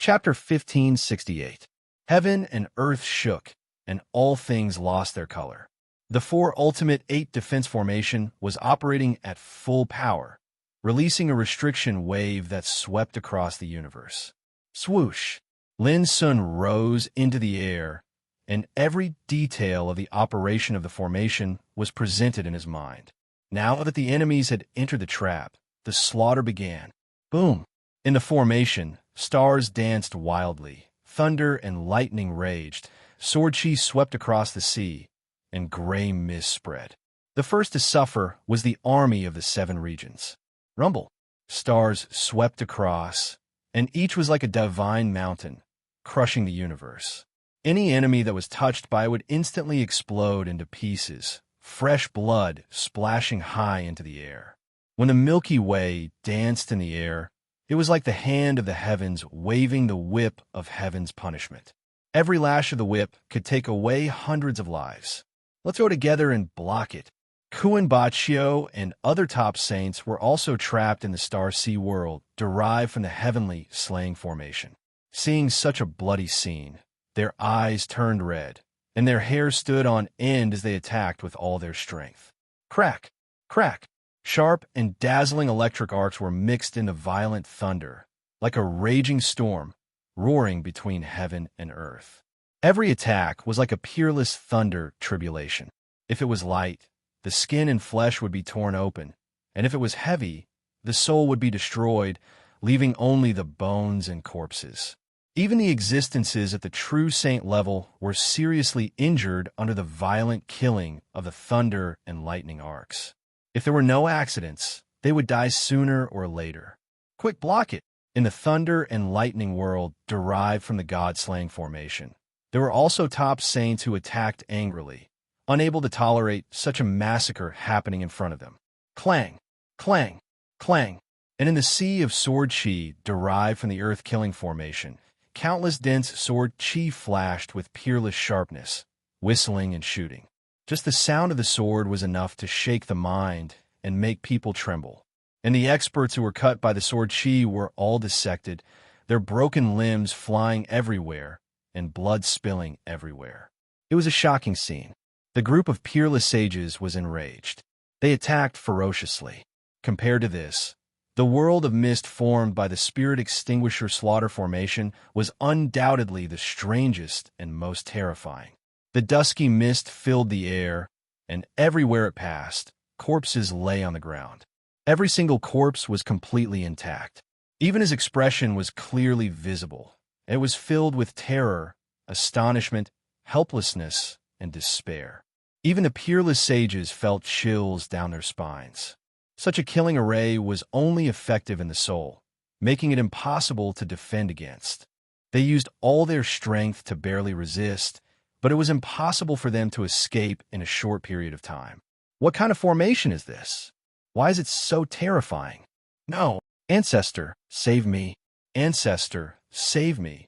Chapter 1568. Heaven and earth shook, and all things lost their color. The four ultimate 8 defense formation was operating at full power, releasing a restriction wave that swept across the universe. Swoosh! Lin Sun rose into the air, and every detail of the operation of the formation was presented in his mind. Now that the enemies had entered the trap, the slaughter began. Boom! In the formation, stars danced wildly, thunder and lightning raged, sword chi swept across the sea, and gray mist spread. The first to suffer was the army of the 7 regions. Rumble! Stars swept across, and each was like a divine mountain, crushing the universe. Any enemy that was touched by it would instantly explode into pieces, fresh blood splashing high into the air. When the Milky Way danced in the air, it was like the hand of the heavens waving the whip of heaven's punishment. Every lash of the whip could take away hundreds of lives. Let's go together and block it. Kuan Bachio and other top saints were also trapped in the Star Sea world, derived from the heavenly slaying formation. Seeing such a bloody scene, their eyes turned red, and their hair stood on end as they attacked with all their strength. Crack! Crack! Sharp and dazzling electric arcs were mixed into violent thunder, like a raging storm, roaring between heaven and earth. Every attack was like a peerless thunder tribulation. If it was light, the skin and flesh would be torn open, and if it was heavy, the soul would be destroyed, leaving only the bones and corpses. Even the existences at the true saint level were seriously injured under the violent killing of the thunder and lightning arcs. If there were no accidents, they would die sooner or later. Quick, block it! In the thunder and lightning world derived from the god-slaying formation, there were also top saints who attacked angrily, unable to tolerate such a massacre happening in front of them. Clang! Clang! Clang! And in the sea of sword chi derived from the earth-killing formation, countless dense sword chi flashed with peerless sharpness, whistling and shooting. Just the sound of the sword was enough to shake the mind and make people tremble. And the experts who were cut by the sword chi were all dissected, their broken limbs flying everywhere and blood spilling everywhere. It was a shocking scene. The group of peerless sages was enraged. They attacked ferociously. Compared to this, the world of mist formed by the Spirit Extinguisher Slaughter Formation was undoubtedly the strangest and most terrifying. The dusky mist filled the air, and everywhere it passed, corpses lay on the ground. Every single corpse was completely intact. Even his expression was clearly visible. It was filled with terror, astonishment, helplessness, and despair. Even the peerless sages felt chills down their spines. Such a killing array was only effective in the soul, making it impossible to defend against. They used all their strength to barely resist, but it was impossible for them to escape in a short period of time. What kind of formation is this? Why is it so terrifying? No! Ancestor, save me! Ancestor, save me!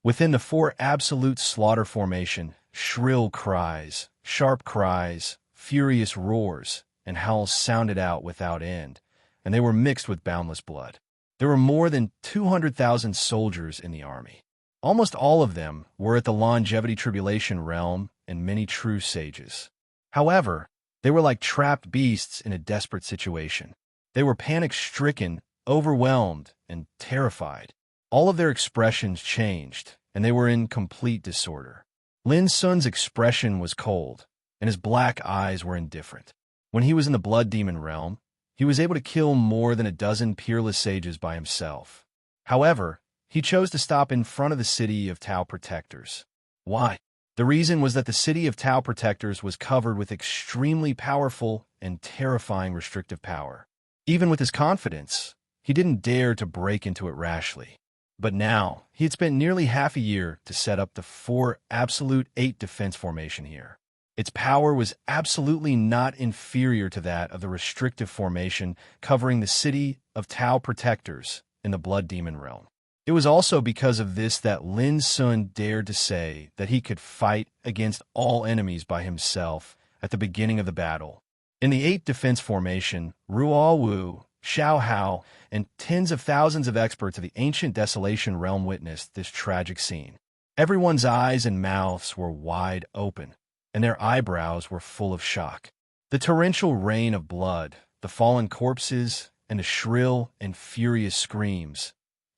Within the 4 absolute slaughter formation, shrill cries, sharp cries, furious roars, and howls sounded out without end, and they were mixed with boundless blood. There were more than 200,000 soldiers in the army. Almost all of them were at the longevity tribulation realm and many true sages. However, they were like trapped beasts in a desperate situation. They were panic-stricken, overwhelmed, and terrified. All of their expressions changed, and they were in complete disorder. Lin Sun's expression was cold, and his black eyes were indifferent. When he was in the blood demon realm, he was able to kill more than a dozen peerless sages by himself. However, he chose to stop in front of the city of Tau Protectors. Why? The reason was that the city of Tau Protectors was covered with extremely powerful and terrifying restrictive power. Even with his confidence, he didn't dare to break into it rashly. But now, he had spent nearly half a year to set up the 4 absolute 8 defense formation here. Its power was absolutely not inferior to that of the restrictive formation covering the city of Tau Protectors in the blood demon realm. It was also because of this that Lin Sun dared to say that he could fight against all enemies by himself at the beginning of the battle. In the 8 defense formation, Ruo Wu Xiao Hao, and tens of thousands of experts of the ancient Desolation realm witnessed this tragic scene. Everyone's eyes and mouths were wide open, and their eyebrows were full of shock. The torrential rain of blood, the fallen corpses, and the shrill and furious screams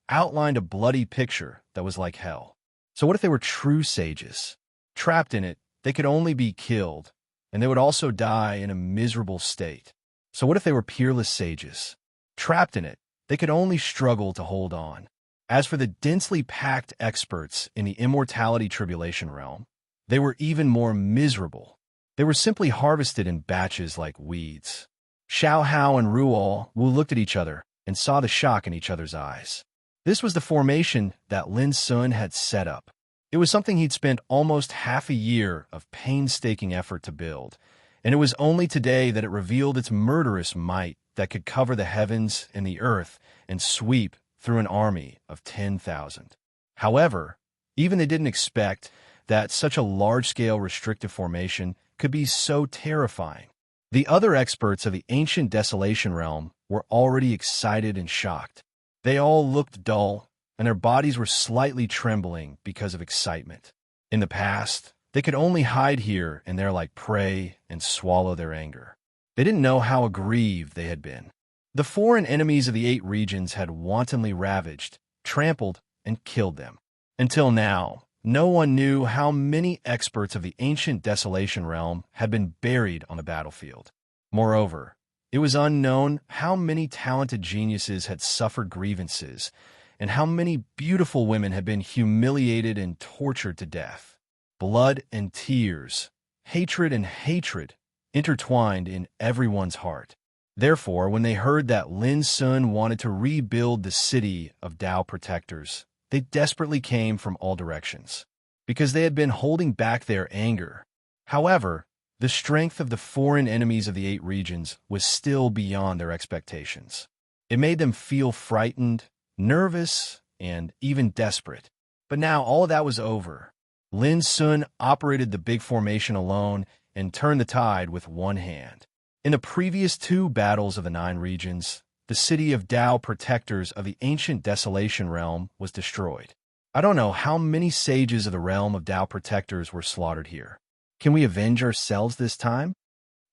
outlined a bloody picture that was like hell. So what if they were true sages? Trapped in it, they could only be killed, and they would also die in a miserable state. So what if they were peerless sages? Trapped in it, they could only struggle to hold on. As for the densely packed experts in the immortality tribulation realm, they were even more miserable. They were simply harvested in batches like weeds. Xiao Hao and Ruo Wu looked at each other and saw the shock in each other's eyes. This was the formation that Lin Sun had set up. It was something he'd spent almost half a year of painstaking effort to build, and it was only today that it revealed its murderous might that could cover the heavens and the earth and sweep through an army of 10,000. However, even they didn't expect that such a large-scale restrictive formation could be so terrifying. The other experts of the ancient Desolation realm were already excited and shocked. They all looked dull, and their bodies were slightly trembling because of excitement. In the past, they could only hide here and there like prey and swallow their anger. They didn't know how aggrieved they had been. The foreign enemies of the 8 regions had wantonly ravaged, trampled, and killed them. Until now, no one knew how many experts of the ancient Desolation realm had been buried on the battlefield. Moreover, it was unknown how many talented geniuses had suffered grievances, and how many beautiful women had been humiliated and tortured to death. Blood and tears, hatred and hatred, intertwined in everyone's heart. Therefore, when they heard that Lin Sun wanted to rebuild the city of Tao protectors, they desperately came from all directions, because they had been holding back their anger. However, the strength of the foreign enemies of the 8 regions was still beyond their expectations. It made them feel frightened, nervous, and even desperate. But now all of that was over. Lin Sun operated the big formation alone and turned the tide with one hand. In the previous 2 battles of the 9 regions, the city of Tao protectors of the ancient Desolation realm was destroyed. I don't know how many sages of the realm of Tao protectors were slaughtered here. Can we avenge ourselves this time?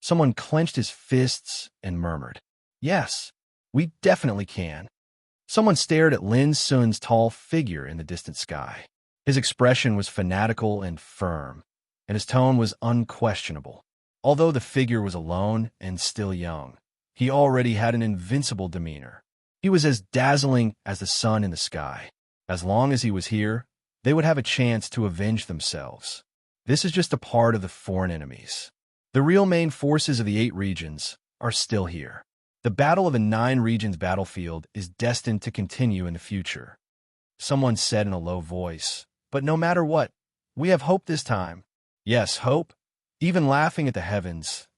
Someone clenched his fists and murmured, "Yes, we definitely can." Someone stared at Lin Sun's tall figure in the distant sky. His expression was fanatical and firm, and his tone was unquestionable. Although the figure was alone and still young, he already had an invincible demeanor. He was as dazzling as the sun in the sky. As long as he was here, they would have a chance to avenge themselves. This is just a part of the foreign enemies. The real main forces of the 8 regions are still here. The battle of the 9 regions battlefield is destined to continue in the future. Someone said in a low voice, "But no matter what, we have hope this time." Yes, hope. Even laughing at the heavens,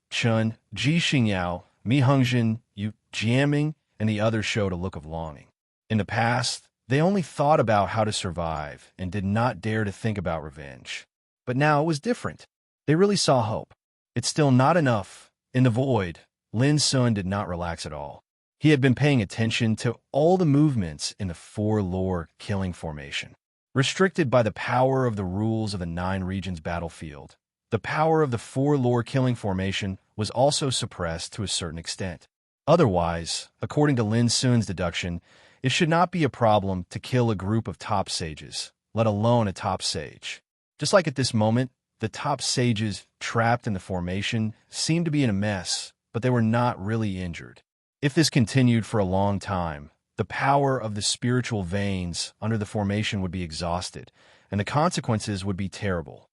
Chun, Ji Xingyao, Mi Hongjin, Yu Jiaming, and the others showed a look of longing. In the past, they only thought about how to survive and did not dare to think about revenge. But now it was different. They really saw hope. It's still not enough. In the void, Lin Sun did not relax at all. He had been paying attention to all the movements in the 4 lore killing formation. Restricted by the power of the rules of the 9 regions battlefield, the power of the 4 lore killing formation was also suppressed to a certain extent. Otherwise, according to Lin Sun's deduction, it should not be a problem to kill a group of top sages, let alone a top sage. Just like at this moment, the top sages trapped in the formation seemed to be in a mess, but they were not really injured. If this continued for a long time, the power of the spiritual veins under the formation would be exhausted, and the consequences would be terrible.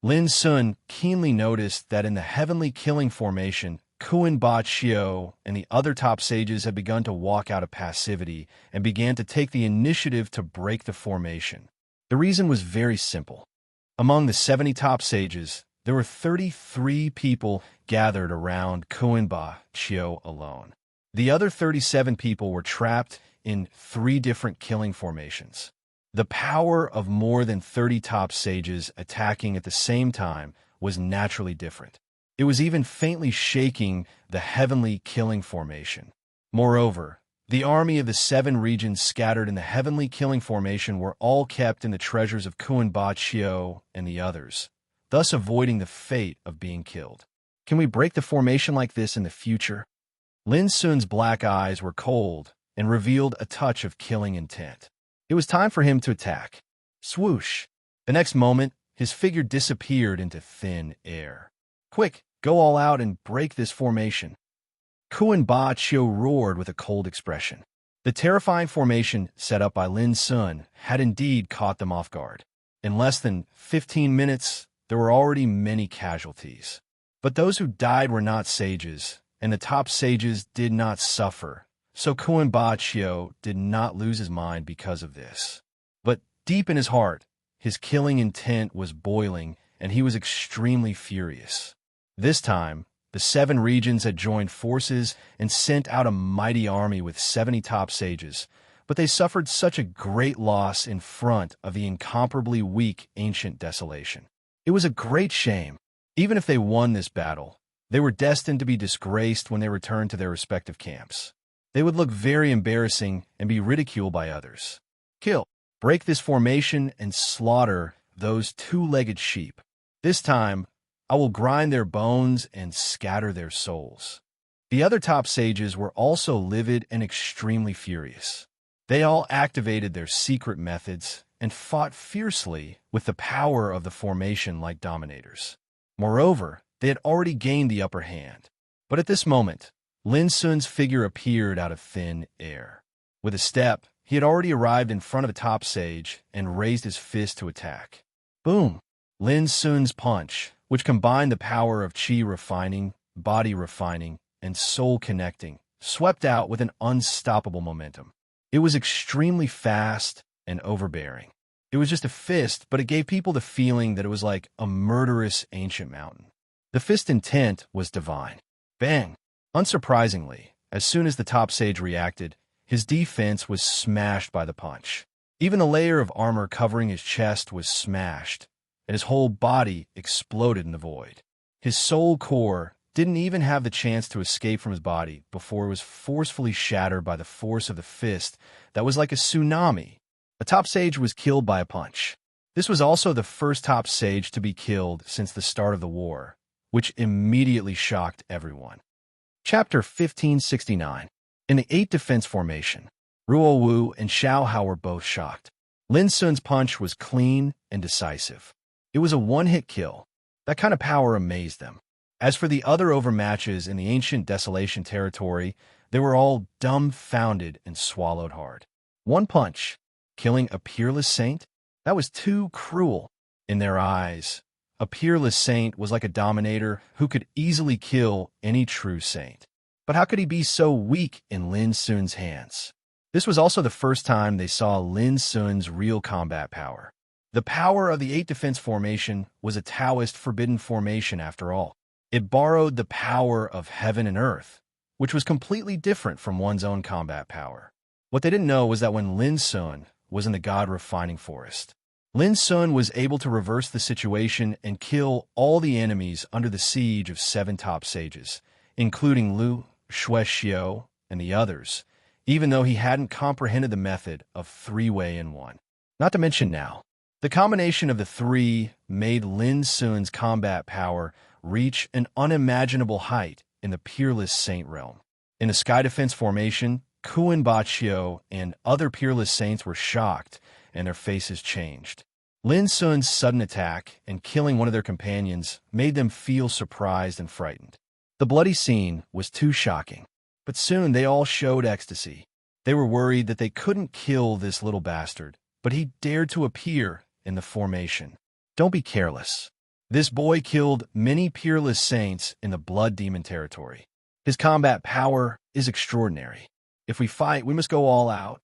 Lin Sun keenly noticed that in the heavenly killing formation, Kuan Ba Chio and the other top sages had begun to walk out of passivity and began to take the initiative to break the formation. The reason was very simple. Among the 70 top sages, there were 33 people gathered around Kuan Ba Chio alone. The other 37 people were trapped in 3 different killing formations. The power of more than 30 top sages attacking at the same time was naturally different. It was even faintly shaking the heavenly killing formation. Moreover, the army of the 7 regions scattered in the heavenly killing formation were all kept in the treasures of Kuan-Ba Chio and the others, thus avoiding the fate of being killed. Can we break the formation like this in the future? Lin Sun's black eyes were cold and revealed a touch of killing intent. It was time for him to attack. Swoosh! The next moment, his figure disappeared into thin air. Quick, go all out and break this formation. Kuan-Ba Chio roared with a cold expression. The terrifying formation set up by Lin Sun had indeed caught them off guard. In less than 15 minutes, there were already many casualties. But those who died were not sages, and the top sages did not suffer, so Kuan-Ba Chio did not lose his mind because of this. But deep in his heart, his killing intent was boiling, and he was extremely furious. This time, the 7 regions had joined forces and sent out a mighty army with 70 top sages, but they suffered such a great loss in front of the incomparably weak ancient desolation. It was a great shame. Even if they won this battle, they were destined to be disgraced when they returned to their respective camps. They would look very embarrassing and be ridiculed by others. Kill, break this formation, and slaughter those 2-legged sheep. This time, I will grind their bones and scatter their souls. The other top sages were also livid and extremely furious. They all activated their secret methods and fought fiercely with the power of the formation like dominators. Moreover, they had already gained the upper hand. But at this moment, Lin Sun's figure appeared out of thin air. With a step, he had already arrived in front of a top sage and raised his fist to attack. Boom! Lin Sun's punch, which combined the power of chi refining, body refining, and soul connecting, swept out with an unstoppable momentum. It was extremely fast and overbearing. It was just a fist, but it gave people the feeling that it was like a murderous ancient mountain. The fist intent was divine. Bang! Unsurprisingly, as soon as the top sage reacted, his defense was smashed by the punch. Even the layer of armor covering his chest was smashed, and his whole body exploded in the void. His soul core didn't even have the chance to escape from his body before it was forcefully shattered by the force of the fist that was like a tsunami. A top sage was killed by a punch. This was also the first top sage to be killed since the start of the war, which immediately shocked everyone. Chapter 1569. In the 8 defense formation, Ruo Wu and Xiao Hao were both shocked. Lin Sun's punch was clean and decisive. It was a one-hit kill. That kind of power amazed them. As for the other overmatches in the ancient desolation territory, they were all dumbfounded and swallowed hard. One punch, killing a peerless saint? That was too cruel. In their eyes, a peerless saint was like a dominator who could easily kill any true saint. But how could he be so weak in Lin Sun's hands? This was also the first time they saw Lin Sun's real combat power. The power of the 8 defense formation was a Taoist forbidden formation after all. It borrowed the power of heaven and earth, which was completely different from one's own combat power. What they didn't know was that when Lin Sun was in the God-refining forest, Lin Sun was able to reverse the situation and kill all the enemies under the siege of 7 top sages, including Lu, Xue Xiu, and the others, even though he hadn't comprehended the method of 3-way in 1. Not to mention now, the combination of the 3 made Lin Sun's combat power reach an unimaginable height in the peerless saint realm. In the sky defense formation, Kuan-Ba Chio and other peerless saints were shocked, and their faces changed. Lin Sun's sudden attack and killing one of their companions made them feel surprised and frightened. The bloody scene was too shocking, but soon they all showed ecstasy. They were worried that they couldn't kill this little bastard, but he dared to appear in the formation. Don't be careless. This boy killed many peerless saints in the blood demon territory. His combat power is extraordinary. If we fight, we must go all out.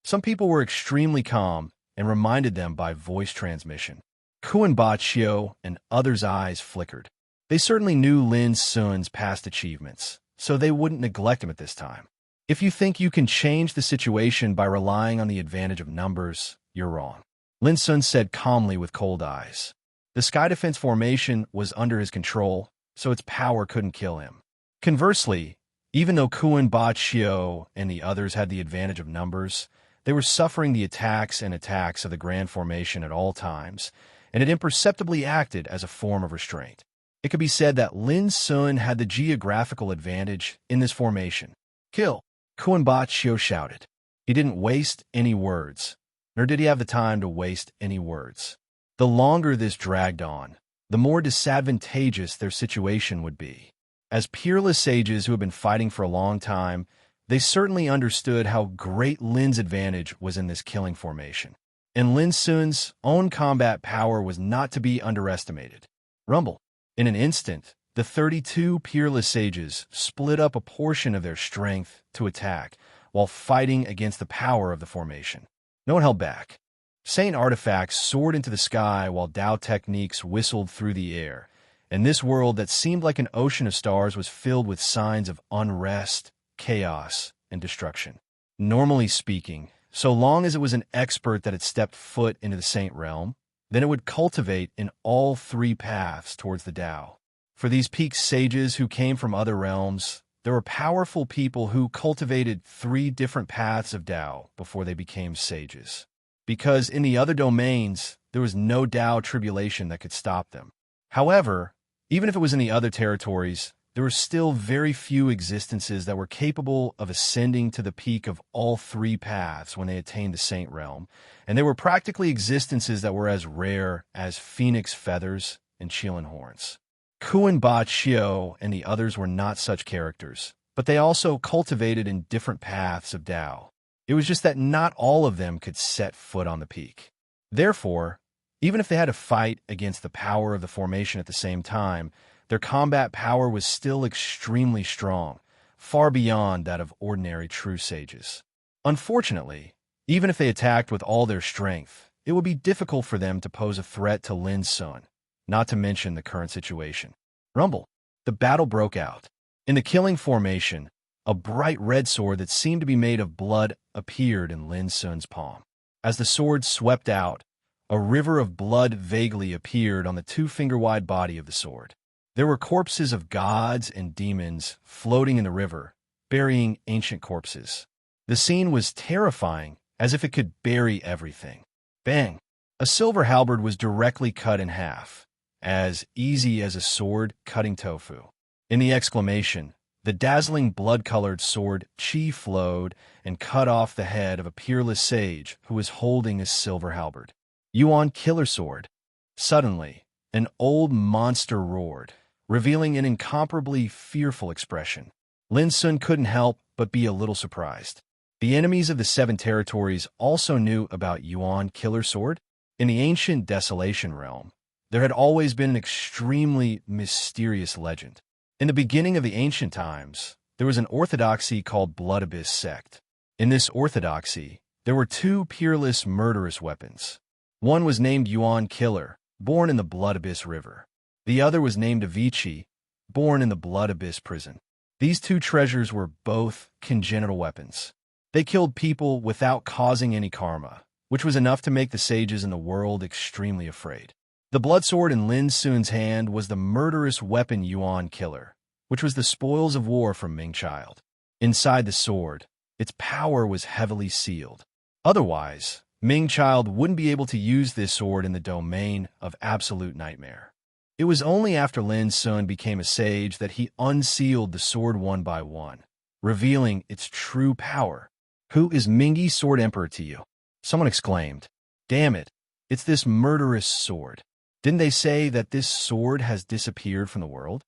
Some people were extremely calm and reminded them by voice transmission. Kuan-Ba Chio and others' eyes flickered. They certainly knew Lin Sun's past achievements, so they wouldn't neglect him at this time. If you think you can change the situation by relying on the advantage of numbers, you're wrong. Lin Sun said calmly with cold eyes. The sky defense formation was under his control, so its power couldn't kill him. Conversely, even though Kuan Ba Chio and the others had the advantage of numbers, they were suffering the attacks of the Grand Formation at all times, and it imperceptibly acted as a form of restraint. It could be said that Lin Sun had the geographical advantage in this formation. Kill! Kuan Ba Chio shouted. He didn't waste any words, nor did he have the time to waste any words. The longer this dragged on, the more disadvantageous their situation would be. As peerless sages who had been fighting for a long time, they certainly understood how great Lin's advantage was in this killing formation. And Lin Sun's own combat power was not to be underestimated. Rumble. In an instant, the 32 peerless sages split up a portion of their strength to attack while fighting against the power of the formation. No one held back. Saint artifacts soared into the sky while Tao techniques whistled through the air, and this world that seemed like an ocean of stars was filled with signs of unrest, chaos, and destruction. Normally speaking, so long as it was an expert that had stepped foot into the Saint realm, then it would cultivate in all three paths towards the Tao. For these peak sages who came from other realms, there were powerful people who cultivated three different paths of Tao before they became sages. Because in the other domains, there was no Tao tribulation that could stop them. However, even if it was in the other territories, there were still very few existences that were capable of ascending to the peak of all three paths when they attained the Saint realm, and they were practically existences that were as rare as phoenix feathers and Qilin horns. Kuan Ba Chio and the others were not such characters, but they also cultivated in different paths of Tao. It was just that not all of them could set foot on the peak. Therefore, even if they had to fight against the power of the formation at the same time, their combat power was still extremely strong, far beyond that of ordinary true sages. Unfortunately, even if they attacked with all their strength, it would be difficult for them to pose a threat to Lin Sun, not to mention the current situation. Rumble. The battle broke out. In the killing formation, a bright red sword that seemed to be made of blood appeared in Lin Sun's palm. As the sword swept out, a river of blood vaguely appeared on the 2-finger-wide body of the sword. There were corpses of gods and demons floating in the river, burying ancient corpses. The scene was terrifying, as if it could bury everything. Bang! A silver halberd was directly cut in half, as easy as a sword cutting tofu. In the exclamation, the dazzling blood-colored sword chi flowed and cut off the head of a peerless sage who was holding a silver halberd. Yuan Killer Sword. Suddenly, an old monster roared, revealing an incomparably fearful expression. Lin Sun couldn't help but be a little surprised. The enemies of the Seven Territories also knew about Yuan Killer Sword. In the ancient Desolation realm, there had always been an extremely mysterious legend. In the beginning of the ancient times, there was an orthodoxy called Blood Abyss sect. In this orthodoxy, there were two peerless murderous weapons. One was named Yuan Killer, born in the Blood Abyss River. The other was named Avicii, born in the Blood Abyss prison. These two treasures were both congenital weapons. They killed people without causing any karma, which was enough to make the sages in the world extremely afraid. The blood sword in Lin Sun's hand was the murderous weapon Yuan Killer, which was the spoils of war from Ming Child. Inside the sword, its power was heavily sealed. Otherwise, Ming Child wouldn't be able to use this sword in the domain of absolute nightmare. It was only after Lin Sun became a sage that he unsealed the sword one by one, revealing its true power. "Who is Mingi Sword Emperor to you?" Someone exclaimed. "Damn it, it's this murderous sword. Didn't they say that this sword has disappeared from the world?"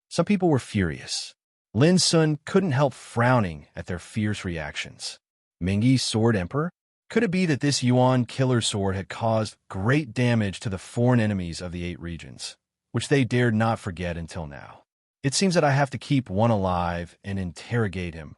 Some people were furious. Lin Sun couldn't help frowning at their fierce reactions. Mingi Sword Emperor? Could it be that this Yuan Killer Sword had caused great damage to the foreign enemies of the 8 regions, which they dared not forget until now? It seems that I have to keep one alive and interrogate him.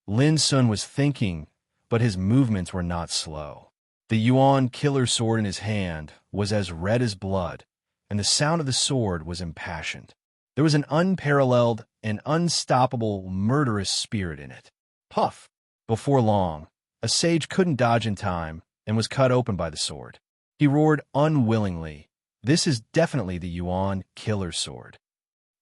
Lin Sun was thinking, but his movements were not slow. The Yuan Killer Sword in his hand was as red as blood, and the sound of the sword was impassioned. There was an unparalleled and unstoppable murderous spirit in it. Puff! Before long, a sage couldn't dodge in time and was cut open by the sword. He roared unwillingly, "This is definitely the Yuan Killer Sword."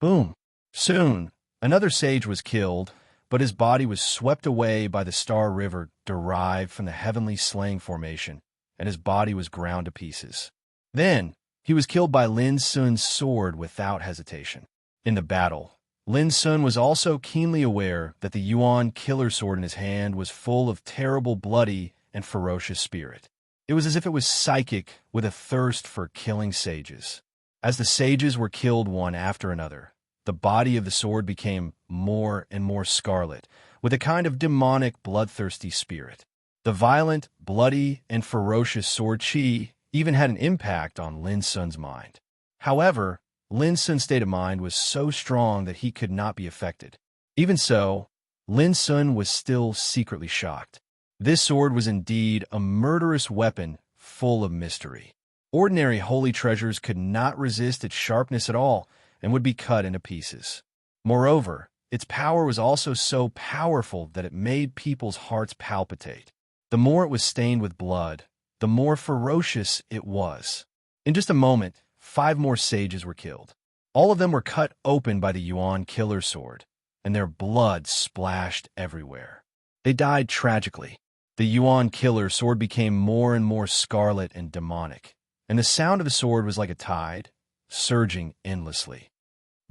Boom! Soon, another sage was killed, but his body was swept away by the Star River derived from the heavenly slaying formation, and his body was ground to pieces. Then, he was killed by Lin Sun's sword without hesitation. In the battle, Lin Sun was also keenly aware that the Yuan killer sword in his hand was full of terrible, bloody, and ferocious spirit. It was as if it was psychic with a thirst for killing sages. As the sages were killed one after another, the body of the sword became more and more scarlet, with a kind of demonic, bloodthirsty spirit. The violent, bloody, and ferocious sword chi even had an impact on Lin Sun's mind. However, Lin Sun's state of mind was so strong that he could not be affected. Even so, Lin Sun was still secretly shocked. This sword was indeed a murderous weapon full of mystery. Ordinary holy treasures could not resist its sharpness at all and would be cut into pieces. Moreover, its power was also so powerful that it made people's hearts palpitate. The more it was stained with blood, the more ferocious it was. In just a moment, 5 more sages were killed. All of them were cut open by the Yuan killer sword, and their blood splashed everywhere. They died tragically. The Yuan killer sword became more and more scarlet and demonic, and the sound of the sword was like a tide, surging endlessly.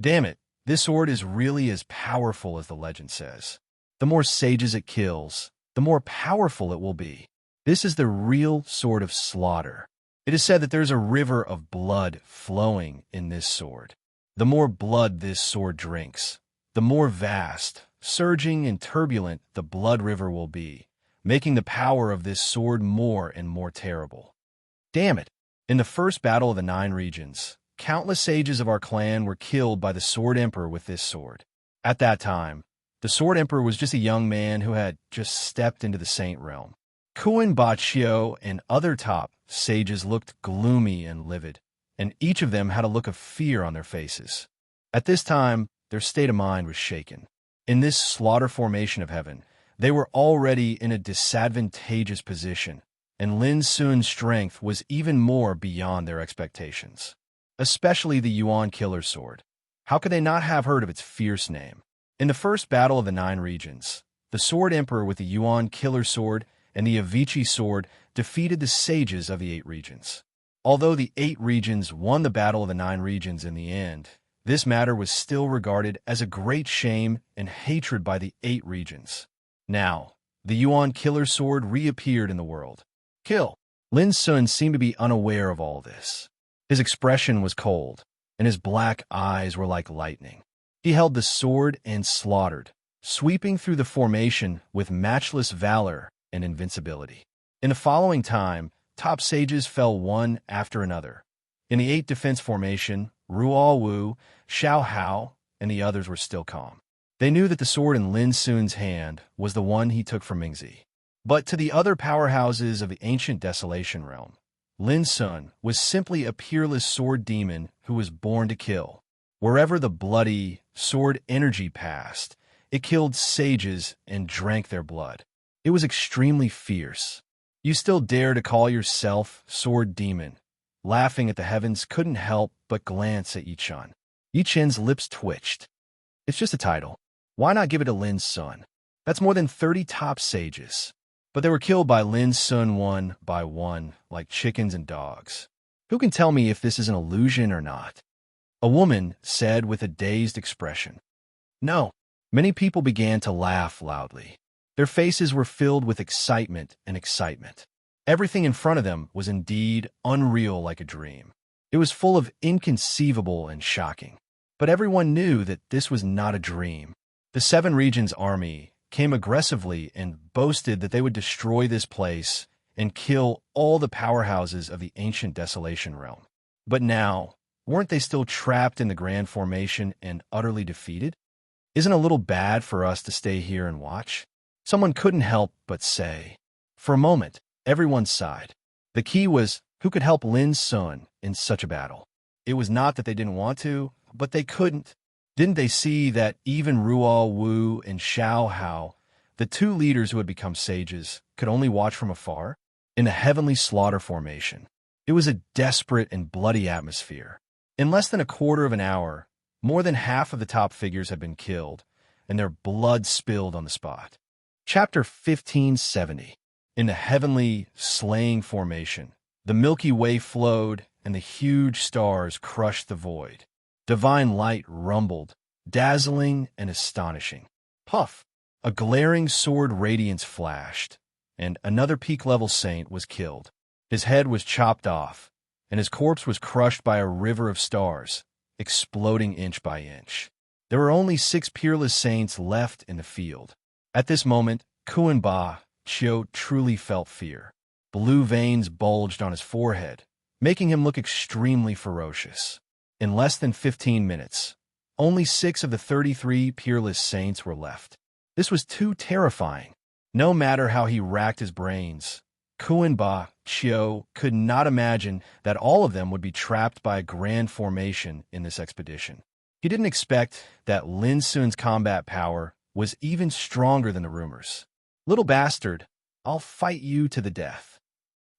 Damn it, this sword is really as powerful as the legend says. The more sages it kills, the more powerful it will be. This is the real sword of slaughter. It is said that there is a river of blood flowing in this sword. The more blood this sword drinks, the more vast, surging, and turbulent the blood river will be, making the power of this sword more and more terrible. Damn it! In the first battle of the 9 regions, countless sages of our clan were killed by the Sword Emperor with this sword. At that time, the Sword Emperor was just a young man who had just stepped into the Saint Realm. Kuan Bachio and other top sages looked gloomy and livid, and each of them had a look of fear on their faces. At this time, their state of mind was shaken. In this slaughter formation of heaven, they were already in a disadvantageous position, and Lin Sun's strength was even more beyond their expectations. Especially the Yuan killer sword. How could they not have heard of its fierce name? In the first battle of the 9 regions, the Sword Emperor with the Yuan killer sword and the Avicii sword defeated the sages of the 8 regions. Although the 8 regions won the battle of the 9 regions in the end, this matter was still regarded as a great shame and hatred by the 8 regions. Now, the Yuan killer sword reappeared in the world. Kill! Lin Sun seemed to be unaware of all this. His expression was cold, and his black eyes were like lightning. He held the sword and slaughtered, sweeping through the formation with matchless valor and invincibility. In the following time, top sages fell one after another. In the 8 defense formation, Ruo Wu, Xiao Hao, and the others were still calm. They knew that the sword in Lin Sun's hand was the one he took from Mingzi. But to the other powerhouses of the ancient Desolation Realm, Lin Sun was simply a peerless sword demon who was born to kill. Wherever the bloody sword energy passed, it killed sages and drank their blood. It was extremely fierce. You still dare to call yourself sword demon? Laughing at the heavens couldn't help but glance at Yi Chen. Yi Chen's lips twitched. It's just a title. Why not give it to Lin Sun? That's more than 30 top sages. But they were killed by Lin Sun one by one, like chickens and dogs. Who can tell me if this is an illusion or not? A woman said with a dazed expression. No. Many people began to laugh loudly. Their faces were filled with excitement and excitement. Everything in front of them was indeed unreal like a dream. It was full of inconceivable and shocking. But everyone knew that this was not a dream. The 7 regions army came aggressively and boasted that they would destroy this place and kill all the powerhouses of the ancient Desolation Realm. But now, weren't they still trapped in the Grand Formation and utterly defeated? Isn't it a little bad for us to stay here and watch? Someone couldn't help but say. For a moment, everyone sighed. The key was, who could help Lin Sun in such a battle? It was not that they didn't want to, but they couldn't. Didn't they see that even Ruo Wu and Xiao Hao, the 2 leaders who had become sages, could only watch from afar? In the heavenly slaughter formation. It was a desperate and bloody atmosphere. In less than a quarter of an hour, More than half of the top figures had been killed, and their blood spilled on the spot. Chapter 1570. In the heavenly, slaying formation, the Milky Way flowed, and the huge stars crushed the void. Divine light rumbled, dazzling and astonishing. Puff! A glaring sword radiance flashed, and another peak-level saint was killed. His head was chopped off, and his corpse was crushed by a river of stars, exploding inch by inch. There were only 6 peerless saints left in the field. At this moment, Kuan-Ba Chio truly felt fear. Blue veins bulged on his forehead, making him look extremely ferocious. In less than 15 minutes, only 6 of the 33 peerless saints were left. This was too terrifying. No matter how he racked his brains, Kuan-Ba Chio could not imagine that all of them would be trapped by a grand formation in this expedition. He didn't expect that Lin Sun's combat power was even stronger than the rumors. "Little bastard, I'll fight you to the death."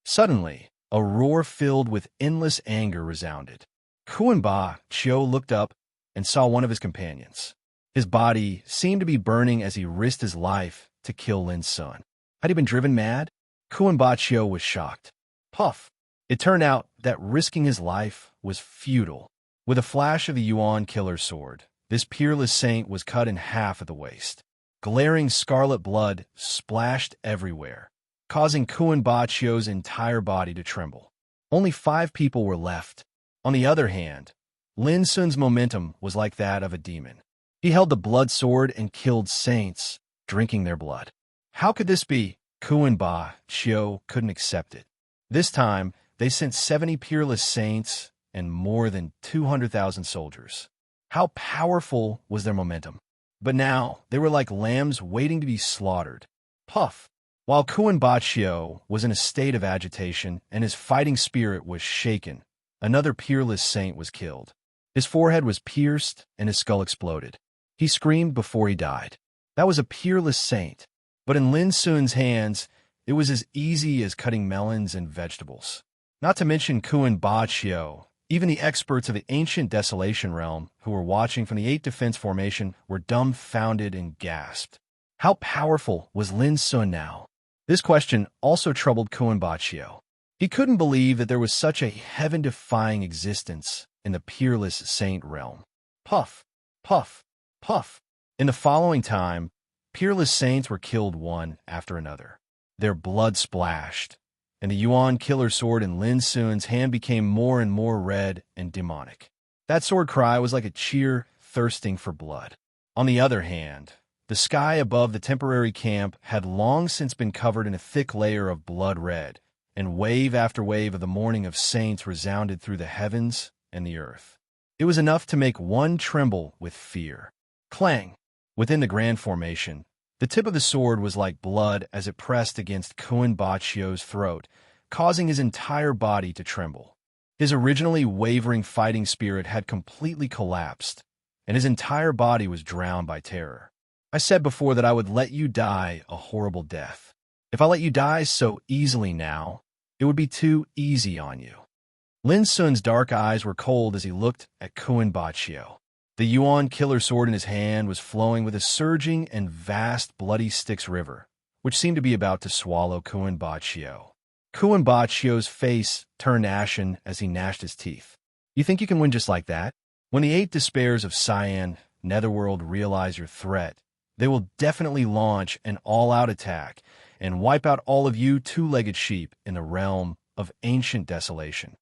Suddenly, a roar filled with endless anger resounded. Kuan-Ba Chio looked up and saw one of his companions. His body seemed to be burning as he risked his life to kill Lin Sun. Had he been driven mad? Kuan-Ba Chio was shocked. Puff! It turned out that risking his life was futile. With a flash of the Yuan killer sword, this peerless saint was cut in half at the waist. Glaring scarlet blood splashed everywhere, causing Kuan-Ba Chio's entire body to tremble. Only 5 people were left. On the other hand, Lin Sun's momentum was like that of a demon. He held the blood sword and killed saints, drinking their blood. How could this be? Kuan-Ba Chio couldn't accept it. This time, they sent 70 peerless saints and more than 200,000 soldiers. How powerful was their momentum? But now, they were like lambs waiting to be slaughtered. Puff! While Kuan-Ba Chio was in a state of agitation and his fighting spirit was shaken, another peerless saint was killed. His forehead was pierced and his skull exploded. He screamed before he died. That was a peerless saint. But in Lin Sun's hands, it was as easy as cutting melons and vegetables. Not to mention Kuan-Ba Chio. Even the experts of the ancient Desolation Realm, who were watching from the 8 defense formation, were dumbfounded and gasped. How powerful was Lin Sun now? This question also troubled Kuan-Ba Chio. He couldn't believe that there was such a heaven-defying existence in the peerless saint realm. Puff! Puff! Puff! In the following time, peerless saints were killed one after another. Their blood splashed, and the Yuan killer sword in Lin Sun's hand became more and more red and demonic. That sword cry was like a cheer thirsting for blood. On the other hand, the sky above the temporary camp had long since been covered in a thick layer of blood red, and wave after wave of the mourning of saints resounded through the heavens and the earth. It was enough to make one tremble with fear. Clang! Within the grand formation, the tip of the sword was like blood as it pressed against Kuan-Ba Chio's throat, causing his entire body to tremble. His originally wavering fighting spirit had completely collapsed, and his entire body was drowned by terror. I said before that I would let you die a horrible death. If I let you die so easily now, it would be too easy on you. Lin Sun's dark eyes were cold as he looked at Kuan-Ba Chio. The Yuan killer sword in his hand was flowing with a surging and vast bloody Styx river, which seemed to be about to swallow Kuan-Ba Chio. Kuan-Ba Chio's face turned ashen as he gnashed his teeth. You think you can win just like that? When the 8 despairs of Cyan, Netherworld realize your threat, they will definitely launch an all-out attack and wipe out all of you 2-legged sheep in the realm of ancient desolation.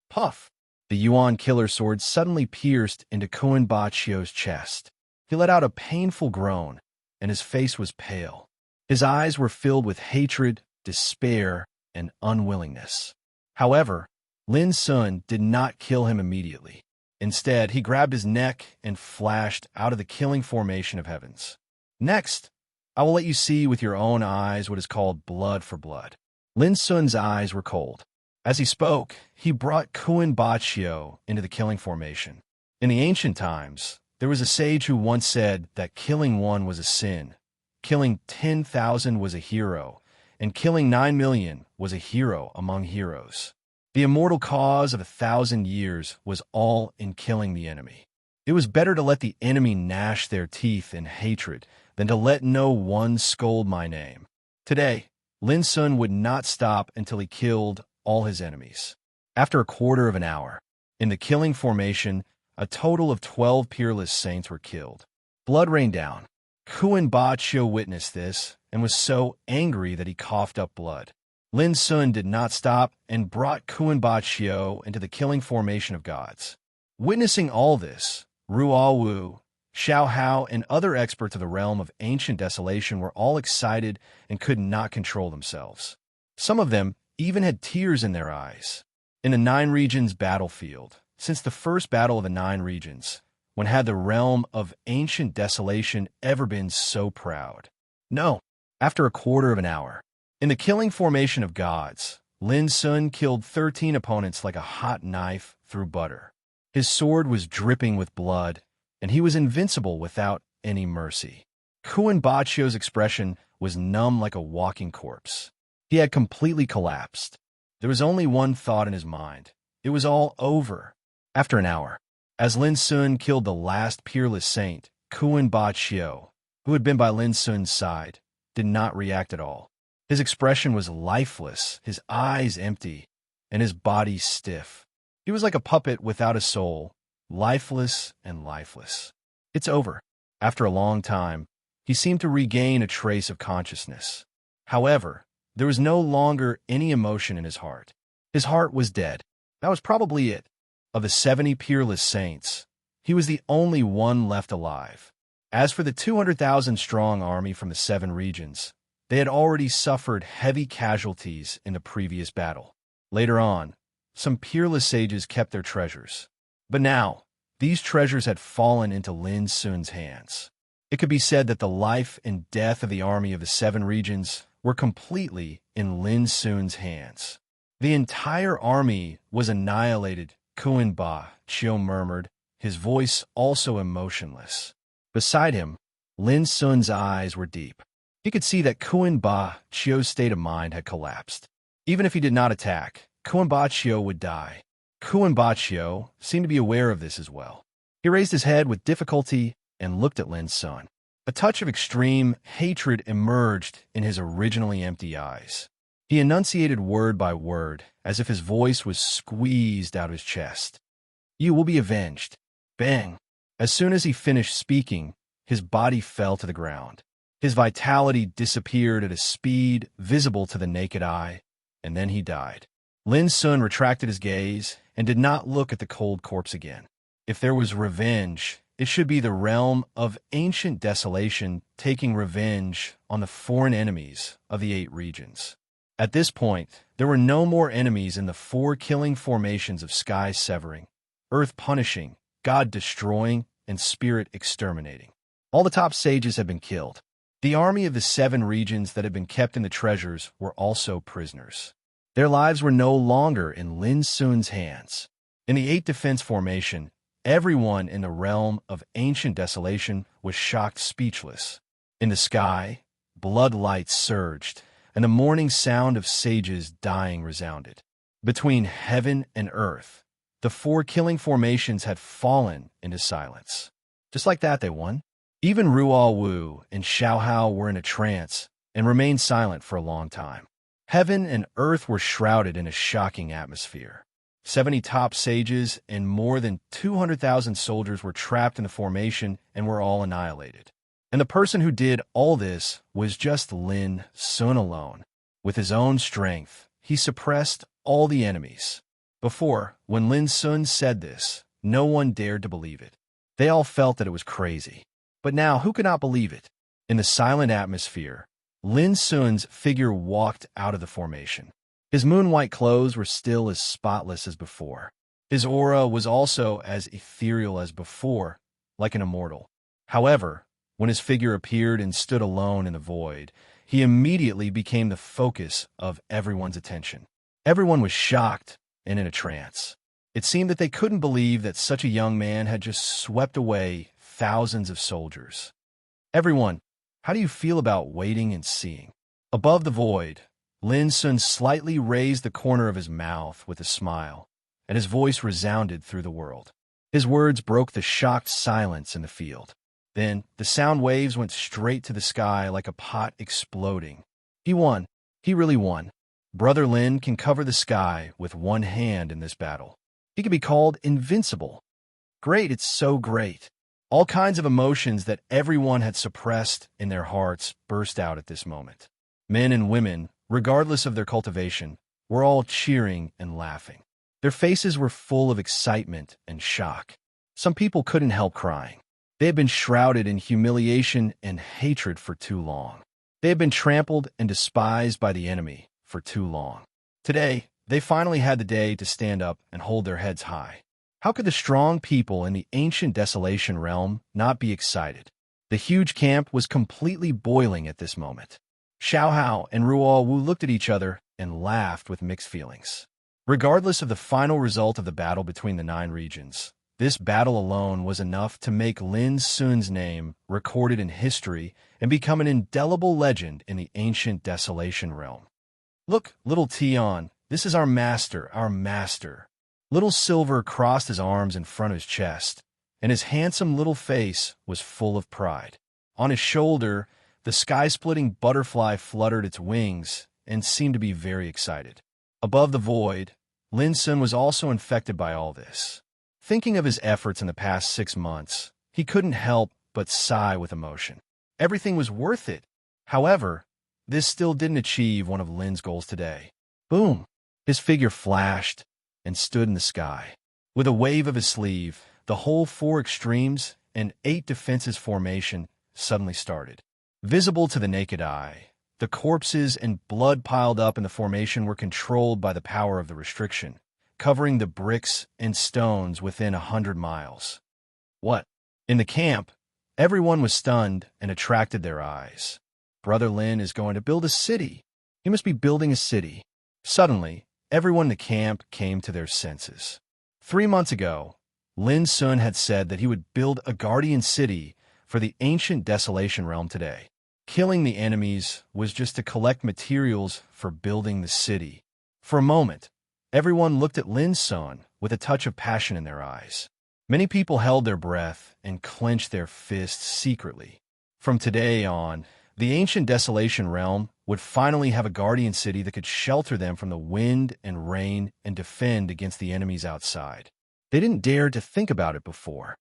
Puff! The Yuan killer sword suddenly pierced into Kuan-Ba Chio's chest. He let out a painful groan, and his face was pale. His eyes were filled with hatred, despair, and unwillingness. However, Lin Sun did not kill him immediately. Instead, he grabbed his neck and flashed out of the killing formation of heavens. Next, I will let you see with your own eyes what is called blood for blood. Lin Sun's eyes were cold. As he spoke, he brought Kuan-Ba Chio into the killing formation. In the ancient times, there was a sage who once said that killing one was a sin, killing 10,000 was a hero, and killing 9 million was a hero among heroes. The immortal cause of 1,000 years was all in killing the enemy. It was better to let the enemy gnash their teeth in hatred than to let no one scold my name. Today, Lin Sun would not stop until he killed all his enemies. After a quarter of an hour, in the killing formation, a total of 12 peerless saints were killed. Blood rained down. Kuan Ba Chio witnessed this and was so angry that he coughed up blood. Lin Sun did not stop and brought Kuan Ba Chio into the killing formation of gods. Witnessing all this, Ruo Wu, Xiao Hao, and other experts of the realm of ancient desolation were all excited and could not control themselves. Some of them even had tears in their eyes. In the Nine Regions battlefield, since the first battle of the Nine Regions, when had the realm of ancient desolation ever been so proud? No. After a quarter of an hour, in the killing formation of gods, Lin Sun killed 13 opponents like a hot knife through butter. His sword was dripping with blood, and he was invincible without any mercy. Kuan Ba Chio's expression was numb like a walking corpse. He had completely collapsed. There was only one thought in his mind. It was all over. After an hour, as Lin Sun killed the last peerless saint, Kuan Ba Chio, who had been by Lin Sun's side, did not react at all. His expression was lifeless, his eyes empty, and his body stiff. He was like a puppet without a soul, lifeless and lifeless. It's over. After a long time, he seemed to regain a trace of consciousness. However, there was no longer any emotion in his heart. His heart was dead. That was probably it. Of the 70 peerless saints, he was the only one left alive. As for the 200,000-strong army from the 7 regions, they had already suffered heavy casualties in the previous battle. Later on, some peerless sages kept their treasures. But now, these treasures had fallen into Lin Sun's hands. It could be said that the life and death of the army of the 7 regions were completely in Lin Sun's hands. The entire army was annihilated, Kuan Ba Chio murmured, his voice also emotionless. Beside him, Lin Sun's eyes were deep. He could see that Kuan Ba Chio's state of mind had collapsed. Even if he did not attack, Kuan Ba Chio would die. Kuan Ba Chio seemed to be aware of this as well. He raised his head with difficulty and looked at Lin Sun. A touch of extreme hatred emerged in his originally empty eyes. He enunciated word by word, as if his voice was squeezed out of his chest. "You will be avenged." Bang! As soon as he finished speaking, his body fell to the ground. His vitality disappeared at a speed visible to the naked eye, and then he died. Lin Sun retracted his gaze and did not look at the cold corpse again. If there was revenge, it should be the realm of ancient desolation taking revenge on the foreign enemies of the 8 regions. At this point, there were no more enemies in the 4 killing formations of sky severing, earth punishing, God destroying, and spirit exterminating. All the top sages had been killed. The army of the 7 regions that had been kept in the treasures were also prisoners. Their lives were no longer in Lin Sun's hands. In the 8 defense formation, everyone in the realm of ancient desolation was shocked speechless. In the sky, blood lights surged, and the morning sound of sages dying resounded. Between heaven and earth, the 4 killing formations had fallen into silence. Just like that, they won. Even Ruo Wu and Xiao Hao were in a trance and remained silent for a long time. Heaven and earth were shrouded in a shocking atmosphere. 70 top sages and more than 200,000 soldiers were trapped in the formation and were all annihilated. And the person who did all this was just Lin Sun alone. With his own strength, he suppressed all the enemies. Before, when Lin Sun said this, no one dared to believe it. They all felt that it was crazy. But now, who could not believe it? In the silent atmosphere, Lin Sun's figure walked out of the formation. His moon-white clothes were still as spotless as before. His aura was also as ethereal as before, like an immortal. However, when his figure appeared and stood alone in the void, he immediately became the focus of everyone's attention. Everyone was shocked and in a trance. It seemed that they couldn't believe that such a young man had just swept away thousands of soldiers. Everyone, how do you feel about waiting and seeing? Above the void, Lin Sun slightly raised the corner of his mouth with a smile, and his voice resounded through the world. His words broke the shocked silence in the field. Then, the sound waves went straight to the sky like a pot exploding. He won. He really won. Brother Lin can cover the sky with one hand in this battle. He can be called invincible. Great, it's so great. All kinds of emotions that everyone had suppressed in their hearts burst out at this moment. Men and women, regardless of their cultivation, were all cheering and laughing. Their faces were full of excitement and shock. Some people couldn't help crying. They had been shrouded in humiliation and hatred for too long. They had been trampled and despised by the enemy for too long. Today, they finally had the day to stand up and hold their heads high. How could the strong people in the ancient desolation realm not be excited? The huge camp was completely boiling at this moment. Xiao Hao and Ruo Wu looked at each other and laughed with mixed feelings. Regardless of the final result of the battle between the 9 regions, this battle alone was enough to make Lin Sun's name recorded in history and become an indelible legend in the ancient desolation realm. Look, little Tion, this is our master, our master. Little Silver crossed his arms in front of his chest, and his handsome little face was full of pride. On his shoulder, the sky-splitting butterfly fluttered its wings and seemed to be very excited. Above the void, Lin Sun was also infected by all this. Thinking of his efforts in the past 6 months, he couldn't help but sigh with emotion. Everything was worth it. However, this still didn't achieve one of Lin's goals today. Boom! His figure flashed and stood in the sky. With a wave of his sleeve, the whole 4 extremes and 8 defenses formation suddenly started. Visible to the naked eye, the corpses and blood piled up in the formation were controlled by the power of the restriction, covering the bricks and stones within 100 miles. What? In the camp, everyone was stunned and attracted their eyes. Brother Lin is going to build a city. He must be building a city. Suddenly, everyone in the camp came to their senses. 3 months ago, Lin Sun had said that he would build a guardian city for the ancient desolation realm today. Killing the enemies was just to collect materials for building the city. For a moment, everyone looked at Lin Sun with a touch of passion in their eyes. Many people held their breath and clenched their fists secretly. From today on, the ancient desolation realm would finally have a guardian city that could shelter them from the wind and rain and defend against the enemies outside. They didn't dare to think about it before.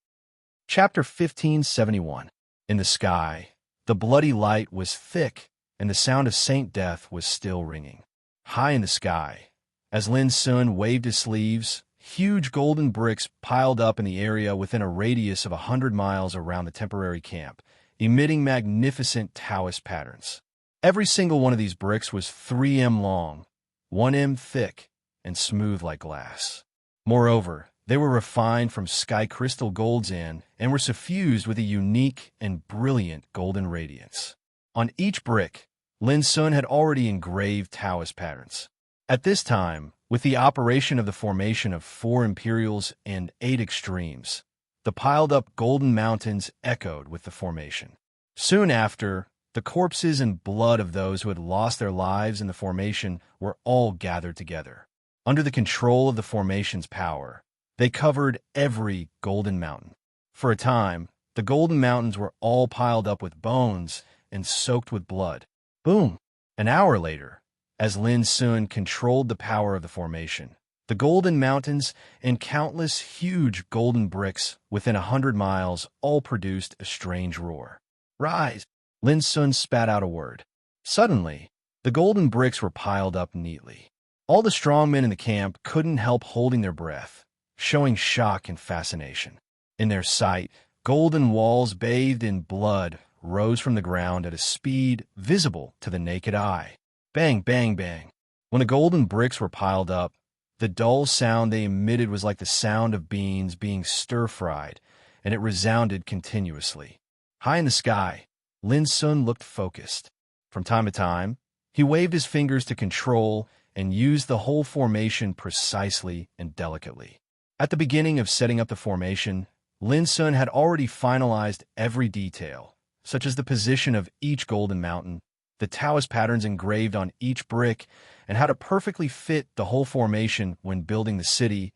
Chapter 1571. In the sky, the bloody light was thick, and the sound of Saint Death was still ringing. High in the sky, as Lin Sun waved his sleeves, huge golden bricks piled up in the area within a radius of 100 miles around the temporary camp, emitting magnificent Taoist patterns. Every single one of these bricks was 3 m long, 1 m thick, and smooth like glass. Moreover, they were refined from sky crystal golds and were suffused with a unique and brilliant golden radiance. On each brick, Lin Sun had already engraved Taoist patterns. At this time, with the operation of the formation of 4 imperials and 8 extremes, the piled-up golden mountains echoed with the formation. Soon after, the corpses and blood of those who had lost their lives in the formation were all gathered together. Under the control of the formation's power, they covered every golden mountain. For a time, the golden mountains were all piled up with bones and soaked with blood. Boom! An hour later, as Lin Sun controlled the power of the formation, the golden mountains and countless huge golden bricks within 100 miles all produced a strange roar. Rise! Lin Sun spat out a word. Suddenly, the golden bricks were piled up neatly. All the strong men in the camp couldn't help holding their breath, showing shock and fascination. In their sight, golden walls bathed in blood rose from the ground at a speed visible to the naked eye. Bang, bang, bang. When the golden bricks were piled up, the dull sound they emitted was like the sound of beans being stir-fried, and it resounded continuously. High in the sky, Lin Sun looked focused. From time to time, he waved his fingers to control and used the whole formation precisely and delicately. At the beginning of setting up the formation, Lin Sun had already finalized every detail, such as the position of each golden mountain, the Taoist patterns engraved on each brick, and how to perfectly fit the whole formation when building the city.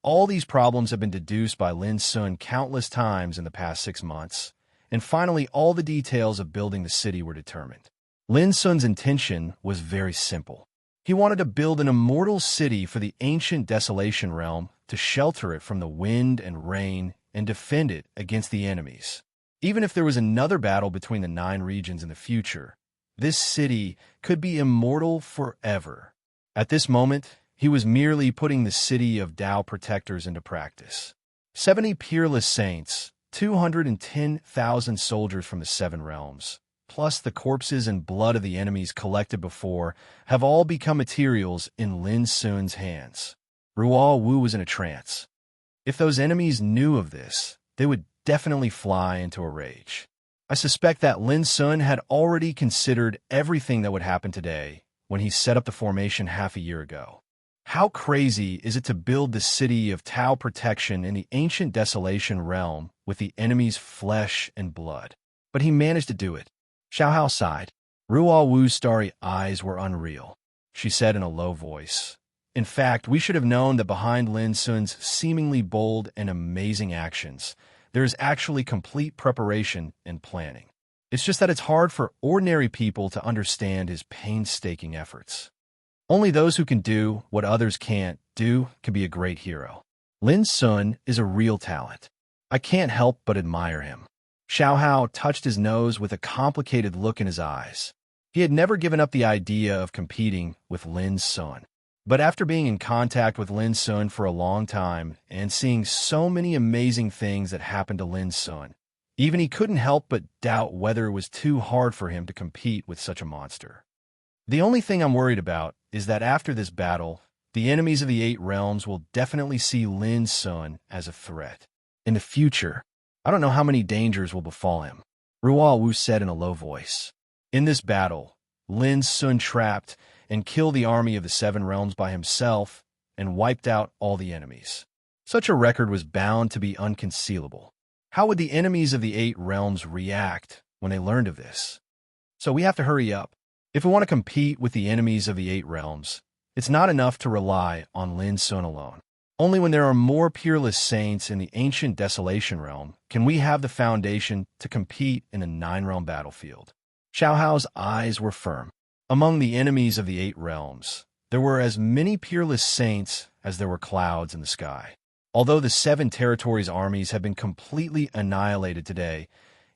All these problems have been deduced by Lin Sun countless times in the past 6 months, and finally all the details of building the city were determined. Lin Sun's intention was very simple. He wanted to build an immortal city for the ancient Desolation Realm to shelter it from the wind and rain and defend it against the enemies. Even if there was another battle between the 9 regions in the future, this city could be immortal forever. At this moment, he was merely putting the city of Tao protectors into practice. 70 peerless saints, 210,000 soldiers from the 7 realms, plus the corpses and blood of the enemies collected before, have all become materials in Lin Sun's hands. Ruo Wu was in a trance. If those enemies knew of this, they would definitely fly into a rage. I suspect that Lin Sun had already considered everything that would happen today when he set up the formation half a year ago. How crazy is it to build the city of Tao protection in the ancient Desolation Realm with the enemy's flesh and blood? But he managed to do it. Xiao Hao sighed. Ruo Wu's starry eyes were unreal. She said in a low voice, "In fact, we should have known that behind Lin Sun's seemingly bold and amazing actions, there is actually complete preparation and planning. It's just that it's hard for ordinary people to understand his painstaking efforts. Only those who can do what others can't do can be a great hero. Lin Sun is a real talent. I can't help but admire him." Xiao Hao touched his nose with a complicated look in his eyes. He had never given up the idea of competing with Lin Sun. But after being in contact with Lin Sun for a long time and seeing so many amazing things that happened to Lin Sun, even he couldn't help but doubt whether it was too hard for him to compete with such a monster. "The only thing I'm worried about is that after this battle, the enemies of the 8 realms will definitely see Lin Sun as a threat. In the future, I don't know how many dangers will befall him," Ruo Wu said in a low voice. "In this battle, Lin Sun trapped and killed the army of the 7 realms by himself and wiped out all the enemies. Such a record was bound to be unconcealable. How would the enemies of the 8 realms react when they learned of this? So we have to hurry up. If we want to compete with the enemies of the 8 realms, it's not enough to rely on Lin Sun alone. Only when there are more peerless saints in the ancient Desolation Realm can we have the foundation to compete in a 9-realm battlefield." Xiao Hao's eyes were firm. Among the enemies of the 8 realms, there were as many peerless saints as there were clouds in the sky. Although the 7 territories' armies have been completely annihilated today,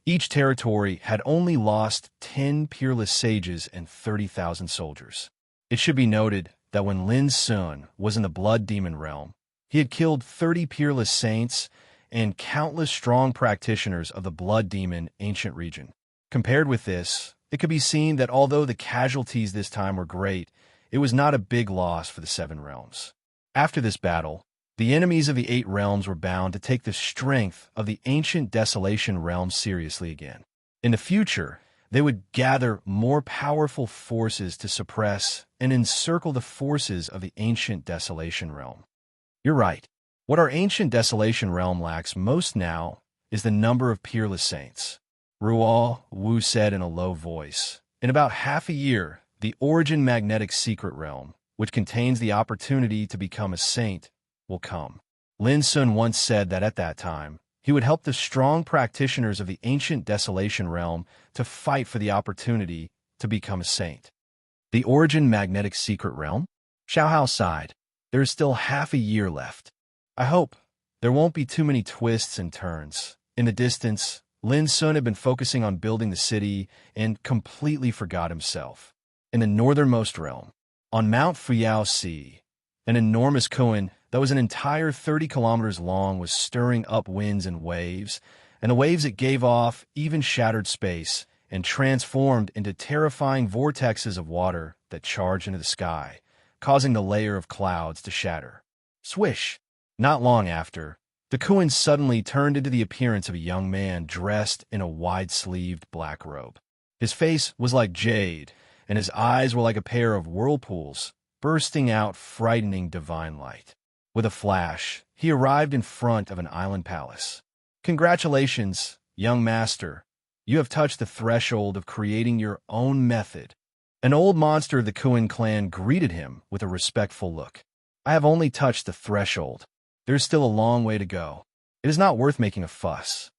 each territory had only lost 10 peerless sages and 30,000 soldiers. It should be noted that when Lin Sun was in the Blood Demon realm, he had killed 30 peerless saints and countless strong practitioners of the Blood Demon ancient region. Compared with this, it could be seen that although the casualties this time were great, it was not a big loss for the 7 realms. After this battle, the enemies of the 8 realms were bound to take the strength of the ancient Desolation realm seriously again. In the future, they would gather more powerful forces to suppress and encircle the forces of the ancient Desolation realm. You're right. What our ancient Desolation realm lacks most now is the number of peerless saints, Ruo Wu said in a low voice. In about half a year, the Origin Magnetic Secret Realm, which contains the opportunity to become a saint, will come. Lin Sun once said that at that time, he would help the strong practitioners of the ancient Desolation realm to fight for the opportunity to become a saint. The Origin Magnetic Secret Realm? Xiao Hao sighed. There is still half a year left. I hope there won't be too many twists and turns. In the distance, Lin Sun had been focusing on building the city and completely forgot himself. In the northernmost realm, on Mount Fuyao Sea, an enormous koan that was an entire 30 kilometers long was stirring up winds and the waves it gave off even shattered space and transformed into terrifying vortexes of water that charged into the sky, causing the layer of clouds to shatter. Swish! Not long after, the koan suddenly turned into the appearance of a young man dressed in a wide-sleeved black robe. His face was like jade, and his eyes were like a pair of whirlpools, bursting out frightening divine light. With a flash, he arrived in front of an island palace. "Congratulations, young master. You have touched the threshold of creating your own method." An old monster of the Kuan clan greeted him with a respectful look. "I have only touched the threshold. There's still a long way to go. It is not worth making a fuss.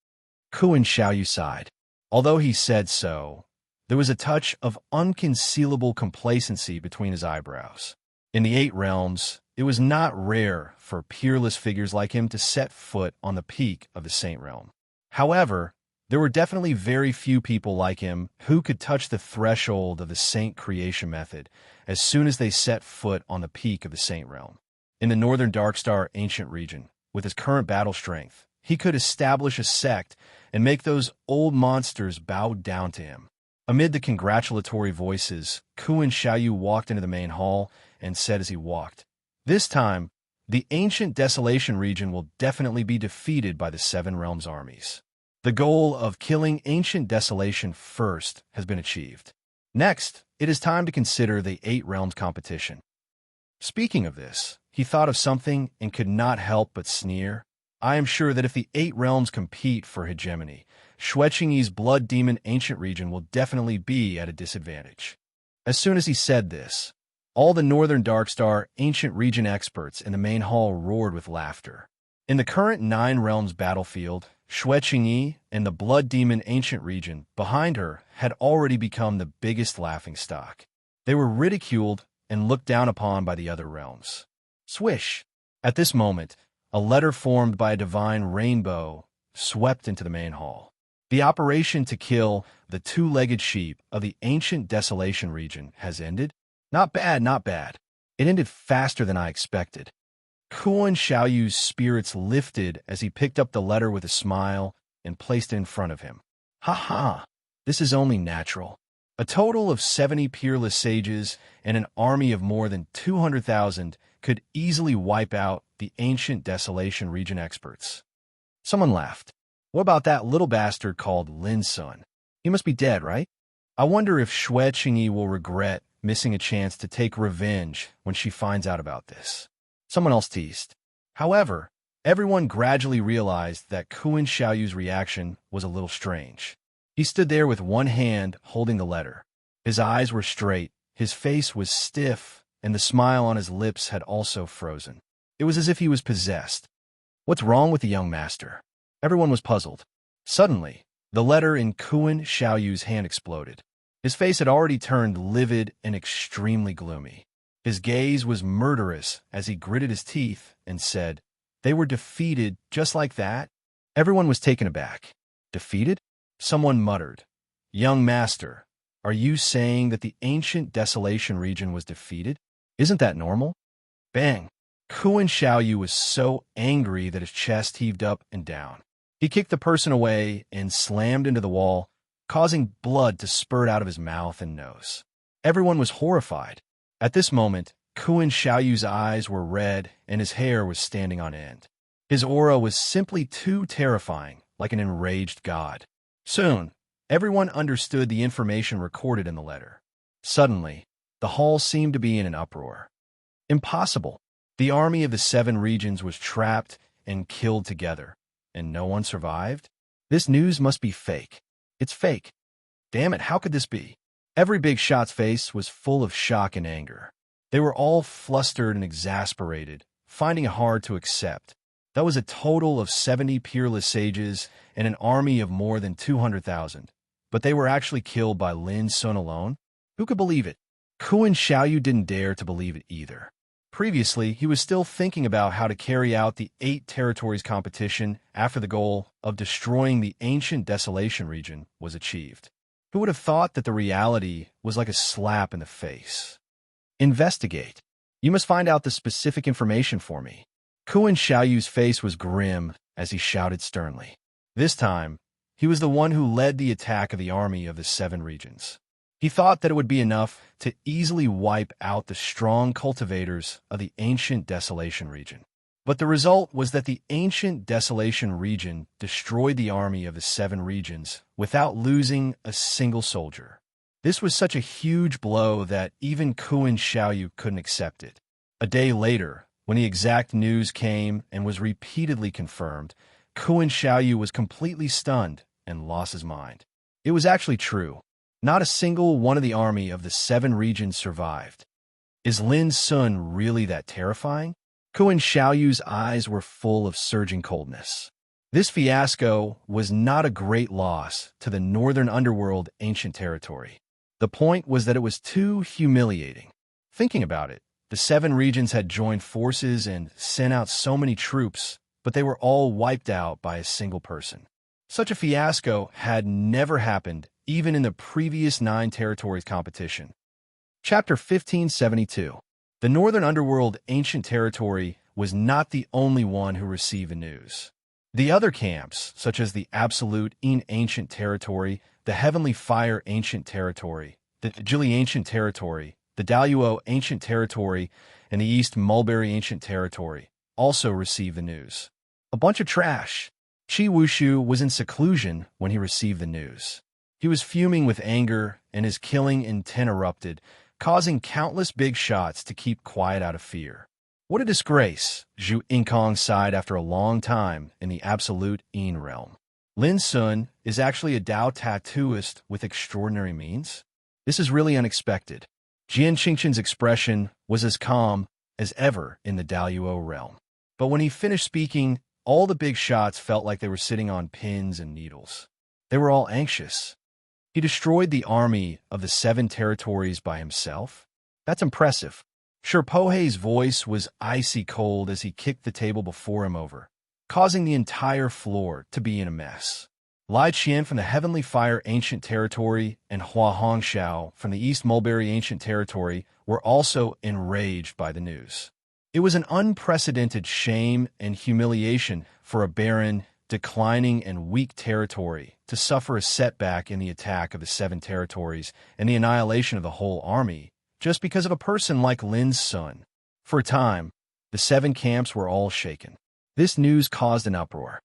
Kuan Xiaoyu sighed. Although he said so, there was a touch of unconcealable complacency between his eyebrows. In the 8 realms, it was not rare for peerless figures like him to set foot on the peak of the Saint Realm. However, there were definitely very few people like him who could touch the threshold of the Saint creation method as soon as they set foot on the peak of the Saint Realm. In the northern Darkstar ancient region, with his current battle strength, he could establish a sect and make those old monsters bow down to him. Amid the congratulatory voices, Kuan Xiaoyu walked into the main hall and said as he walked, "This time, the ancient desolation region will definitely be defeated by the 7 realms armies. The goal of killing ancient desolation first has been achieved. Next, it is time to consider the 8 realms competition." Speaking of this, he thought of something and could not help but sneer. I am sure that if the 8 realms compete for hegemony, Xueqingyi's blood demon ancient region will definitely be at a disadvantage. As soon as he said this, all the northern Darkstar ancient region experts in the main hall roared with laughter. In the current 9 realms battlefield, Xueqingyi and the blood demon ancient region behind her had already become the biggest laughingstock. They were ridiculed and looked down upon by the other realms. Swish! At this moment, a letter formed by a divine rainbow swept into the main hall. The operation to kill the 2-legged sheep of the ancient desolation region has ended. Not bad, not bad. It ended faster than I expected. Kuan Xiaoyu's spirits lifted as he picked up the letter with a smile and placed it in front of him. Ha ha! This is only natural. A total of 70 peerless sages and an army of more than 200,000 could easily wipe out the ancient desolation region experts. Someone laughed. What about that little bastard called Lin Sun? He must be dead, right? I wonder if Xueqingyi will regret missing a chance to take revenge when she finds out about this. Someone else teased. However, everyone gradually realized that Kuan Xiaoyu's reaction was a little strange. He stood there with one hand holding the letter. His eyes were straight, his face was stiff, and the smile on his lips had also frozen. It was as if he was possessed. What's wrong with the young master? Everyone was puzzled. Suddenly, the letter in Kuan Xiaoyu's hand exploded. His face had already turned livid and extremely gloomy. His gaze was murderous as he gritted his teeth and said, "They were defeated just like that?" Everyone was taken aback. Defeated? Someone muttered, "Young master, are you saying that the ancient desolation region was defeated? Isn't that normal?" Bang! Kuan Xiaoyu was so angry that his chest heaved up and down. He kicked the person away and slammed into the wall, causing blood to spurt out of his mouth and nose. Everyone was horrified. At this moment, Kuan Xiaoyu's eyes were red and his hair was standing on end. His aura was simply too terrifying, like an enraged god. Soon, everyone understood the information recorded in the letter. Suddenly, the hall seemed to be in an uproar. Impossible! The army of the 7 regions was trapped and killed together, and no one survived? This news must be fake. It's fake. Damn it, how could this be? Every big shot's face was full of shock and anger. They were all flustered and exasperated, finding it hard to accept. That was a total of 70 peerless sages and an army of more than 200,000. But they were actually killed by Lin Sun alone? Who could believe it? Kuan Xiaoyu didn't dare to believe it either. Previously, he was still thinking about how to carry out the 8 territories competition after the goal of destroying the ancient desolation region was achieved. Who would have thought that the reality was like a slap in the face? Investigate. You must find out the specific information for me. Kuan Xiaoyu's face was grim as he shouted sternly. This time, he was the one who led the attack of the army of the 7 regions. He thought that it would be enough to easily wipe out the strong cultivators of the ancient desolation region. But the result was that the ancient desolation region destroyed the army of the 7 regions without losing a single soldier. This was such a huge blow that even Kuan Xiaoyu couldn't accept it. A day later, when the exact news came and was repeatedly confirmed, Kuan Xiaoyu was completely stunned and lost his mind. It was actually true. Not a single one of the army of the 7 regions survived. Is Lin Sun really that terrifying? Kuan Xiaoyu's eyes were full of surging coldness. This fiasco was not a great loss to the northern underworld ancient territory. The point was that it was too humiliating. Thinking about it, the 7 regions had joined forces and sent out so many troops, but they were all wiped out by a single person. Such a fiasco had never happened even in the previous 9 territories competition. Chapter 1572. The Northern Underworld Ancient Territory was not the only one who received the news. The other camps, such as the Absolute Ancient Territory, the Heavenly Fire Ancient Territory, the Jili Ancient Territory, the Daluo Ancient Territory, and the East Mulberry Ancient Territory, also received the news. A bunch of trash. Qi Wushu was in seclusion when he received the news. He was fuming with anger, and his killing intent erupted, causing countless big shots to keep quiet out of fear. What a disgrace, Zhu Inkong sighed after a long time in the absolute Yin realm. Lin Sun is actually a Dao tattooist with extraordinary means? This is really unexpected. Jian Qingqian's expression was as calm as ever in the Daluo realm. But when he finished speaking, all the big shots felt like they were sitting on pins and needles. They were all anxious. He destroyed the army of the 7 territories by himself? That's impressive. Sure, Pohei's voice was icy cold as he kicked the table before him over, causing the entire floor to be in a mess. Lai Qian from the Heavenly Fire Ancient Territory and Hua Hongxiao from the East Mulberry Ancient Territory were also enraged by the news. It was an unprecedented shame and humiliation for a barren, declining, and weak territory to suffer a setback in the attack of the 7 territories and the annihilation of the whole army, just because of a person like Lin Sun. For a time, the 7 camps were all shaken. This news caused an uproar.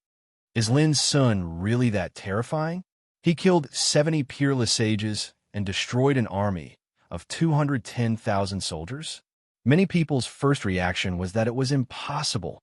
Is Lin Sun really that terrifying? He killed 70 peerless sages and destroyed an army of 210,000 soldiers? Many people's first reaction was that it was impossible.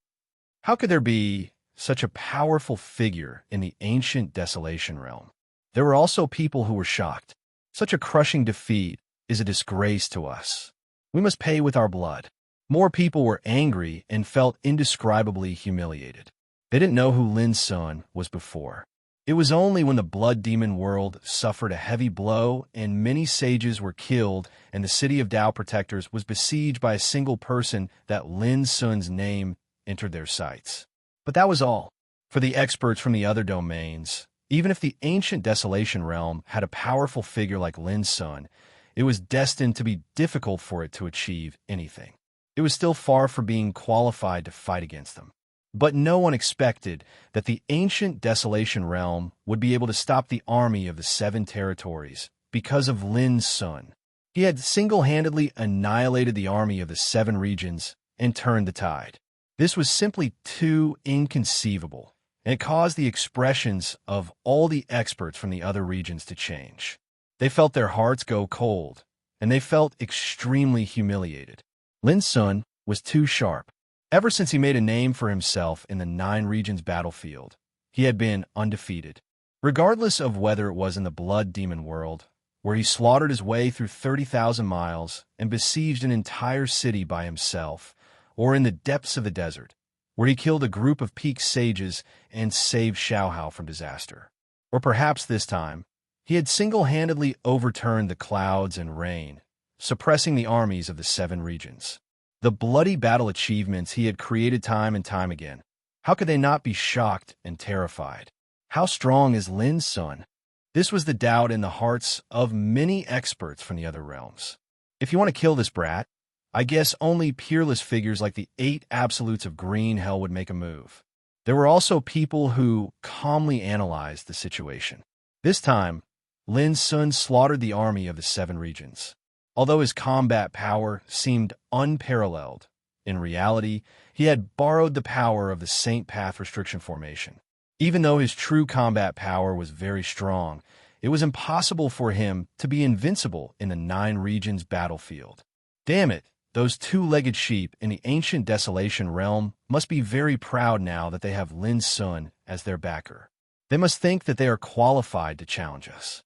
How could there be such a powerful figure in the ancient desolation realm? There were also people who were shocked. Such a crushing defeat is a disgrace to us. We must pay with our blood. More people were angry and felt indescribably humiliated. They didn't know who Lin Sun was before. It was only when the blood demon world suffered a heavy blow and many sages were killed and the city of Dao protectors was besieged by a single person that Lin Sun's name entered their sights. But that was all. For the experts from the other domains, even if the ancient desolation realm had a powerful figure like Lin Sun, it was destined to be difficult for it to achieve anything. It was still far from being qualified to fight against them. But no one expected that the ancient desolation realm would be able to stop the army of the 7 territories because of Lin Sun. He had single-handedly annihilated the army of the 7 regions and turned the tide. This was simply too inconceivable, and it caused the expressions of all the experts from the other regions to change. They felt their hearts go cold, and they felt extremely humiliated. Lin Sun was too sharp. Ever since he made a name for himself in the 9 regions battlefield, he had been undefeated. Regardless of whether it was in the blood demon world, where he slaughtered his way through 30,000 miles and besieged an entire city by himself, or in the depths of the desert, where he killed a group of peak sages and saved Xiaohao from disaster. Or perhaps this time, he had single-handedly overturned the clouds and rain, suppressing the armies of the 7 regions. The bloody battle achievements he had created time and time again. How could they not be shocked and terrified? How strong is Lin Sun? This was the doubt in the hearts of many experts from the other realms. If you want to kill this brat, I guess only peerless figures like the 8 absolutes of green hell would make a move. There were also people who calmly analyzed the situation. This time, Lin Sun slaughtered the army of the 7 regions. Although his combat power seemed unparalleled, in reality, he had borrowed the power of the Saint Path Restriction Formation. Even though his true combat power was very strong, it was impossible for him to be invincible in the 9 regions battlefield. Damn it, those 2-legged sheep in the ancient desolation realm must be very proud now that they have Lin Sun as their backer. They must think that they are qualified to challenge us.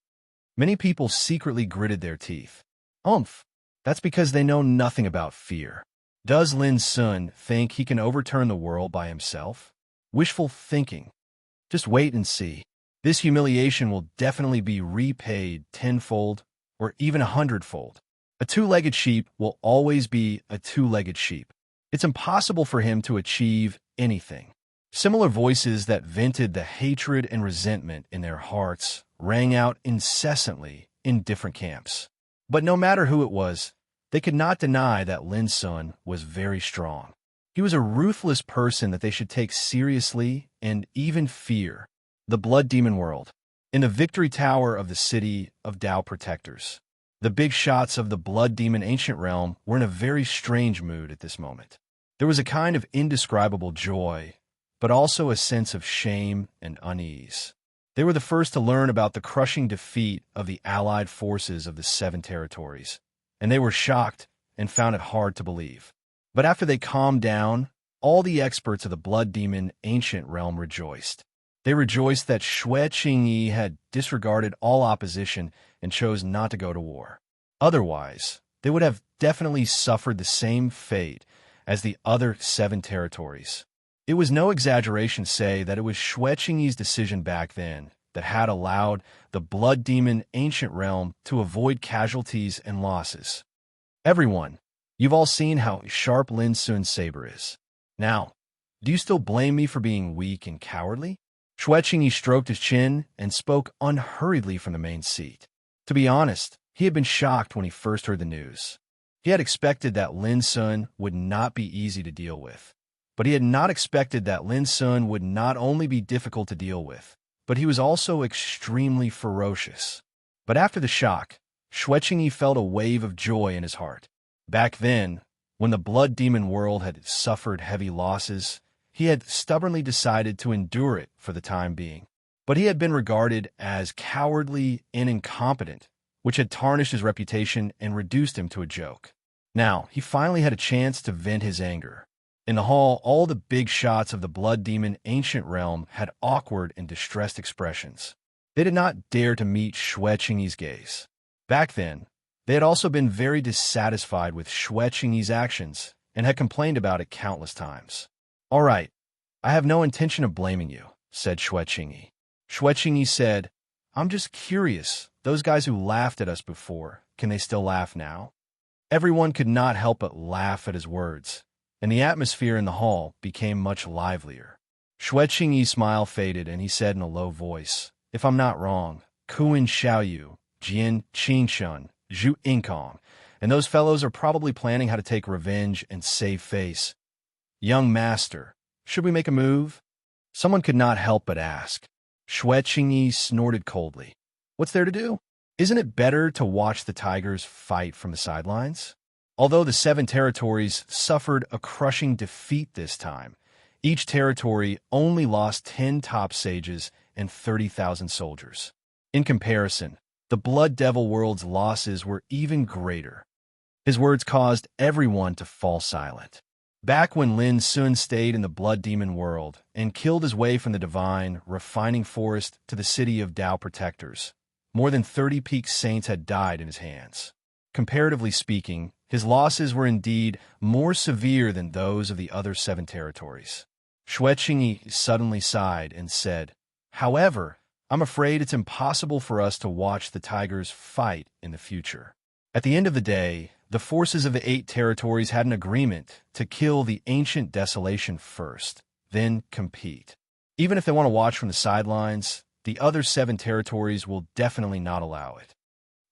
Many people secretly gritted their teeth. That's because they know nothing about fear. Does Lin Sun think he can overturn the world by himself? Wishful thinking. Just wait and see. This humiliation will definitely be repaid tenfold or even 100-fold. A two-legged sheep will always be a two-legged sheep. It's impossible for him to achieve anything. Similar voices that vented the hatred and resentment in their hearts rang out incessantly in different camps. But no matter who it was, they could not deny that Lin Sun was very strong. He was a ruthless person that they should take seriously and even fear. The Blood Demon World. In the Victory Tower of the City of Tao Protectors, the big shots of the Blood Demon Ancient Realm were in a very strange mood at this moment. There was a kind of indescribable joy, but also a sense of shame and unease. They were the first to learn about the crushing defeat of the allied forces of the Seven Territories, and they were shocked and found it hard to believe. But after they calmed down, all the experts of the Blood Demon Ancient Realm rejoiced. They rejoiced that Xue Qingyi had disregarded all opposition and chose not to go to war. Otherwise, they would have definitely suffered the same fate as the other seven territories. It was no exaggeration to say that it was Xue Qingyi's decision back then that had allowed the Blood Demon Ancient Realm to avoid casualties and losses. Everyone, you've all seen how sharp Lin Sun's saber is. Now, do you still blame me for being weak and cowardly? Xue Qingyi stroked his chin and spoke unhurriedly from the main seat. To be honest, he had been shocked when he first heard the news. He had expected that Lin Sun would not be easy to deal with. But he had not expected that Lin Sun would not only be difficult to deal with, but he was also extremely ferocious. But after the shock, Xue Qingyi felt a wave of joy in his heart. Back then, when the Blood Demon world had suffered heavy losses, he had stubbornly decided to endure it for the time being. But he had been regarded as cowardly and incompetent, which had tarnished his reputation and reduced him to a joke. Now, he finally had a chance to vent his anger. In the hall, all the big shots of the Blood Demon Ancient Realm had awkward and distressed expressions. They did not dare to meet Xue Qingyi's gaze. Back then, they had also been very dissatisfied with Xue Qingyi's actions and had complained about it countless times. "All right, I have no intention of blaming you," said Xue Qingyi. Xue Qingyi said, "I'm just curious, those guys who laughed at us before, can they still laugh now?" Everyone could not help but laugh at his words, and the atmosphere in the hall became much livelier. Xue Qingyi's smile faded, and he said in a low voice, "If I'm not wrong, Kuan Xiaoyu, Jian Qingshun, Zhu Inkong, and those fellows are probably planning how to take revenge and save face. Young master, should we make a move?" Someone could not help but ask. Xue Qingyi snorted coldly. "What's there to do? Isn't it better to watch the tigers fight from the sidelines?" Although the seven territories suffered a crushing defeat this time, each territory only lost 10 top sages and 30,000 soldiers. In comparison, the Blood Devil world's losses were even greater. His words caused everyone to fall silent. Back when Lin Sun stayed in the Blood Demon world and killed his way from the divine, refining forest to the city of Tao Protectors, more than 30 peak saints had died in his hands. Comparatively speaking, his losses were indeed more severe than those of the other seven territories. Xue Qingyi suddenly sighed and said, "However, I'm afraid it's impossible for us to watch the tigers fight in the future." At the end of the day, the forces of the 8 territories had an agreement to kill the ancient desolation first, then compete. Even if they want to watch from the sidelines, the other 7 territories will definitely not allow it.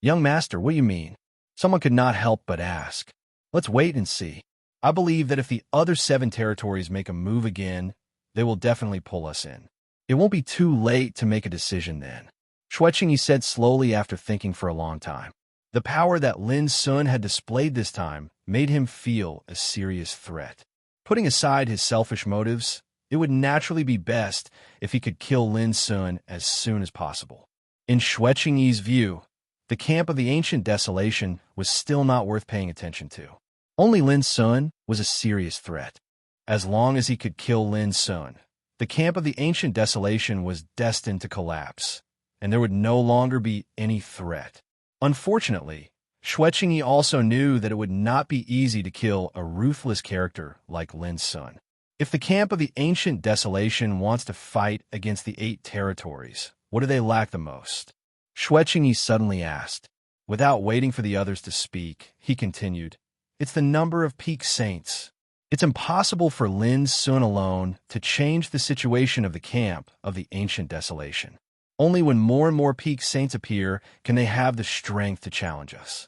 "Young master, what do you mean?" Someone could not help but ask. "Let's wait and see. I believe that if the other 7 territories make a move again, they will definitely pull us in. It won't be too late to make a decision then," Xue Qingyi said slowly after thinking for a long time. The power that Lin Sun had displayed this time made him feel a serious threat. Putting aside his selfish motives, it would naturally be best if he could kill Lin Sun as soon as possible. In Xue Qingyi's view, the camp of the ancient desolation was still not worth paying attention to. Only Lin Sun was a serious threat. As long as he could kill Lin Sun, the camp of the ancient desolation was destined to collapse, and there would no longer be any threat. Unfortunately, Xueqingyi also knew that it would not be easy to kill a ruthless character like Lin Sun. If the camp of the ancient desolation wants to fight against the 8 territories, what do they lack the most? Xueqingyi suddenly asked. Without waiting for the others to speak, he continued, "It's the number of peak saints. It's impossible for Lin Sun alone to change the situation of the camp of the ancient desolation. Only when more and more peak saints appear can they have the strength to challenge us."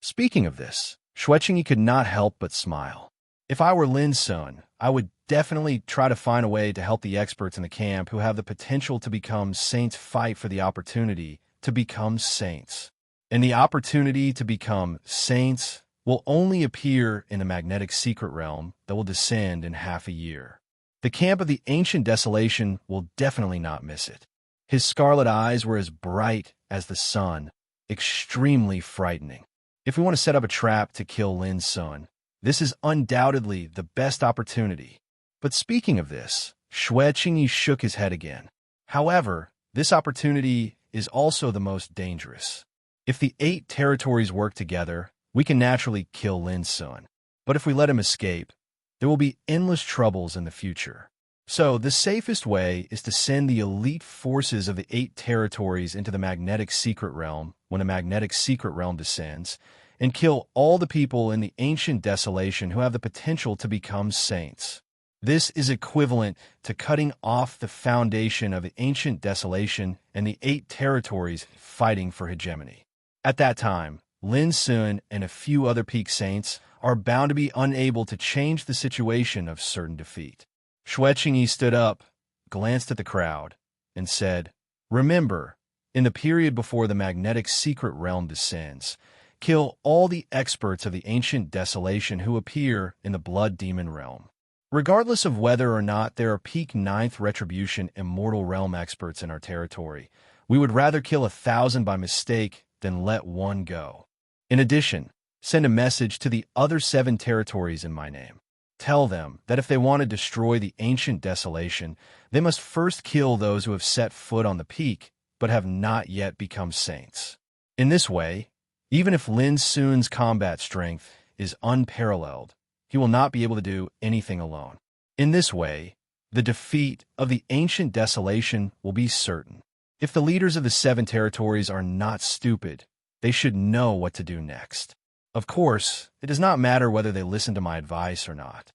Speaking of this, Xueqingyi could not help but smile. If I were Lin Sun, I would definitely try to find a way to help the experts in the camp who have the potential to become saints fight for the opportunity to become saints. And the opportunity to become saints will only appear in the magnetic secret realm that will descend in half a year. The camp of the ancient desolation will definitely not miss it. His scarlet eyes were as bright as the sun, extremely frightening. If we want to set up a trap to kill Lin Sun, this is undoubtedly the best opportunity. But speaking of this, Xueqingyi shook his head again. However, this opportunity is also the most dangerous. If the 8 territories work together, we can naturally kill Lin Sun. But if we let him escape, there will be endless troubles in the future. So the safest way is to send the elite forces of the 8 territories into the magnetic secret realm when the magnetic secret realm descends, and kill all the people in the ancient desolation who have the potential to become saints. This is equivalent to cutting off the foundation of the ancient desolation and the 8 territories fighting for hegemony. At that time, Lin Sun and a few other peak saints are bound to be unable to change the situation of certain defeat. Xueqingyi stood up, glanced at the crowd, and said, "Remember, in the period before the magnetic secret realm descends, kill all the experts of the ancient desolation who appear in the blood demon realm. Regardless of whether or not there are peak 9th retribution immortal realm experts in our territory, we would rather kill 1,000 by mistake than let one go. In addition, send a message to the other 7 territories in my name. Tell them that if they want to destroy the ancient desolation, they must first kill those who have set foot on the peak but have not yet become saints. In this way, even if Lin Sun's combat strength is unparalleled, he will not be able to do anything alone. In this way, the defeat of the ancient desolation will be certain. If the leaders of the 7 territories are not stupid, they should know what to do next. Of course, it does not matter whether they listen to my advice or not."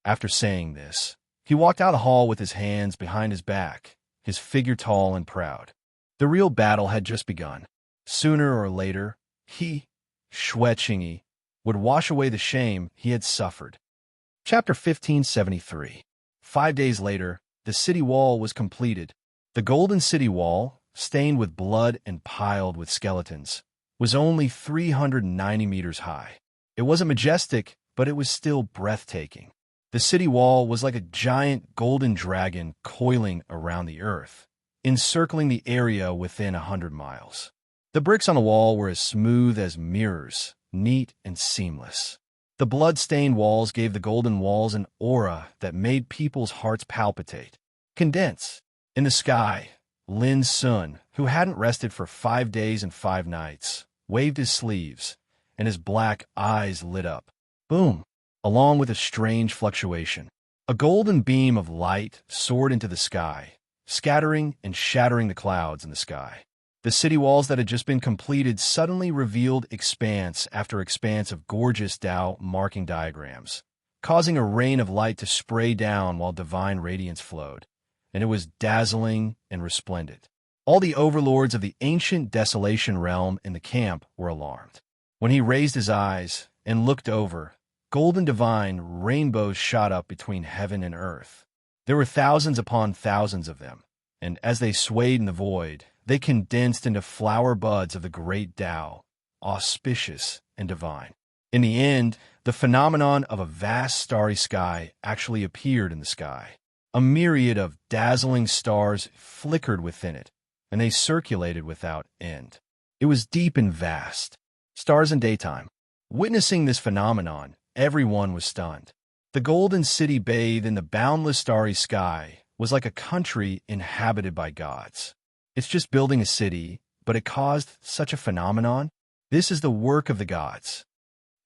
After saying this, he walked out of the hall with his hands behind his back, his figure tall and proud. The real battle had just begun. Sooner or later, he, Xueqingyi, would wash away the shame he had suffered. Chapter 1573. 5 days later, the city wall was completed. The golden city wall, stained with blood and piled with skeletons, was only 390 meters high. It wasn't majestic, but it was still breathtaking. The city wall was like a giant golden dragon coiling around the earth, encircling the area within 100 miles. The bricks on the wall were as smooth as mirrors, neat and seamless. The blood-stained walls gave the golden walls an aura that made people's hearts palpitate, condense. In the sky, Lin Sun, who hadn't rested for 5 days and 5 nights, waved his sleeves, and his black eyes lit up. Boom! Along with a strange fluctuation. A golden beam of light soared into the sky, scattering and shattering the clouds in the sky. The city walls that had just been completed suddenly revealed expanse after expanse of gorgeous Tao marking diagrams, causing a rain of light to spray down while divine radiance flowed, and it was dazzling and resplendent. All the overlords of the ancient desolation realm in the camp were alarmed. When he raised his eyes and looked over, golden divine rainbows shot up between heaven and earth. There were thousands upon thousands of them, and as they swayed in the void, they condensed into flower buds of the great Tao, auspicious and divine. In the end, the phenomenon of a vast starry sky actually appeared in the sky. A myriad of dazzling stars flickered within it, and they circulated without end. It was deep and vast. Stars in daytime. Witnessing this phenomenon, everyone was stunned. The golden city bathed in the boundless starry sky was like a country inhabited by gods. It's just building a city, but it caused such a phenomenon? This is the work of the gods.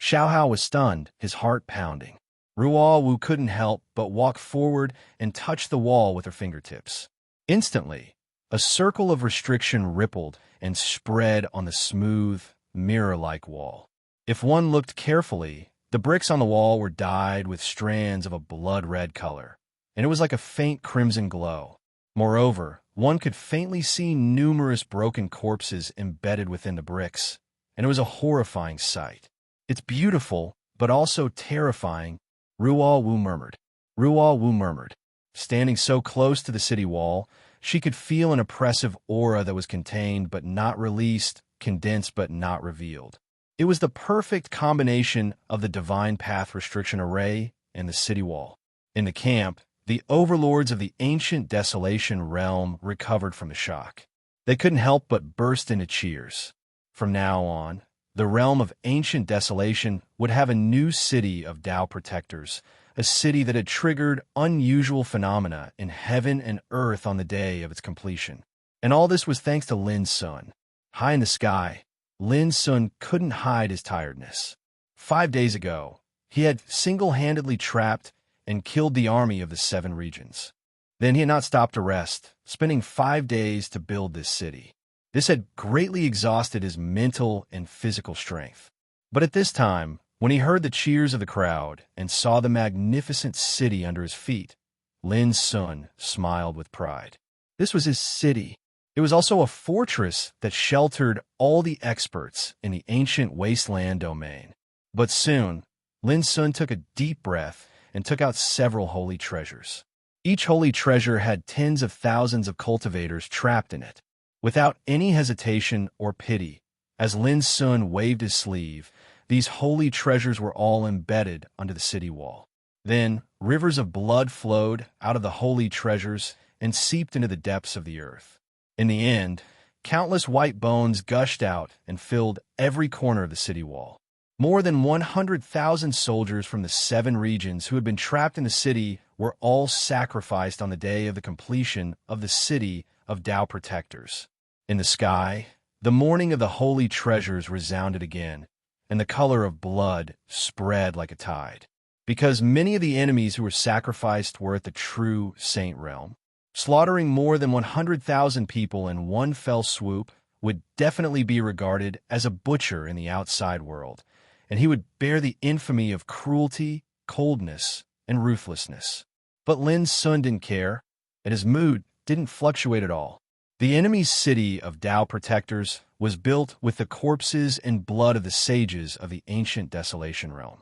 Xiao Hao was stunned, his heart pounding. Ruo Wu couldn't help but walk forward and touch the wall with her fingertips. Instantly, a circle of restriction rippled and spread on the smooth, mirror-like wall. If one looked carefully, the bricks on the wall were dyed with strands of a blood-red color, and it was like a faint crimson glow. Moreover, one could faintly see numerous broken corpses embedded within the bricks, and it was a horrifying sight. "It's beautiful, but also terrifying," Ruo Wu murmured. Ruo Wu murmured. Standing so close to the city wall, she could feel an oppressive aura that was contained but not released, condensed but not revealed. It was the perfect combination of the divine path restriction array and the city wall. In the camp, the overlords of the ancient desolation realm recovered from the shock. They couldn't help but burst into cheers. From now on, the realm of ancient desolation would have a new city of Tao protectors, a city that had triggered unusual phenomena in heaven and earth on the day of its completion. And all this was thanks to Lin Sun. High in the sky, Lin Sun couldn't hide his tiredness. 5 days ago, he had single-handedly trapped and killed the army of the 7 regions. Then he had not stopped to rest, spending 5 days to build this city. This had greatly exhausted his mental and physical strength. But at this time, when he heard the cheers of the crowd and saw the magnificent city under his feet, Lin Sun smiled with pride. This was his city. It was also a fortress that sheltered all the experts in the ancient wasteland domain. But soon, Lin Sun took a deep breath and took out several holy treasures. Each holy treasure had tens of thousands of cultivators trapped in it. Without any hesitation or pity, as Lin Sun waved his sleeve, these holy treasures were all embedded under the city wall. Then, rivers of blood flowed out of the holy treasures and seeped into the depths of the earth. In the end, countless white bones gushed out and filled every corner of the city wall. More than 100,000 soldiers from the 7 regions who had been trapped in the city were all sacrificed on the day of the completion of the city of Tao protectors. In the sky, the mourning of the holy treasures resounded again, and the color of blood spread like a tide. Because many of the enemies who were sacrificed were at the true saint realm. Slaughtering more than 100,000 people in one fell swoop would definitely be regarded as a butcher in the outside world, and he would bear the infamy of cruelty, coldness, and ruthlessness. But Lin Sun didn't care, and his mood didn't fluctuate at all. The enemy's city of Tao protectors was built with the corpses and blood of the sages of the ancient desolation realm.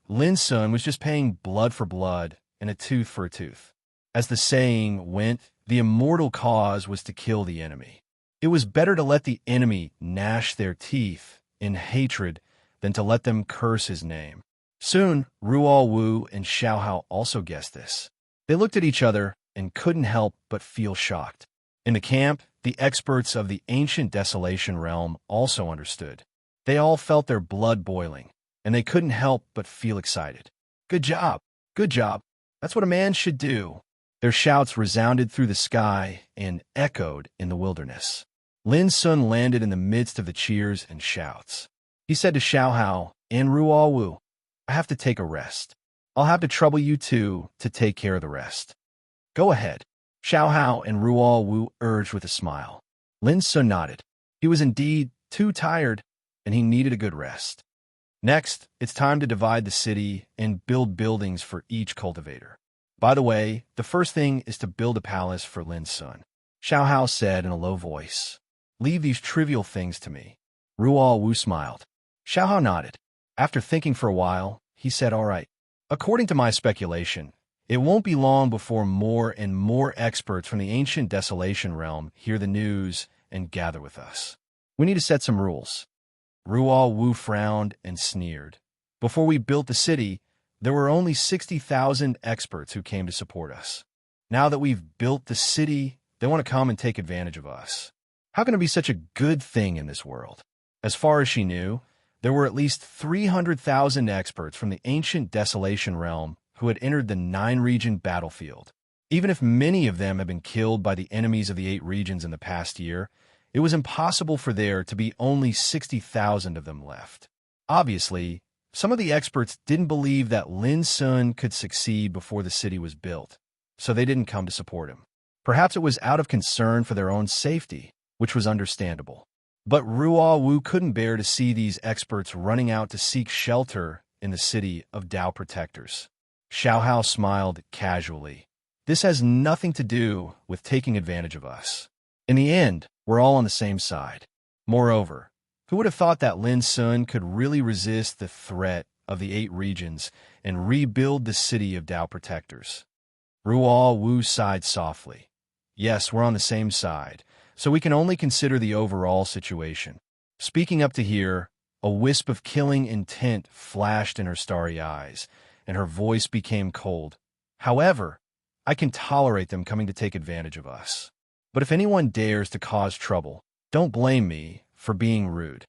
Lin Sun, was just paying blood for blood and a tooth for a tooth. As the saying went, the immortal cause was to kill the enemy. It was better to let the enemy gnash their teeth in hatred than to let them curse his name. Soon, Ruo Wu and Xiao Hao also guessed this. They looked at each other and couldn't help but feel shocked. In the camp, the experts of the ancient desolation realm also understood. They all felt their blood boiling, and they couldn't help but feel excited. "Good job! Good job! That's what a man should do!" Their shouts resounded through the sky and echoed in the wilderness. Lin Sun landed in the midst of the cheers and shouts. He said to Xiao Hao and Ruo Wu, "I have to take a rest. I'll have to trouble you two to take care of the rest." "Go ahead," Xiao Hao and Ruo Wu urged with a smile. Lin Sun nodded. He was indeed too tired, and he needed a good rest. Next, it's time to divide the city and build buildings for each cultivator. By the way, the first thing is to build a palace for Lin Sun, Xiao Hao said in a low voice. "Leave these trivial things to me." Ruo Wu smiled. Xiao Hao nodded. After thinking for a while, he said, "All right. According to my speculation, it won't be long before more and more experts from the ancient desolation realm hear the news and gather with us. We need to set some rules." Ruo Wu frowned and sneered. "Before we built the city, there were only 60,000 experts who came to support us. Now that we've built the city, they want to come and take advantage of us. How can it be such a good thing in this world?" As far as she knew, there were at least 300,000 experts from the ancient desolation realm who had entered the 9-region battlefield. Even if many of them had been killed by the enemies of the 8 regions in the past year, it was impossible for there to be only 60,000 of them left. Obviously, some of the experts didn't believe that Lin Sun could succeed before the city was built, so they didn't come to support him. Perhaps it was out of concern for their own safety, which was understandable. But Ruo Wu couldn't bear to see these experts running out to seek shelter in the city of Dao protectors. Xiao Hao smiled casually. This has nothing to do with taking advantage of us. In the end, we're all on the same side. Moreover, who would have thought that Lin Sun could really resist the threat of the 8 regions and rebuild the city of Dao protectors? Ruo Wu sighed softly. Yes, we're on the same side, so we can only consider the overall situation. Speaking up to here, a wisp of killing intent flashed in her starry eyes, and her voice became cold. However, I can tolerate them coming to take advantage of us. But if anyone dares to cause trouble, don't blame me for being rude.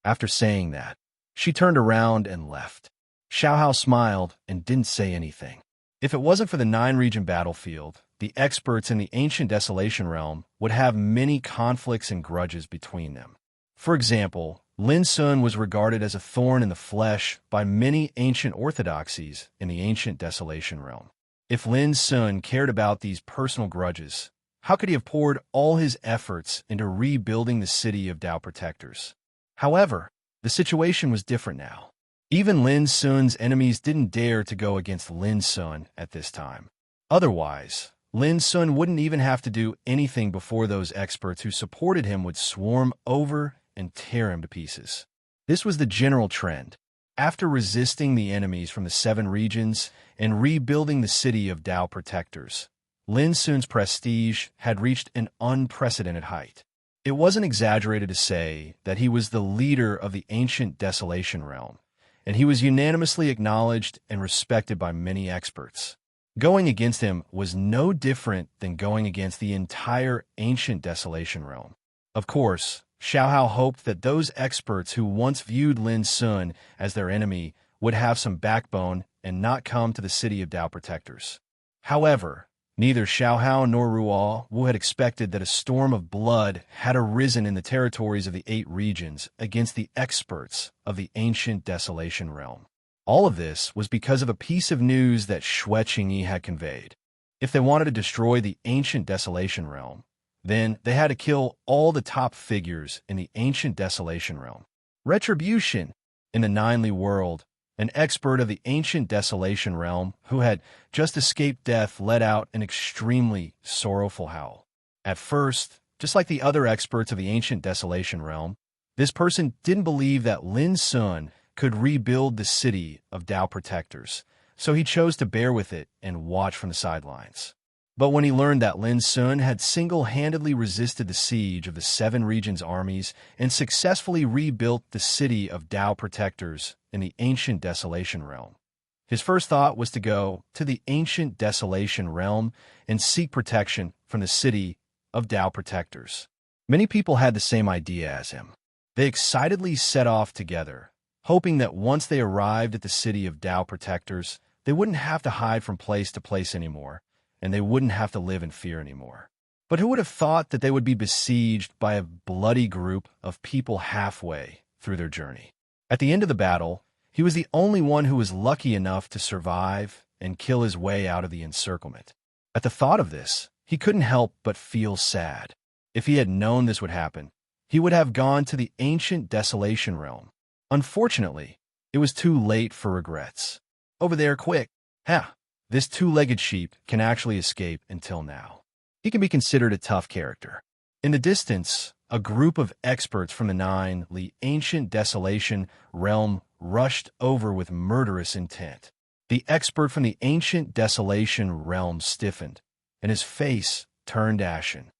After saying that, she turned around and left. Xiao Hao smiled and didn't say anything. If it wasn't for the 9-region battlefield, the experts in the ancient desolation realm would have many conflicts and grudges between them. For example, Lin Sun was regarded as a thorn in the flesh by many ancient orthodoxies in the ancient desolation realm. If Lin Sun cared about these personal grudges, how could he have poured all his efforts into rebuilding the city of Dao protectors? However, the situation was different now. Even Lin Sun's enemies didn't dare to go against Lin Sun at this time. Otherwise, Lin Sun wouldn't even have to do anything before those experts who supported him would swarm over and tear him to pieces. This was the general trend. After resisting the enemies from the 7 regions and rebuilding the city of Dao protectors, Lin Sun's prestige had reached an unprecedented height. It wasn't exaggerated to say that he was the leader of the ancient desolation realm, and he was unanimously acknowledged and respected by many experts. Going against him was no different than going against the entire ancient desolation realm. Of course, Xiao Hao hoped that those experts who once viewed Lin Sun as their enemy would have some backbone and not come to the city of Dao protectors. However, neither Xiao Hao nor Ruo Wu had expected that a storm of blood had arisen in the territories of the 8 regions against the experts of the ancient desolation realm. All of this was because of a piece of news that Xue Qingyi had conveyed. If they wanted to destroy the ancient desolation realm, then they had to kill all the top figures in the ancient desolation realm. Retribution. In the Ninely world, an expert of the ancient desolation realm who had just escaped death let out an extremely sorrowful howl. At first, just like the other experts of the ancient desolation realm, this person didn't believe that Lin Sun could rebuild the city of Dao protectors, so he chose to bear with it and watch from the sidelines. But when he learned that Lin Sun had single-handedly resisted the siege of the 7 regions' armies and successfully rebuilt the city of Dao protectors in the ancient desolation realm, his first thought was to go to the ancient desolation realm and seek protection from the city of Dao protectors. Many people had the same idea as him. They excitedly set off together, hoping that once they arrived at the city of Dao protectors, they wouldn't have to hide from place to place anymore, and they wouldn't have to live in fear anymore. But who would have thought that they would be besieged by a bloody group of people halfway through their journey? At the end of the battle, he was the only one who was lucky enough to survive and kill his way out of the encirclement. At the thought of this, he couldn't help but feel sad. If he had known this would happen, he would have gone to the ancient desolation realm. Unfortunately, it was too late for regrets. Over there, quick! Ha! This 2-legged sheep can actually escape until now. He can be considered a tough character. In the distance, a group of experts from the 9 ancient desolation realm rushed over with murderous intent. The expert from the ancient desolation realm stiffened, and his face turned ashen.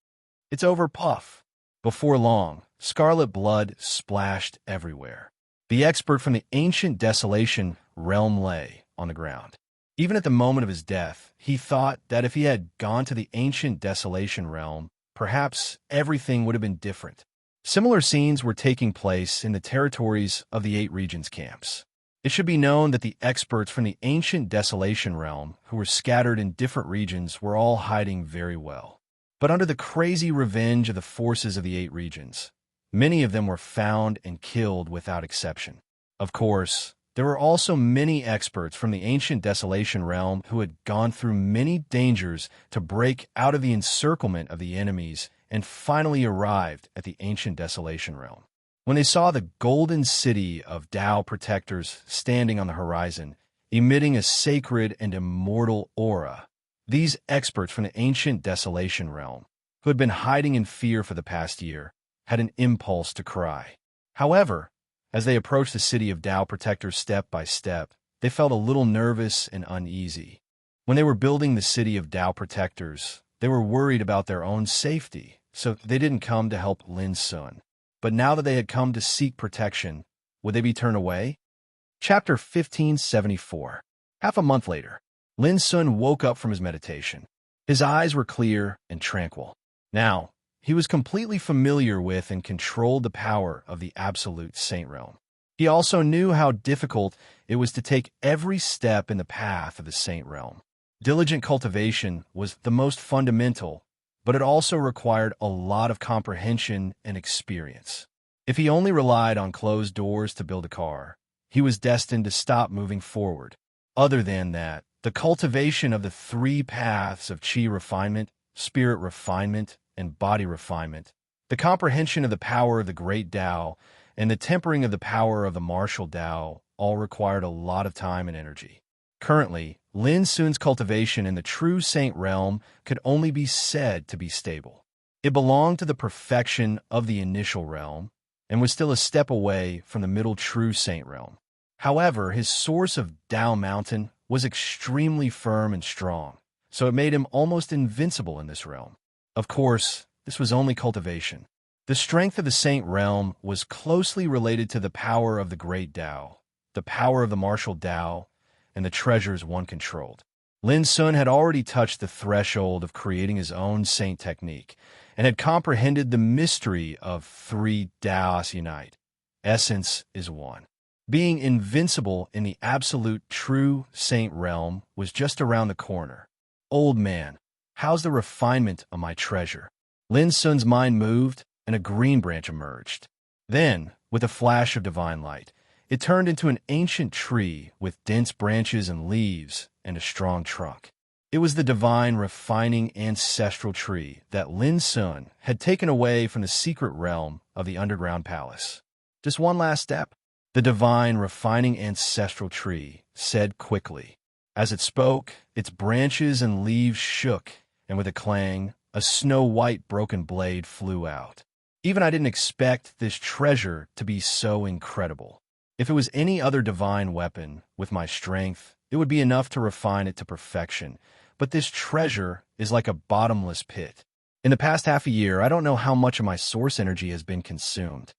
It's over, puff. Before long, scarlet blood splashed everywhere. The expert from the ancient desolation realm lay on the ground. Even at the moment of his death, he thought that if he had gone to the ancient desolation realm, perhaps everything would have been different. Similar scenes were taking place in the territories of the 8 regions camps. It should be known that the experts from the ancient desolation realm, who were scattered in different regions, were all hiding very well. But under the crazy revenge of the forces of the 8 regions, many of them were found and killed without exception. Of course, there were also many experts from the ancient Desolation realm who had gone through many dangers to break out of the encirclement of the enemies and finally arrived at the ancient Desolation realm. When they saw the golden city of Tao protectors standing on the horizon, emitting a sacred and immortal aura, these experts from the ancient Desolation realm, who had been hiding in fear for the past year, had an impulse to cry. However, as they approached the city of Tao protectors step by step, they felt a little nervous and uneasy. When they were building the city of Tao protectors, they were worried about their own safety, so they didn't come to help Lin Sun. But now that they had come to seek protection, would they be turned away? Chapter 1574. Half a month later, Lin Sun woke up from his meditation. His eyes were clear and tranquil. Now, he was completely familiar with and controlled the power of the absolute Saint realm. He also knew how difficult it was to take every step in the path of the Saint realm. Diligent cultivation was the most fundamental, but it also required a lot of comprehension and experience. If he only relied on closed doors to build a car, he was destined to stop moving forward. Other than that, the cultivation of the 3 paths of Qi refinement, spirit refinement, and body refinement, the comprehension of the power of the great Tao, and the tempering of the power of the martial Tao all required a lot of time and energy. Currently, Lin Sun's cultivation in the true Saint realm could only be said to be stable. It belonged to the perfection of the initial realm and was still a step away from the middle true Saint realm. However, his source of Tao Mountain was extremely firm and strong, so it made him almost invincible in this realm. Of course, this was only cultivation. The strength of the Saint realm was closely related to the power of the great Tao, the power of the martial Tao, and the treasures one controlled. Lin Sun had already touched the threshold of creating his own saint technique and had comprehended the mystery of 3 Taos unite. Essence is one. Being invincible in the absolute true saint realm was just around the corner. Old man, how's the refinement of my treasure? Lin Sun's mind moved, and a green branch emerged. Then, with a flash of divine light, it turned into an ancient tree with dense branches and leaves and a strong trunk. It was the divine refining ancestral tree that Lin Sun had taken away from the secret realm of the underground palace. Just one last step. The divine refining ancestral tree said quickly. As it spoke, its branches and leaves shook, and with a clang, a snow-white broken blade flew out. Even I didn't expect this treasure to be so incredible. If it was any other divine weapon, with my strength, it would be enough to refine it to perfection. But this treasure is like a bottomless pit. In the past half a year, I don't know how much of my source energy has been consumed.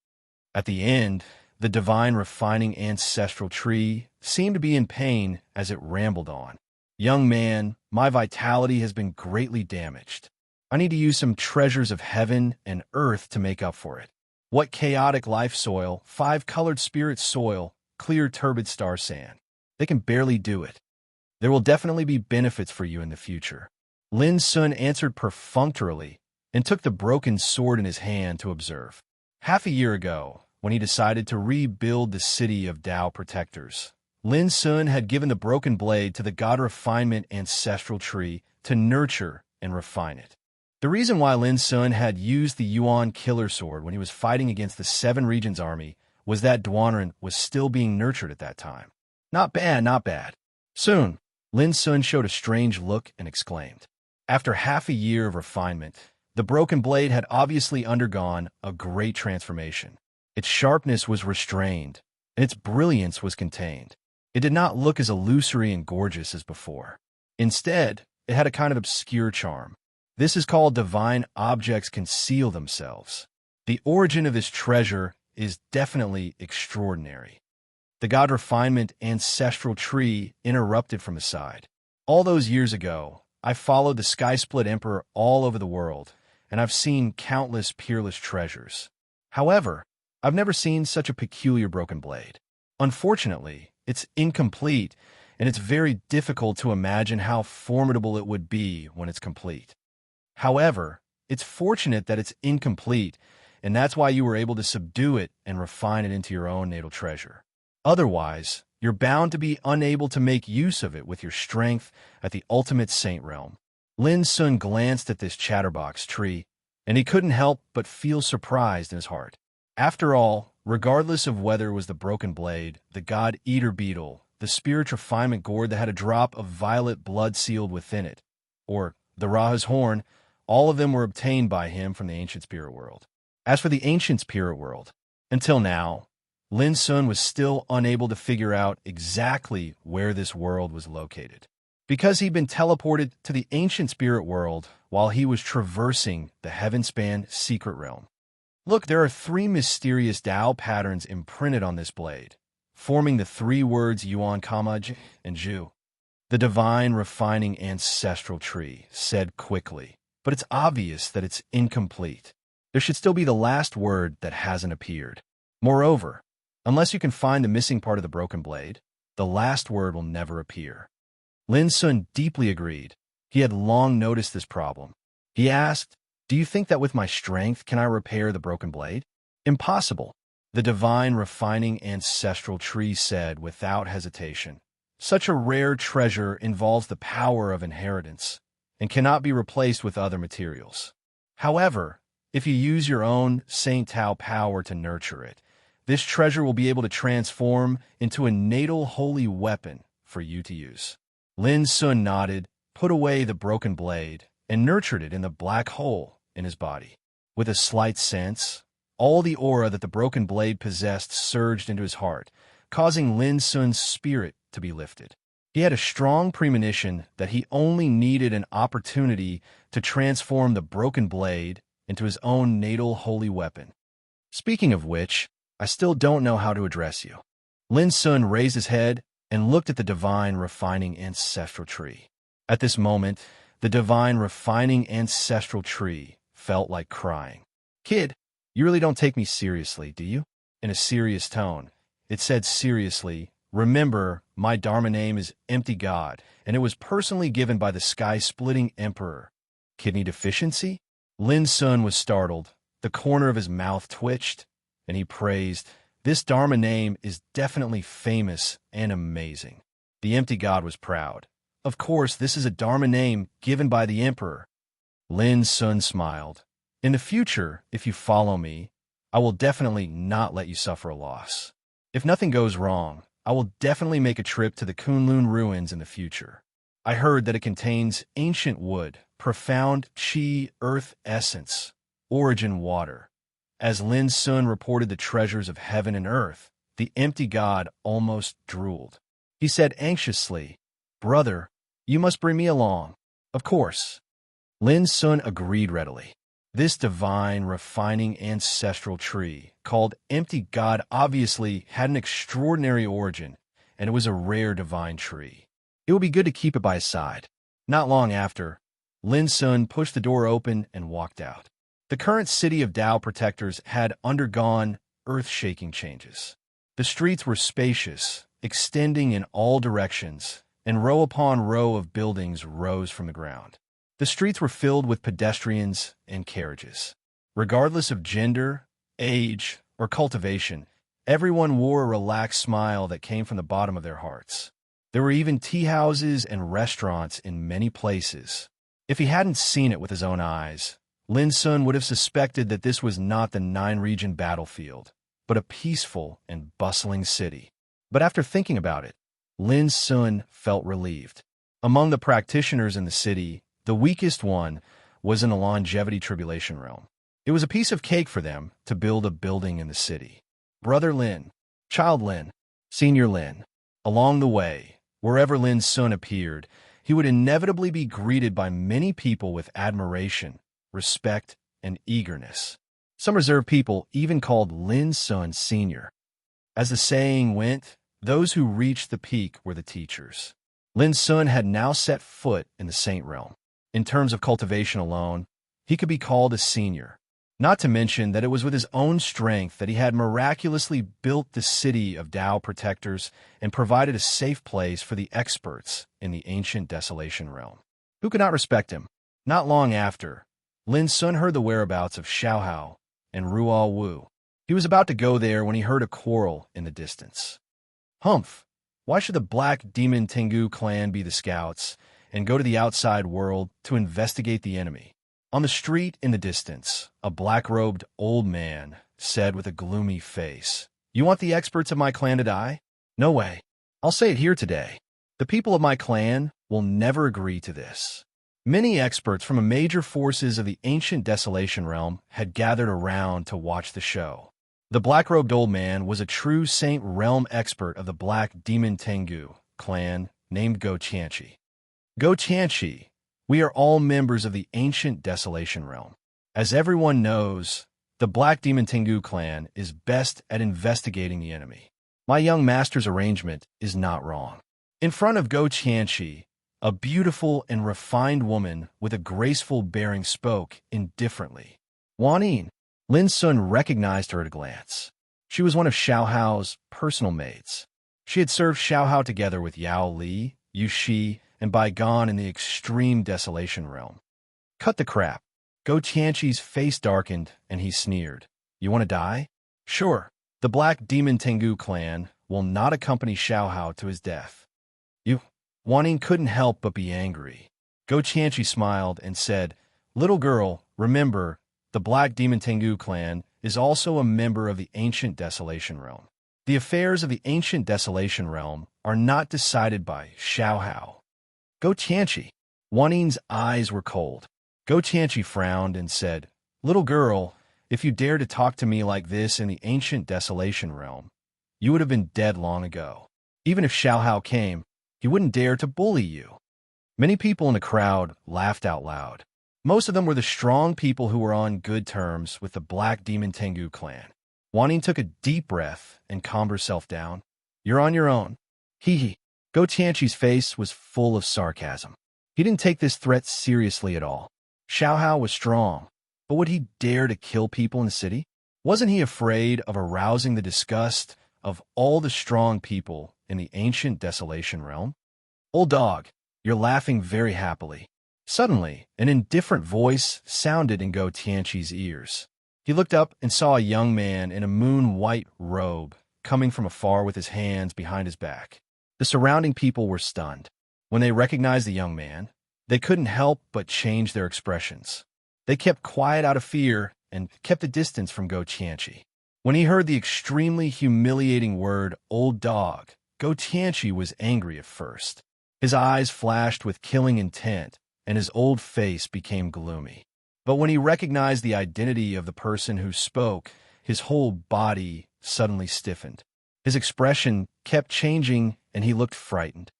At the end, the divine refining ancestral tree seemed to be in pain as it rambled on. Young man, my vitality has been greatly damaged. I need to use some treasures of heaven and earth to make up for it. What chaotic life soil, 5-colored spirit soil, clear turbid star sand. They can barely do it. There will definitely be benefits for you in the future. Lin Sun answered perfunctorily and took the broken sword in his hand to observe. Half a year ago, when he decided to rebuild the city of Tao protectors, Lin Sun had given the broken blade to the God Refinement ancestral tree to nurture and refine it. The reason why Lin Sun had used the Yuan killer sword when he was fighting against the 7 Regions army was that Duanren was still being nurtured at that time. Not bad, not bad. Soon, Lin Sun showed a strange look and exclaimed. After half a year of refinement, the broken blade had obviously undergone a great transformation. Its sharpness was restrained, and its brilliance was contained. It did not look as illusory and gorgeous as before. Instead, it had a kind of obscure charm. This is called divine objects conceal themselves. The origin of this treasure is definitely extraordinary. The God Refinement ancestral tree interrupted from his side. All those years ago, I followed the Sky Split Emperor all over the world, and I've seen countless peerless treasures. However, I've never seen such a peculiar broken blade. Unfortunately, it's incomplete, and it's very difficult to imagine how formidable it would be when it's complete. However, It's fortunate that it's incomplete, and that's why you were able to subdue it and refine it into your own natal treasure. Otherwise, you're bound to be unable to make use of it with your strength at the ultimate saint realm. Lin Sun glanced at this chatterbox tree, and he couldn't help but feel surprised in his heart. After all, regardless of whether it was the broken blade, the god-eater beetle, the spirit refinement gourd that had a drop of violet blood sealed within it, or the Raha's horn, all of them were obtained by him from the ancient spirit world. As for the ancient spirit world, until now, Lin Sun was still unable to figure out exactly where this world was located. Because he'd been teleported to the ancient spirit world while he was traversing the heaven-span secret realm. Look, there are 3 mysterious Tao patterns imprinted on this blade, forming the 3 words Yuan, Kamaj, and Zhu. The divine refining ancestral tree said quickly, but it's obvious that it's incomplete. There should still be the last word that hasn't appeared. Moreover, unless you can find the missing part of the broken blade, the last word will never appear. Lin Sun deeply agreed. He had long noticed this problem. He asked, "Do you think that with my strength can I repair the broken blade?" "Impossible," the divine refining ancestral tree said without hesitation. Such a rare treasure involves the power of inheritance and cannot be replaced with other materials. However, if you use your own Saint Tao power to nurture it, this treasure will be able to transform into a natal holy weapon for you to use. Lin Sun nodded, put away the broken blade, and nurtured it in the black hole in his body. With a slight sense, all the aura that the broken blade possessed surged into his heart, causing Lin Sun's spirit to be lifted. He had a strong premonition that he only needed an opportunity to transform the broken blade into his own natal holy weapon. Speaking of which, I still don't know how to address you. Lin Sun raised his head and looked at the divine refining ancestral tree. At this moment, the divine refining ancestral tree felt like crying. "Kid, you really don't take me seriously, do you?" In a serious tone, it said seriously, "Remember, my Dharma name is Empty God, and it was personally given by the sky-splitting emperor." Kidney deficiency? Lin Sun was startled. The corner of his mouth twitched, and he praised, "This Dharma name is definitely famous and amazing." The Empty God was proud. "Of course, this is a Dharma name given by the emperor." Lin Sun smiled. "In the future, if you follow me, I will definitely not let you suffer a loss. If nothing goes wrong, I will definitely make a trip to the Kunlun ruins in the future. I heard that it contains ancient wood, profound chi, earth essence, origin water." As Lin Sun reported the treasures of heaven and earth, the Empty God almost drooled. He said anxiously, "Brother, you must bring me along." "Of course." Lin Sun agreed readily. This divine, refining ancestral tree, called Empty God, obviously had an extraordinary origin, and it was a rare divine tree. It would be good to keep it by his side. Not long after, Lin Sun pushed the door open and walked out. The current city of Tao Protectors had undergone earth-shaking changes. The streets were spacious, extending in all directions, and row upon row of buildings rose from the ground. The streets were filled with pedestrians and carriages. Regardless of gender, age, or cultivation, everyone wore a relaxed smile that came from the bottom of their hearts. There were even tea houses and restaurants in many places. If he hadn't seen it with his own eyes, Lin Sun would have suspected that this was not the nine-region battlefield, but a peaceful and bustling city. But after thinking about it, Lin Sun felt relieved. Among the practitioners in the city, the weakest one was in the longevity tribulation realm. It was a piece of cake for them to build a building in the city. Brother Lin, Child Lin, Senior Lin. Along the way, wherever Lin Sun appeared, he would inevitably be greeted by many people with admiration, respect, and eagerness. Some reserved people even called Lin Sun Senior. As the saying went, those who reached the peak were the teachers. Lin Sun had now set foot in the saint realm. In terms of cultivation alone, he could be called a senior. Not to mention that it was with his own strength that he had miraculously built the city of Tao Protectors and provided a safe place for the experts in the ancient desolation realm. Who could not respect him? Not long after, Lin Sun heard the whereabouts of Xiaohao and Ruo Wu. He was about to go there when he heard a quarrel in the distance. Humph! Why should the Black Demon Tengu clan be the scouts and go to the outside world to investigate the enemy? On the street in the distance, a black-robed old man said with a gloomy face, "You want the experts of my clan to die? No way. I'll say it here today. The people of my clan will never agree to this." Many experts from major forces of the ancient Desolation Realm had gathered around to watch the show. The black-robed old man was a true Saint Realm expert of the Black Demon Tengu clan named Go Tianchi. Go Tianchi, we are all members of the ancient Desolation Realm. As everyone knows, the Black Demon Tengu clan is best at investigating the enemy. My young master's arrangement is not wrong. In front of Go Tianchi, a beautiful and refined woman with a graceful bearing spoke indifferently. Wanin. Lin Sun recognized her at a glance. She was one of Xiaohao's personal maids. She had served Xiaohao together with Yao Li, Yu Shi, and Bai Gan in the extreme Desolation Realm. Cut the crap. Go Tianchi's face darkened, and he sneered. You want to die? Sure. The Black Demon Tengu clan will not accompany Xiaohao to his death. You. Waning couldn't help but be angry. Go Tianchi smiled and said, Little girl, remember, the Black Demon Tengu clan is also a member of the ancient Desolation Realm. The affairs of the ancient Desolation Realm are not decided by Xiaohao. Go Tianchi. Waning's eyes were cold. Go Tianchi frowned and said, Little girl, if you dare to talk to me like this in the ancient Desolation Realm, you would have been dead long ago. Even if Xiaohao came, he wouldn't dare to bully you. Many people in the crowd laughed out loud. Most of them were the strong people who were on good terms with the Black Demon Tengu clan. Waning took a deep breath and calmed herself down. You're on your own. Hee. Go Tianchi's face was full of sarcasm. He didn't take this threat seriously at all. Xiaohao was strong, but would he dare to kill people in the city? Wasn't he afraid of arousing the disgust of all the strong people in the ancient Desolation Realm? Old dog, you're laughing very happily. Suddenly, an indifferent voice sounded in Go Tianchi's ears. He looked up and saw a young man in a moon-white robe coming from afar with his hands behind his back. The surrounding people were stunned. When they recognized the young man, they couldn't help but change their expressions. They kept quiet out of fear and kept a distance from Go Tianchi. When he heard the extremely humiliating word, old dog, Go Tianchi was angry at first. His eyes flashed with killing intent, and his old face became gloomy. But when he recognized the identity of the person who spoke, his whole body suddenly stiffened. His expression kept changing, and he looked frightened.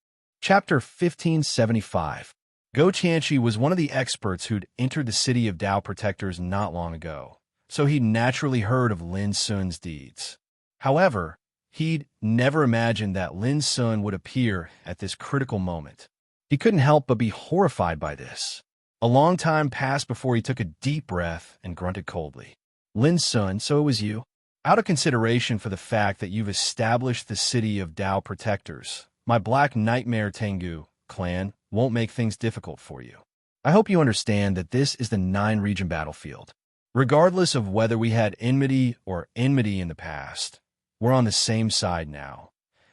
Chapter 1575. Go Tianchi was one of the experts who'd entered the city of Dao Protectors not long ago, so he'd naturally heard of Lin Sun's deeds. However, he'd never imagined that Lin Sun would appear at this critical moment. He couldn't help but be horrified by this. A long time passed before he took a deep breath and grunted coldly. Lin Sun, so it was you? Out of consideration for the fact that you've established the city of Dao Protectors, my Black Nightmare Tengu clan won't make things difficult for you. I hope you understand that this is the 9-region battlefield. Regardless of whether we had enmity in the past, we're on the same side now,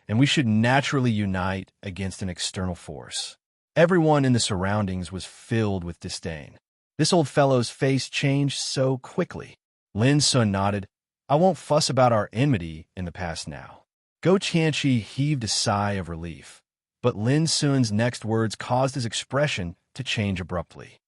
and we should naturally unite against an external force. Everyone in the surroundings was filled with disdain. This old fellow's face changed so quickly. Lin Sun nodded. I won't fuss about our enmity in the past now. Go Tianchi heaved a sigh of relief, but Lin Sun's next words caused his expression to change abruptly.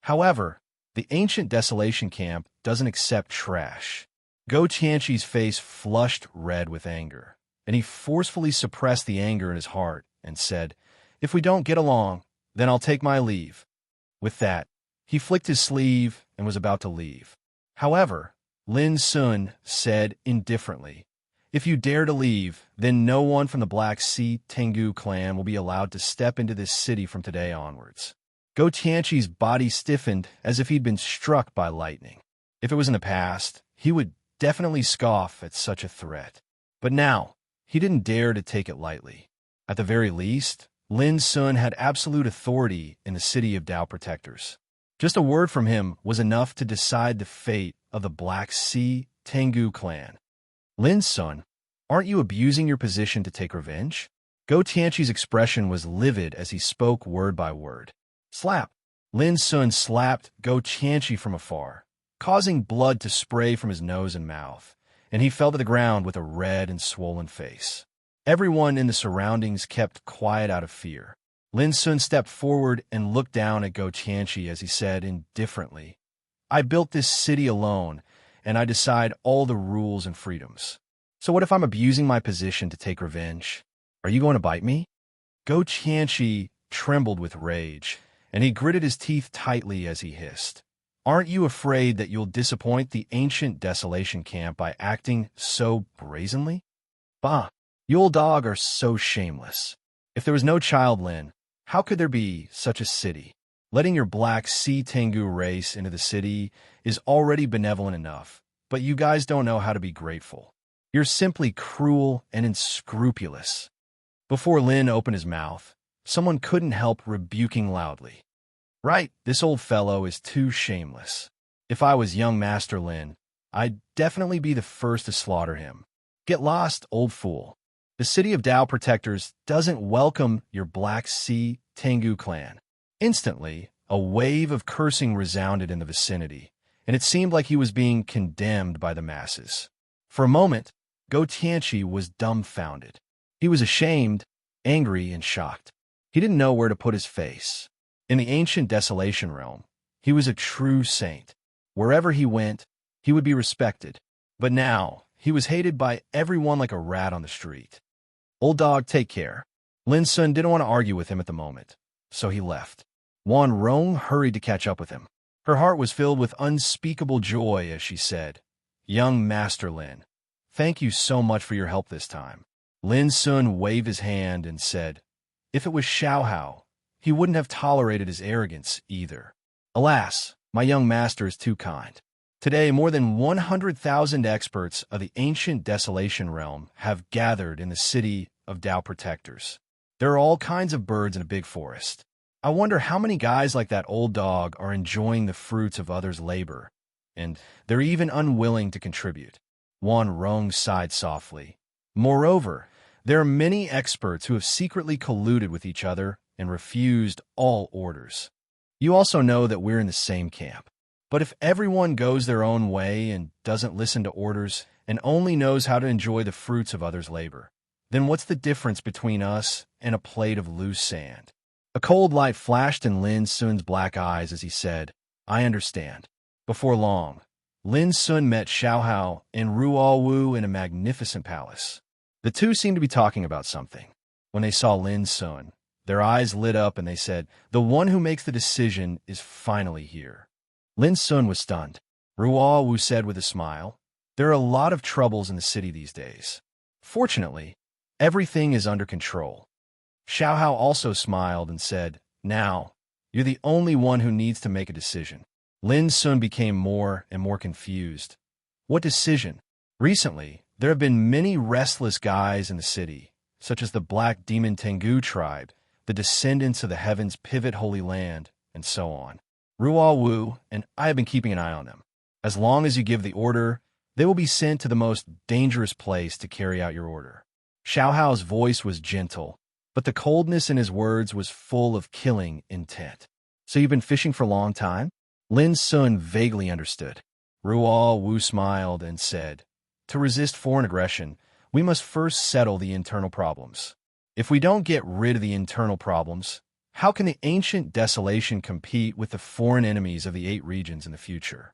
However, the ancient Desolation Camp doesn't accept trash. Go Tianchi's face flushed red with anger, and he forcefully suppressed the anger in his heart and said, If we don't get along, then I'll take my leave. With that, he flicked his sleeve and was about to leave. However, Lin Sun said indifferently, If you dare to leave, then no one from the Black Sea Tengu clan will be allowed to step into this city from today onwards. Go Tianchi's body stiffened as if he'd been struck by lightning. If it was in the past, he would definitely scoff at such a threat. But now, he didn't dare to take it lightly. At the very least, Lin Sun had absolute authority in the city of Dao Protectors. Just a word from him was enough to decide the fate of the Black Sea Tengu clan. Lin's son, aren't you abusing your position to take revenge? Go Tianqi's expression was livid as he spoke word by word. Slap! Lin's son slapped Go Tianqi from afar, causing blood to spray from his nose and mouth, and he fell to the ground with a red and swollen face. Everyone in the surroundings kept quiet out of fear. Lin Sun stepped forward and looked down at Go Tianqi as he said indifferently, I built this city alone, and I decide all the rules and freedoms. So what if I'm abusing my position to take revenge? Are you going to bite me? Go Tianqi trembled with rage, and he gritted his teeth tightly as he hissed. Aren't you afraid that you'll disappoint the ancient desolation camp by acting so brazenly? Bah, you old dog are so shameless. If there was no child Lin, how could there be such a city? Letting your Black Sea Tengu race into the city is already benevolent enough, but you guys don't know how to be grateful. You're simply cruel and unscrupulous. Before Lin opened his mouth, someone couldn't help rebuking loudly. Right, this old fellow is too shameless. If I was young Master Lin, I'd definitely be the first to slaughter him. Get lost, old fool. The city of Dao Protectors doesn't welcome your Black Sea Tengu clan. Instantly, a wave of cursing resounded in the vicinity, and it seemed like he was being condemned by the masses. For a moment, Go Tianqi was dumbfounded. He was ashamed, angry, and shocked. He didn't know where to put his face. In the ancient desolation realm, he was a true saint. Wherever he went, he would be respected. But now, he was hated by everyone like a rat on the street. Old dog, take care. Lin Sun didn't want to argue with him at the moment, so he left. Wan Rong hurried to catch up with him. Her heart was filled with unspeakable joy as she said, Young Master Lin, thank you so much for your help this time. Lin Sun waved his hand and said, If it was Xiaohao, he wouldn't have tolerated his arrogance either. Alas, my young master is too kind. Today, more than 100,000 experts of the ancient desolation realm have gathered in the city of Dao Protectors. There are all kinds of birds in a big forest. I wonder how many guys like that old dog are enjoying the fruits of others' labor, and they're even unwilling to contribute. Wan Rong sighed softly. Moreover, there are many experts who have secretly colluded with each other and refused all orders. You also know that we're in the same camp. But if everyone goes their own way and doesn't listen to orders and only knows how to enjoy the fruits of others' labor, then what's the difference between us and a plate of loose sand? A cold light flashed in Lin Sun's black eyes as he said, I understand. Before long, Lin Sun met Xiaohao and Ruo Wu in a magnificent palace. The two seemed to be talking about something. When they saw Lin Sun, their eyes lit up and they said, The one who makes the decision is finally here. Lin Sun was stunned. Ruo Wu said with a smile, There are a lot of troubles in the city these days. Fortunately, everything is under control. Xiaohao also smiled and said, Now, you're the only one who needs to make a decision. Lin Sun became more and more confused. What decision? Recently, there have been many restless guys in the city, such as the Black Demon Tengu tribe, the descendants of the Heaven's Pivot Holy Land, and so on. Ruo Wu and I have been keeping an eye on them. As long as you give the order, they will be sent to the most dangerous place to carry out your order. Xiaohao's voice was gentle, but the coldness in his words was full of killing intent. So you've been fishing for a long time? Lin Sun vaguely understood. Ruo Wu smiled and said, To resist foreign aggression, we must first settle the internal problems. If we don't get rid of the internal problems, how can the ancient desolation compete with the foreign enemies of the 8 regions in the future?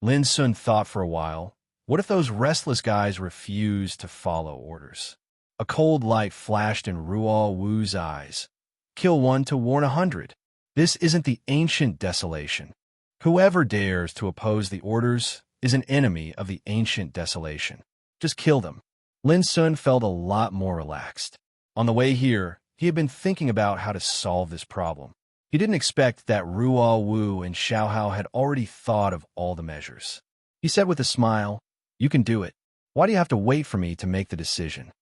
Lin Sun thought for a while. What if those restless guys refuse to follow orders? A cold light flashed in Ruo Wu's eyes. Kill 1 to warn 100. This isn't the ancient desolation. Whoever dares to oppose the orders is an enemy of the ancient desolation. Just kill them. Lin Sun felt a lot more relaxed. On the way here, he had been thinking about how to solve this problem. He didn't expect that Ruo Wu and Xiaohao had already thought of all the measures. He said with a smile, You can do it. Why do you have to wait for me to make the decision?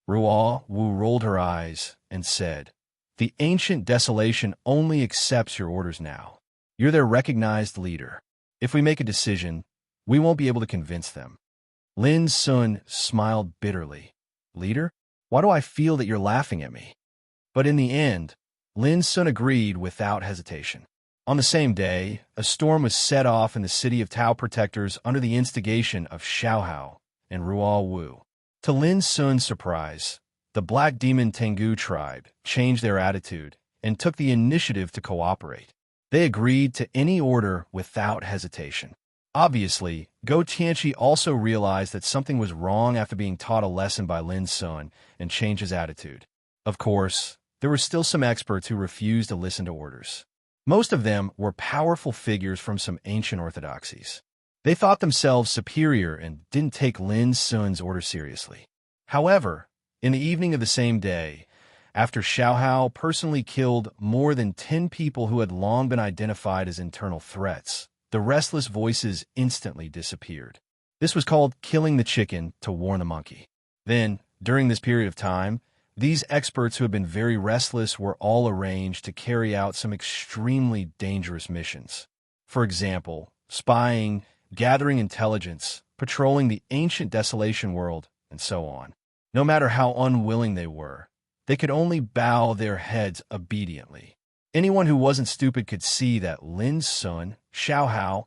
Ruo Wu rolled her eyes and said, The ancient desolation only accepts your orders now. You're their recognized leader. If we make a decision, we won't be able to convince them. Lin Sun smiled bitterly. Leader? Why do I feel that you're laughing at me? But in the end, Lin Sun agreed without hesitation. On the same day, a storm was set off in the city of Tao protectors under the instigation of Xiaohao and Ruo Wu. To Lin Sun's surprise, the Black Demon Tengu tribe changed their attitude and took the initiative to cooperate. They agreed to any order without hesitation. Obviously, Go Tianqi also realized that something was wrong after being taught a lesson by Lin Sun and changed his attitude. Of course, there were still some experts who refused to listen to orders. Most of them were powerful figures from some ancient orthodoxies. They thought themselves superior and didn't take Lin Sun's order seriously. However, in the evening of the same day, after Xiaohao personally killed more than 10 people who had long been identified as internal threats, the restless voices instantly disappeared. This was called killing the chicken to warn the monkey. Then, during this period of time, these experts who had been very restless were all arranged to carry out some extremely dangerous missions. For example, spying, gathering intelligence, patrolling the ancient desolation world, and so on. No matter how unwilling they were, they could only bow their heads obediently. Anyone who wasn't stupid could see that Lin Sun, Xiaohao,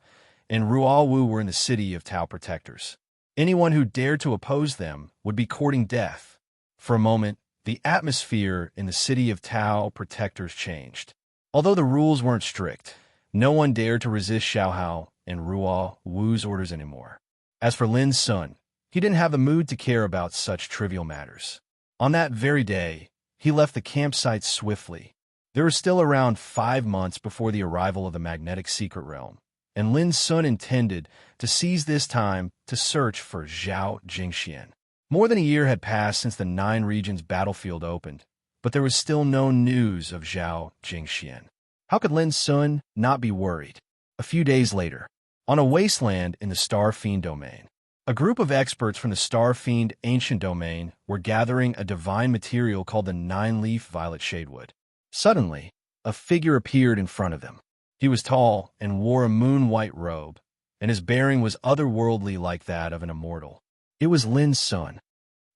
and Ruo Wu were in the city of Tao protectors. Anyone who dared to oppose them would be courting death. For a moment, the atmosphere in the city of Tao protectors changed. Although the rules weren't strict, no one dared to resist Xiaohao and Ruo Wu's orders anymore. As for Lin Sun, he didn't have the mood to care about such trivial matters. On that very day, he left the campsite swiftly. There was still around 5 months before the arrival of the magnetic secret realm, and Lin Sun intended to seize this time to search for Zhao Jingxian. More than a year had passed since the 9 regions battlefield opened, but there was still no news of Zhao Jingxian. How could Lin Sun not be worried? A few days later, on a wasteland in the Star Fiend domain, a group of experts from the Star Fiend ancient domain were gathering a divine material called the 9-leaf violet shadewood. Suddenly, a figure appeared in front of them. He was tall and wore a moon-white robe, and his bearing was otherworldly like that of an immortal. It was Lin Sun.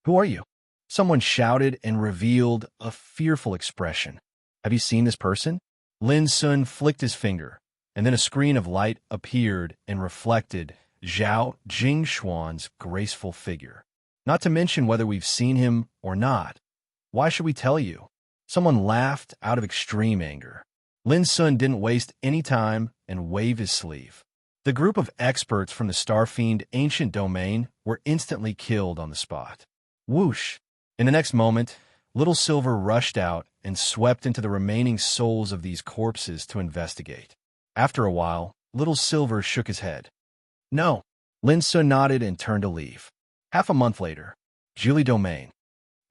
Who are you? Someone shouted and revealed a fearful expression. Have you seen this person? Lin Sun flicked his finger, and then a screen of light appeared and reflected Zhao Jingxuan's graceful figure. Not to mention whether we've seen him or not. Why should we tell you? Someone laughed out of extreme anger. Lin Sun didn't waste any time and waved his sleeve. The group of experts from the Star Fiend ancient domain were instantly killed on the spot. Whoosh! In the next moment, Little Silver rushed out and swept into the remaining souls of these corpses to investigate. After a while, Little Silver shook his head. No. Lin Sun nodded and turned to leave. Half a month later, Jili Domain.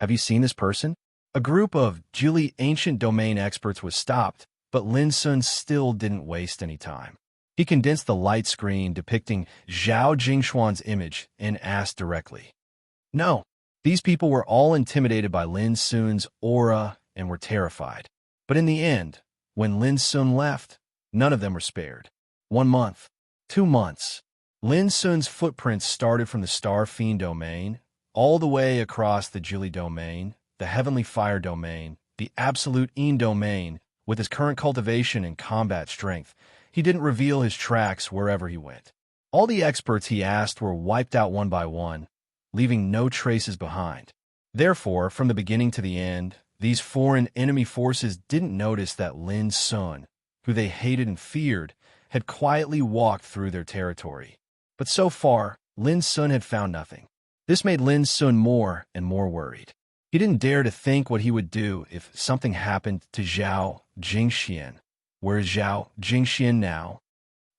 Have you seen this person? A group of Jili ancient domain experts was stopped, but Lin Sun still didn't waste any time. He condensed the light screen depicting Zhao Jingxuan's image and asked directly. No. These people were all intimidated by Lin Sun's aura and were terrified. But in the end, when Lin Sun left, none of them were spared. 1 month. 2 months. Lin Sun's footprints started from the Star Fiend domain, all the way across the Jili domain, the Heavenly Fire domain, the Absolute Een domain. With his current cultivation and combat strength, he didn't reveal his tracks wherever he went. All the experts he asked were wiped out one by one, leaving no traces behind. Therefore, from the beginning to the end, these foreign enemy forces didn't notice that Lin Sun, who they hated and feared, had quietly walked through their territory. But so far, Lin Sun had found nothing. This made Lin Sun more and more worried. He didn't dare to think what he would do if something happened to Zhao Jingxian. Where is Zhao Jingxian now?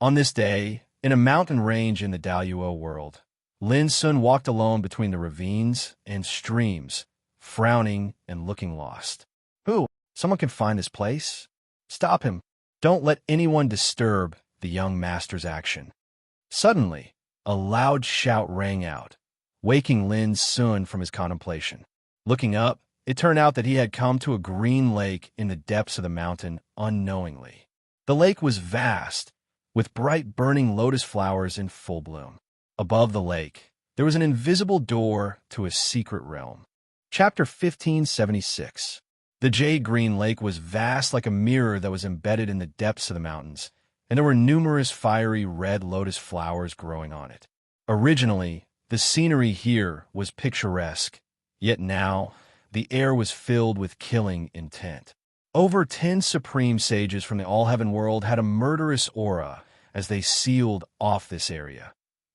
On this day, in a mountain range in the Daluo world, Lin Sun walked alone between the ravines and streams, frowning and looking lost. Who? Someone can find this place? Stop him. Don't let anyone disturb the young master's action. Suddenly, a loud shout rang out, waking Lin Sun from his contemplation. Looking up, it turned out that he had come to a green lake in the depths of the mountain unknowingly. The The lake was vast, with bright burning lotus flowers in full bloom. Above the lake, there was an invisible door to a secret realm. Chapter 1576. The jade green lake was vast like a mirror that was embedded in the depths of the mountains, and there were numerous fiery red lotus flowers growing on it. Originally, the scenery here was picturesque, yet now the air was filled with killing intent. Over 10 supreme sages from the all-heaven world had a murderous aura as they sealed off this area,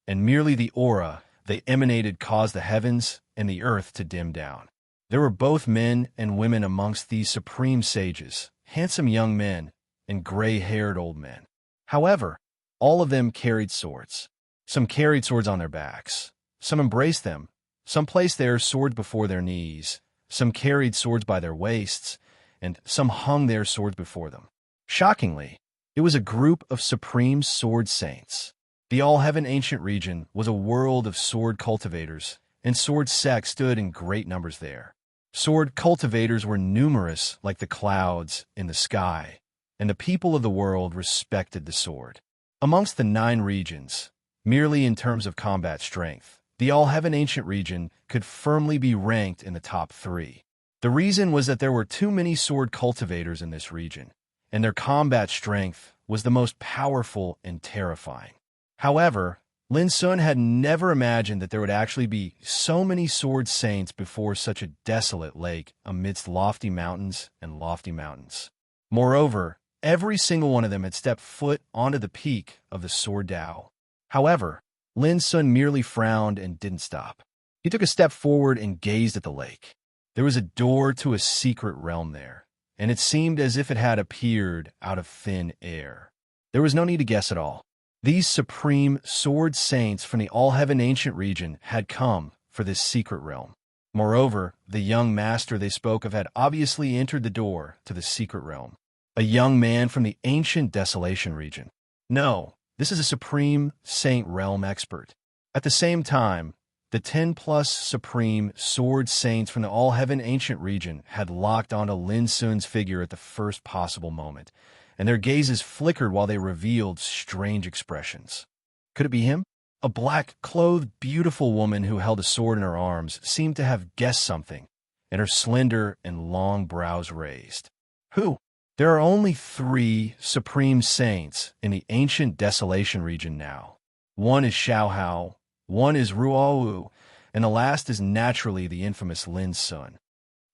and merely the aura they emanated caused the heavens and the earth to dim down. There were both men and women amongst these supreme sages, handsome young men and gray-haired old men. However, all of them carried swords. Some carried swords on their backs. Some embraced them. Some placed their swords before their knees. Some carried swords by their waists, and some hung their swords before them. Shockingly, it was a group of supreme sword saints. The all-heaven ancient region was a world of sword cultivators, and sword sects stood in great numbers there. Sword cultivators were numerous like the clouds in the sky, and the people of the world respected the sword. Amongst the 9 regions, merely in terms of combat strength, the all-heaven ancient region could firmly be ranked in the top 3. The reason was that there were too many sword cultivators in this region, and their combat strength was the most powerful and terrifying. However, Lin Sun had never imagined that there would actually be so many sword saints before such a desolate lake amidst lofty mountains and lofty mountains. Moreover, every single one of them had stepped foot onto the peak of the sword Tao. However, Lin Sun merely frowned and didn't stop. He took a step forward and gazed at the lake. There was a door to a secret realm there, and it seemed as if it had appeared out of thin air. There was no need to guess at all. These supreme sword saints from the all-heaven ancient region had come for this secret realm. Moreover, the young master they spoke of had obviously entered the door to the secret realm. A young man from the ancient desolation region. No, this is a supreme saint realm expert. At the same time, the 10-plus supreme sword saints from the all-heaven ancient region had locked onto Lin Sun's figure at the first possible moment, and their gazes flickered while they revealed strange expressions. Could it be him? A black-clothed, beautiful woman who held a sword in her arms seemed to have guessed something, and her slender and long brows raised. Who? There are only 3 supreme saints in the ancient desolation region now. One is Xiaohao, one is Ruowu, and the last is naturally the infamous Lin Sun.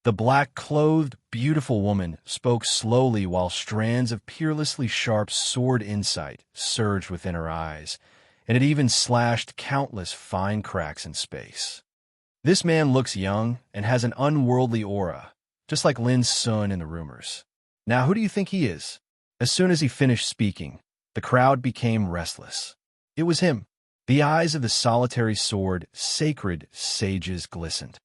The black-clothed, beautiful woman spoke slowly while strands of peerlessly sharp sword insight surged within her eyes, and it even slashed countless fine cracks in space. This man looks young and has an unworldly aura, just like Lin Sun in the rumors. Now, who do you think he is? As soon as he finished speaking, the crowd became restless. It was him. The eyes of the solitary sword, sacred sages glistened.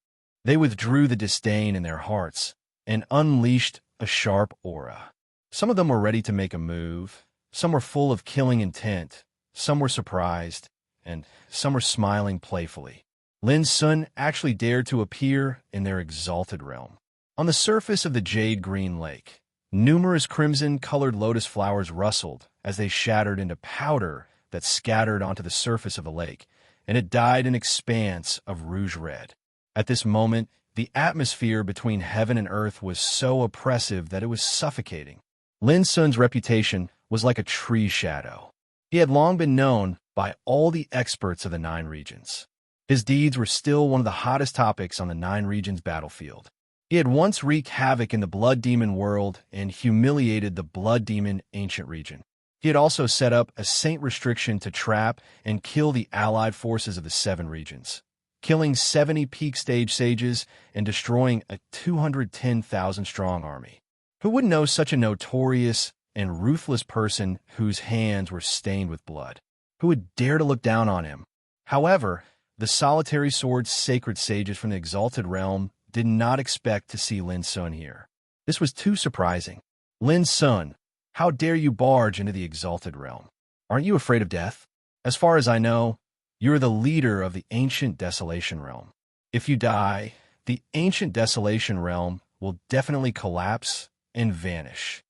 They withdrew the disdain in their hearts and unleashed a sharp aura. Some of them were ready to make a move, some were full of killing intent, some were surprised, and some were smiling playfully. Lin Sun actually dared to appear in their exalted realm. On the surface of the jade-green lake, numerous crimson-colored lotus flowers rustled as they shattered into powder that scattered onto the surface of the lake, and it dyed an expanse of rouge red. At this moment, the atmosphere between heaven and earth was so oppressive that it was suffocating. Lin Sun's reputation was like a tree shadow. He had long been known by all the experts of the 9 regions. His deeds were still one of the hottest topics on the 9 regions battlefield. He had once wreaked havoc in the Blood Demon world and humiliated the Blood Demon ancient region. He had also set up a saint restriction to trap and kill the allied forces of the 7 regions, killing 70 peak stage sages and destroying a 210,000-strong army. Who would know such a notorious and ruthless person whose hands were stained with blood? Who would dare to look down on him? However, the solitary sword sacred sages from the exalted realm did not expect to see Lin Sun here. This was too surprising. Lin Sun, how dare you barge into the exalted realm? Aren't you afraid of death? As far as I know, you are the leader of the ancient desolation realm. If you die, the ancient desolation realm will definitely collapse and vanish.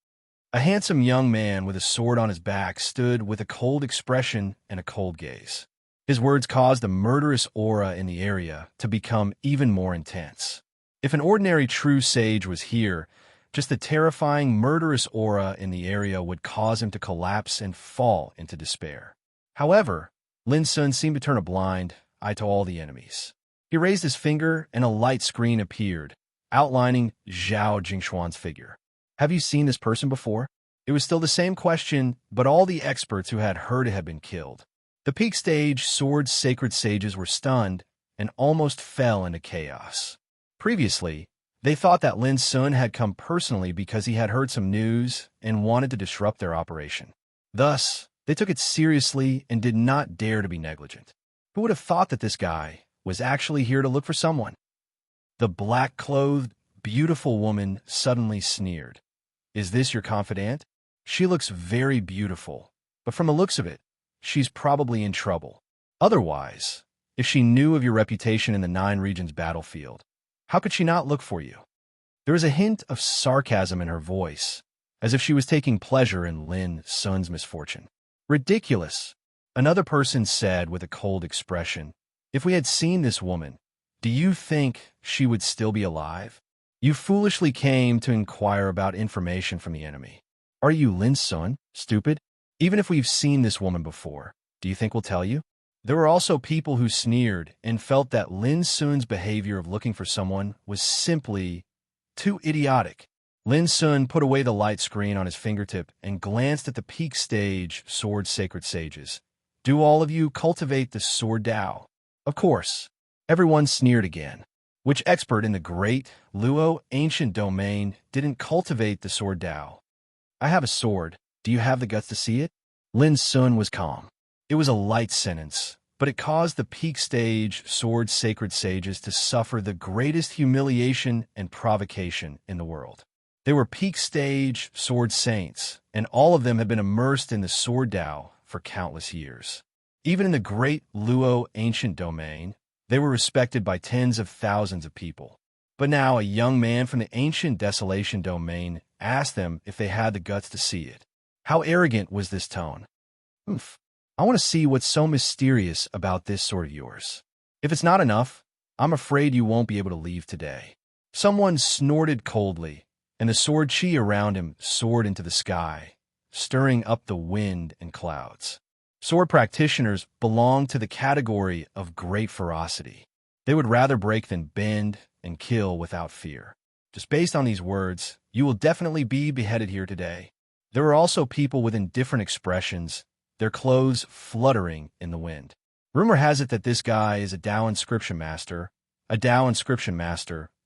A handsome young man with a sword on his back stood with a cold expression and a cold gaze. His words caused the murderous aura in the area to become even more intense. If an ordinary true sage was here, just the terrifying murderous aura in the area would cause him to collapse and fall into despair. However, Lin Sun seemed to turn a blind eye to all the enemies. He raised his finger and a light screen appeared, outlining Zhao Jingshuan's figure. Have you seen this person before? It was still the same question, but all the experts who had heard it had been killed. The peak stage sword's sacred sages were stunned and almost fell into chaos. Previously, they thought that Lin Sun had come personally because he had heard some news and wanted to disrupt their operation. Thus, they took it seriously and did not dare to be negligent. Who would have thought that this guy was actually here to look for someone? The black-clothed, beautiful woman suddenly sneered. Is this your confidant? She looks very beautiful, but from the looks of it, she's probably in trouble. Otherwise, if she knew of your reputation in the 9 regions battlefield, how could she not look for you? There was a hint of sarcasm in her voice, as if she was taking pleasure in Lin Sun's misfortune. Ridiculous, another person said with a cold expression. If we had seen this woman, do you think she would still be alive? You foolishly came to inquire about information from the enemy. Are you Lin Sun, stupid? Even if we've seen this woman before, do you think we'll tell you? There were also people who sneered and felt that Lin Sun's behavior of looking for someone was simply too idiotic. Lin Sun put away the light screen on his fingertip and glanced at the peak stage sword sacred sages. Do all of you cultivate the sword Tao? Of course. Everyone sneered again. Which expert in the great Luo ancient domain didn't cultivate the sword Tao? I have a sword. Do you have the guts to see it? Lin Sun was calm. It was a light sentence, but it caused the peak stage sword sacred sages to suffer the greatest humiliation and provocation in the world. They were peak stage sword saints, and all of them had been immersed in the sword Tao for countless years. Even in the great Luo ancient domain, they were respected by tens of thousands of people. But now a young man from the ancient desolation domain asked them if they had the guts to see it. How arrogant was this tone? Oof. I want to see what's so mysterious about this sword of yours. If it's not enough, I'm afraid you won't be able to leave today. Someone snorted coldly, and the sword chi around him soared into the sky, stirring up the wind and clouds. Sword practitioners belong to the category of great ferocity. They would rather break than bend and kill without fear. Just based on these words, you will definitely be beheaded here today. There are also people with indifferent expressions, their clothes fluttering in the wind. Rumor has it that this guy is a Dao inscription master,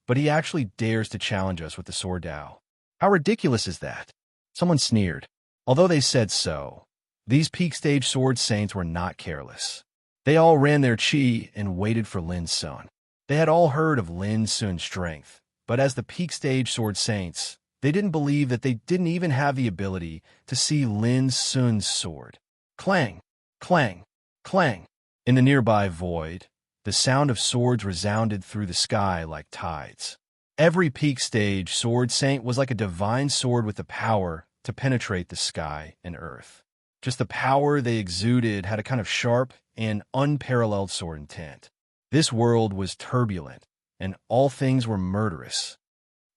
but he actually dares to challenge us with the sword Tao. How ridiculous is that? Someone sneered. Although they said so, these peak stage sword saints were not careless. They all ran their chi and waited for Lin Sun. They had all heard of Lin Sun's strength, but as the peak stage sword saints, they didn't believe that they didn't even have the ability to see Lin Sun's sword. Clang, clang, clang. In the nearby void, the sound of swords resounded through the sky like tides. Every peak stage sword saint was like a divine sword with the power to penetrate the sky and earth. Just the power they exuded had a kind of sharp and unparalleled sword intent. This world was turbulent, and all things were murderous.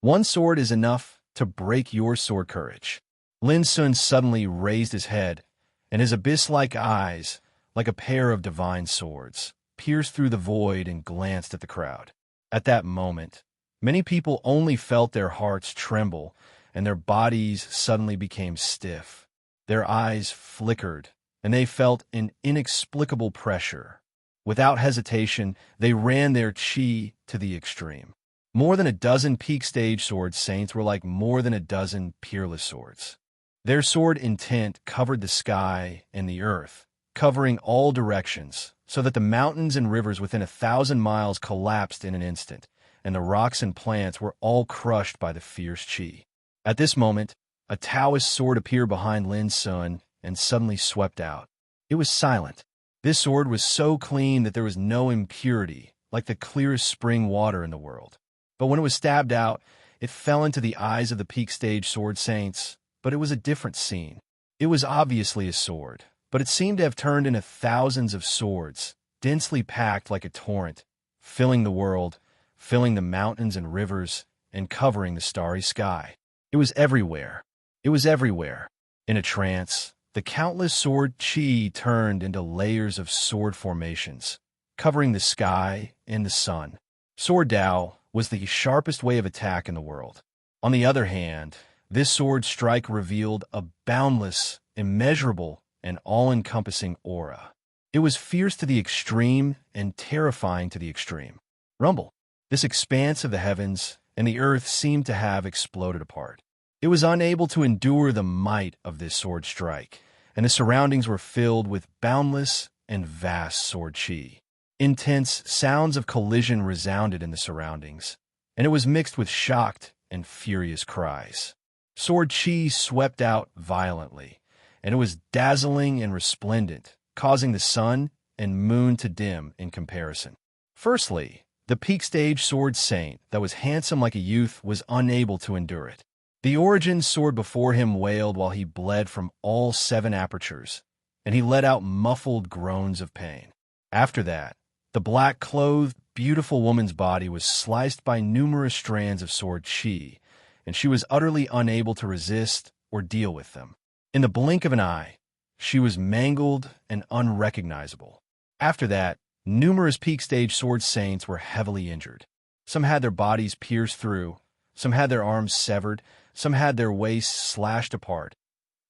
One sword is enough to break your sword courage. Lin Sun suddenly raised his head, and his abyss-like eyes, like a pair of divine swords, pierced through the void and glanced at the crowd. At that moment, many people only felt their hearts tremble, and their bodies suddenly became stiff. Their eyes flickered, and they felt an inexplicable pressure. Without hesitation, they ran their chi to the extreme. More than a dozen peak stage sword saints were like more than a dozen peerless swords. Their sword intent covered the sky and the earth, covering all directions, so that the mountains and rivers within 1,000 miles collapsed in an instant, and the rocks and plants were all crushed by the fierce chi. At this moment, a Taoist sword appeared behind Lin Sun and suddenly swept out. It was silent. This sword was so clean that there was no impurity, like the clearest spring water in the world. But when it was stabbed out, it fell into the eyes of the peak stage sword saints, but it was a different scene. It was obviously a sword, but it seemed to have turned into thousands of swords, densely packed like a torrent, filling the world, filling the mountains and rivers, and covering the starry sky. It was everywhere. It was everywhere. In a trance, the countless sword chi turned into layers of sword formations, covering the sky and the sun. Sword Dao was the sharpest way of attack in the world. On the other hand, this sword strike revealed a boundless, immeasurable, and all-encompassing aura. It was fierce to the extreme and terrifying to the extreme. Rumble. This expanse of the heavens and the earth seemed to have exploded apart. It was unable to endure the might of this sword strike, and the surroundings were filled with boundless and vast sword chi. Intense sounds of collision resounded in the surroundings, and it was mixed with shocked and furious cries. Sword chi swept out violently, and it was dazzling and resplendent, causing the sun and moon to dim in comparison. Firstly, the peak stage sword saint that was handsome like a youth was unable to endure it. The origin sword before him wailed while he bled from all 7 apertures, and he let out muffled groans of pain. After that, the black-clothed, beautiful woman's body was sliced by numerous strands of sword chi, and she was utterly unable to resist or deal with them. In the blink of an eye, she was mangled and unrecognizable. After that, numerous peak stage sword saints were heavily injured. Some had their bodies pierced through, some had their arms severed, some had their waists slashed apart.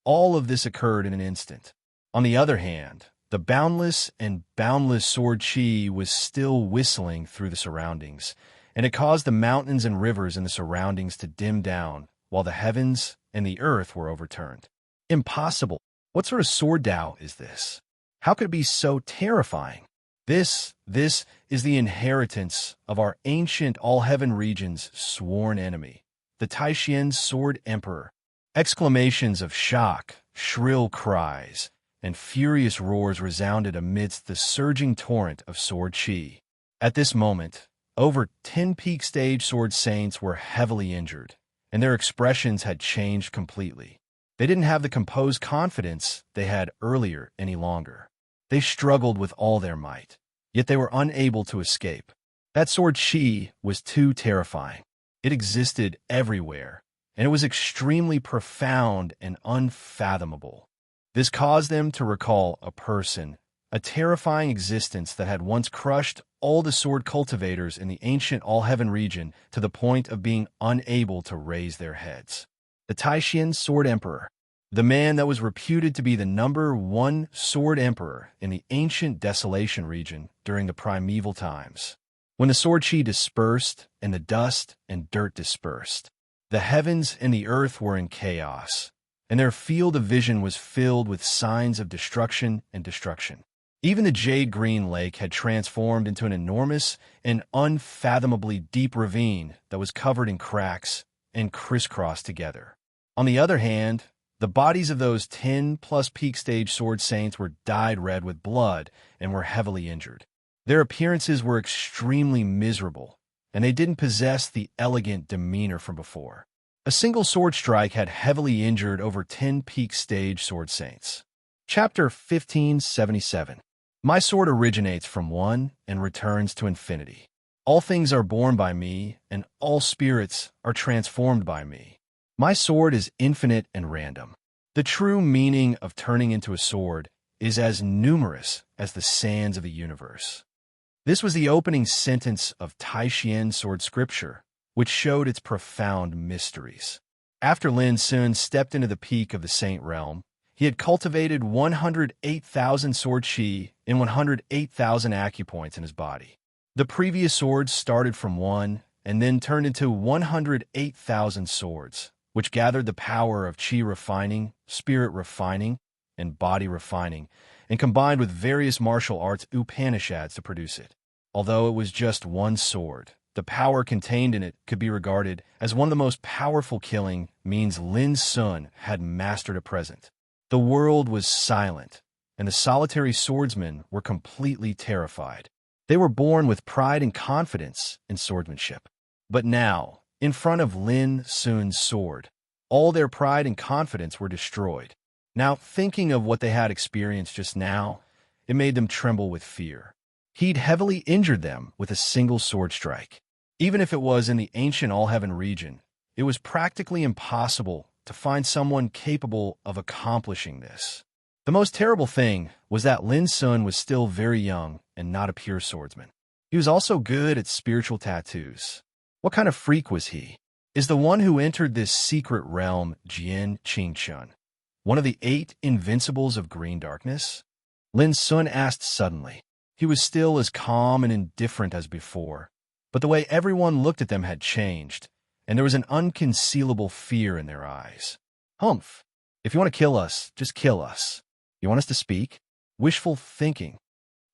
All of this occurred in an instant. On the other hand, the boundless and boundless sword chi was still whistling through the surroundings, and it caused the mountains and rivers in the surroundings to dim down, while the heavens and the earth were overturned. Impossible. What sort of sword Dao is this? How could it be so terrifying? This is the inheritance of our ancient all-heaven region's sworn enemy, the Taishian Sword Emperor. Exclamations of shock, shrill cries, and furious roars resounded amidst the surging torrent of sword chi. At this moment, over 10 peak stage sword saints were heavily injured, and their expressions had changed completely. They didn't have the composed confidence they had earlier any longer. They struggled with all their might, yet they were unable to escape. That sword chi was too terrifying. It existed everywhere, and it was extremely profound and unfathomable. This caused them to recall a person, a terrifying existence that had once crushed all the sword cultivators in the ancient all-heaven region to the point of being unable to raise their heads. The Taishian Sword Emperor, the man that was reputed to be the #1 sword emperor in the ancient Desolation region during the primeval times. When the sword chi dispersed and the dust and dirt dispersed, the heavens and the earth were in chaos, and their field of vision was filled with signs of destruction and destruction. Even the jade-green lake had transformed into an enormous and unfathomably deep ravine that was covered in cracks and crisscrossed together. On the other hand, the bodies of those 10-plus peak stage sword saints were dyed red with blood and were heavily injured. Their appearances were extremely miserable, and they didn't possess the elegant demeanor from before. A single sword strike had heavily injured over 10 peak stage sword saints. Chapter 1577. My sword originates from one and returns to infinity. All things are born by me, and all spirits are transformed by me. My sword is infinite and random. The true meaning of turning into a sword is as numerous as the sands of the universe. This was the opening sentence of Taishian sword scripture, which showed its profound mysteries. After Lin Sun stepped into the peak of the saint realm, he had cultivated 108,000 sword chi and 108,000 acupoints in his body. The previous swords started from 1 and then turned into 108,000 swords, which gathered the power of chi refining, spirit refining, and body refining, and combined with various martial arts Upanishads to produce it. Although it was just one sword, the power contained in it could be regarded as one of the most powerful killing means Lin Sun had mastered at present. The world was silent, and the solitary swordsmen were completely terrified. They were born with pride and confidence in swordsmanship. But now, in front of Lin Sun's sword, All their pride and confidence were destroyed. Now, thinking of what they had experienced just now, it made them tremble with fear. He'd heavily injured them with a single sword strike. Even if it was in the ancient All-Heaven region, it was practically impossible to find someone capable of accomplishing this. The most terrible thing was that Lin Sun was still very young and not a pure swordsman. He was also good at spiritual tattoos. What kind of freak was he? Is the one who entered this secret realm Jian Qingchun, one of the 8 invincibles of green darkness? Lin Sun asked suddenly. He was still as calm and indifferent as before, but the way everyone looked at them had changed, and there was an unconcealable fear in their eyes. Humph. If you want to kill us, just kill us. You want us to speak? Wishful thinking.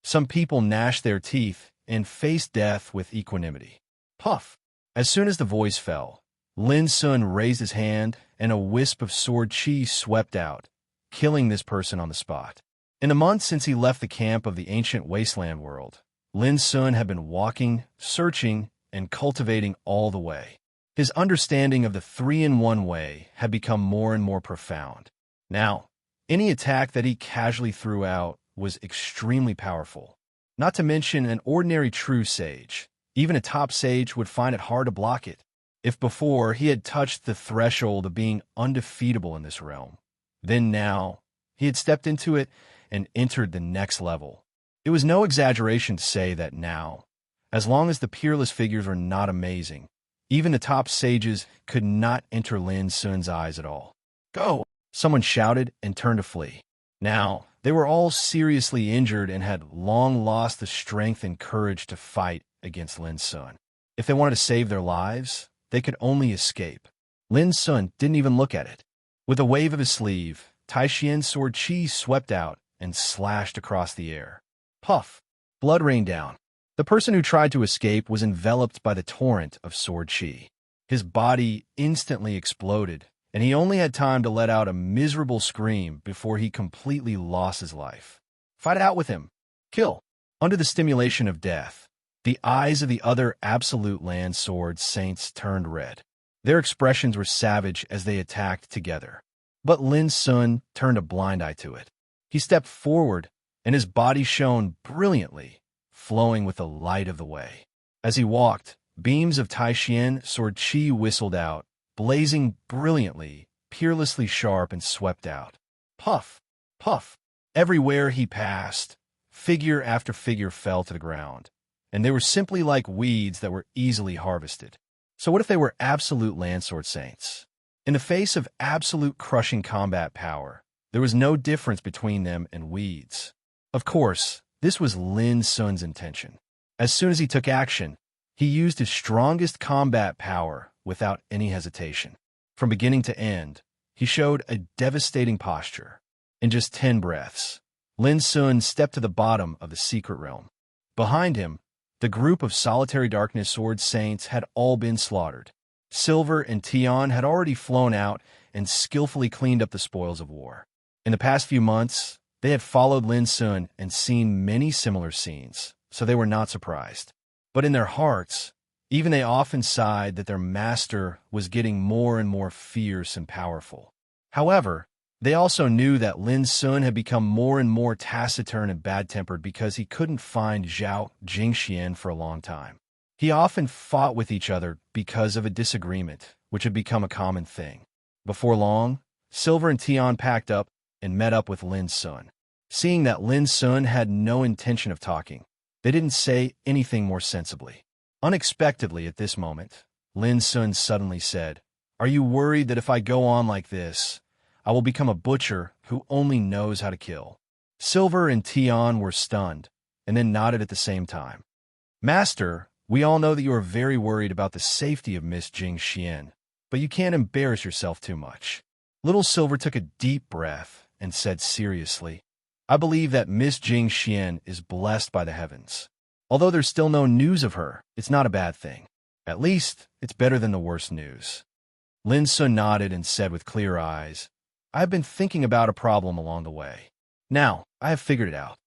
Some people gnashed their teeth and faced death with equanimity. Puff. As soon as the voice fell, Lin Sun raised his hand, and a wisp of sword chi swept out, killing this person on the spot. In the months since he left the camp of the ancient wasteland world, Lin Sun had been walking, searching, and cultivating all the way. His understanding of the 3-in-1 way had become more and more profound. Now, any attack that he casually threw out was extremely powerful. Not to mention an ordinary true sage. Even a top sage would find it hard to block it. If before he had touched the threshold of being undefeatable in this realm, then now he had stepped into it and entered the next level. It was no exaggeration to say that now, as long as the peerless figures were not amazing, even the top sages could not enter Lin Sun's eyes at all. Go! Someone shouted and turned to flee. Now, they were all seriously injured and had long lost the strength and courage to fight against Lin Sun. If they wanted to save their lives, they could only escape. Lin Sun didn't even look at it. With a wave of his sleeve, Tai Xian's sword chi swept out and slashed across the air. Puff! Blood rained down. The person who tried to escape was enveloped by the torrent of sword chi. His body instantly exploded, and he only had time to let out a miserable scream before he completely lost his life. Fight it out with him. Kill. Under the stimulation of death, the eyes of the other absolute land sword saints turned red. Their expressions were savage as they attacked together. But Lin Sun turned a blind eye to it. He stepped forward, and his body shone brilliantly, flowing with the light of the way. As he walked, beams of Tai Xian sword chi whistled out, blazing brilliantly, peerlessly sharp, and swept out. Puff! Puff! Everywhere he passed, figure after figure fell to the ground, and they were simply like weeds that were easily harvested. So what if they were absolute landsword saints? In the face of absolute crushing combat power, there was no difference between them and weeds. Of course, this was Lin Sun's intention. As soon as he took action, he used his strongest combat power without any hesitation. From beginning to end, he showed a devastating posture. In just 10 breaths, Lin Sun stepped to the bottom of the secret realm. Behind him, the group of solitary darkness sword saints had all been slaughtered. Silver and Tian had already flown out and skillfully cleaned up the spoils of war. In the past few months, they had followed Lin Sun and seen many similar scenes, so they were not surprised. But in their hearts, even they often sighed that their master was getting more and more fierce and powerful. However, they also knew that Lin Sun had become more and more taciturn and bad-tempered because he couldn't find Zhao Jingxian for a long time. He often fought with each other because of a disagreement, which had become a common thing. Before long, Silver and Tian packed up and met up with Lin Sun. Seeing that Lin Sun had no intention of talking, they didn't say anything more sensibly. Unexpectedly at this moment, Lin Sun suddenly said, "Are you worried that if I go on like this, I will become a butcher who only knows how to kill?" Silver and Tian were stunned, and then nodded at the same time. "Master, we all know that you are very worried about the safety of Miss Jingxian, but you can't embarrass yourself too much." Little Silver took a deep breath and said seriously, "I believe that Miss Jingxian is blessed by the heavens. Although there's still no news of her, it's not a bad thing. At least, it's better than the worst news." Lin Sun nodded and said with clear eyes, "I have been thinking about a problem along the way. Now, I have figured it out."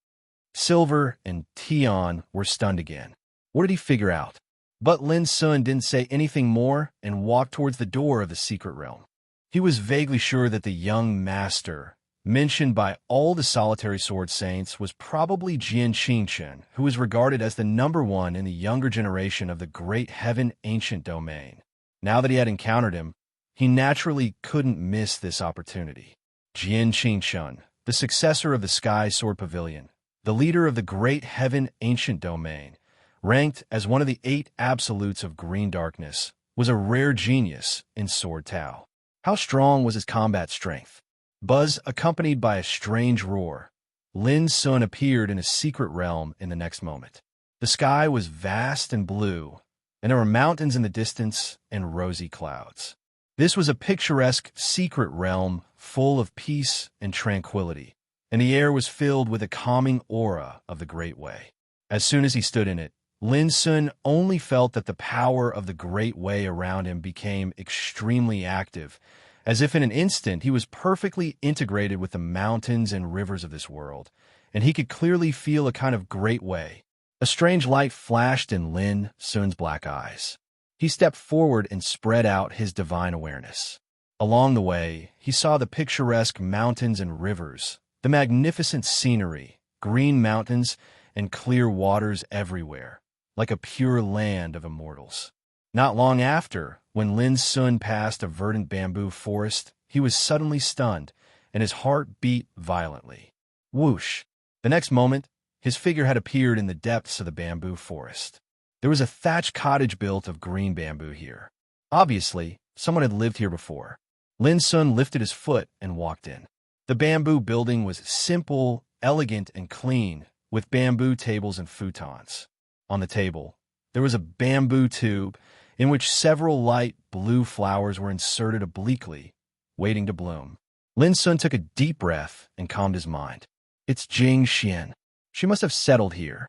Silver and Tian were stunned again. What did he figure out? But Lin Sun didn't say anything more and walked towards the door of the secret realm. He was vaguely sure that the young master, mentioned by all the solitary sword saints, was probably Jian Qingchen, who was regarded as the #1 in the younger generation of the great heaven ancient domain. Now that he had encountered him, he naturally couldn't miss this opportunity. Jian Qingchen, the successor of the Sky Sword Pavilion, the leader of the great heaven ancient domain, ranked as one of the 8 absolutes of green darkness, was a rare genius in Sword Tao. How strong was his combat strength? Buzz, accompanied by a strange roar, Lin Sun appeared in a secret realm in the next moment. The sky was vast and blue, and there were mountains in the distance and rosy clouds. This was a picturesque secret realm full of peace and tranquility, and the air was filled with a calming aura of the Great Way. As soon as he stood in it, Lin Sun only felt that the power of the Great Way around him became extremely active, as if in an instant he was perfectly integrated with the mountains and rivers of this world, and he could clearly feel a kind of Great Way. A strange light flashed in Lin Sun's black eyes. He stepped forward and spread out his divine awareness. Along the way, he saw the picturesque mountains and rivers, the magnificent scenery, green mountains, and clear waters everywhere, like a pure land of immortals. Not long after, when Lin Sun passed a verdant bamboo forest, he was suddenly stunned, and his heart beat violently. Whoosh! The next moment, his figure had appeared in the depths of the bamboo forest. There was a thatched cottage built of green bamboo here. Obviously, someone had lived here before. Lin Sun lifted his foot and walked in. The bamboo building was simple, elegant, and clean, with bamboo tables and futons. On the table, there was a bamboo tube in which several light blue flowers were inserted obliquely, waiting to bloom. Lin Sun took a deep breath and calmed his mind. It's Jing Xian. She must have settled here.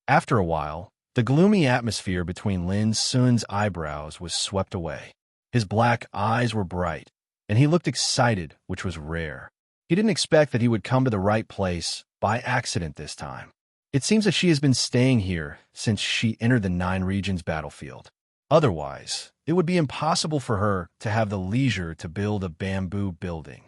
After a while, the gloomy atmosphere between Lin Sun's eyebrows was swept away. His black eyes were bright, and he looked excited, which was rare. He didn't expect that he would come to the right place by accident this time. It seems that she has been staying here since she entered the 9 Regions battlefield. Otherwise, it would be impossible for her to have the leisure to build a bamboo building.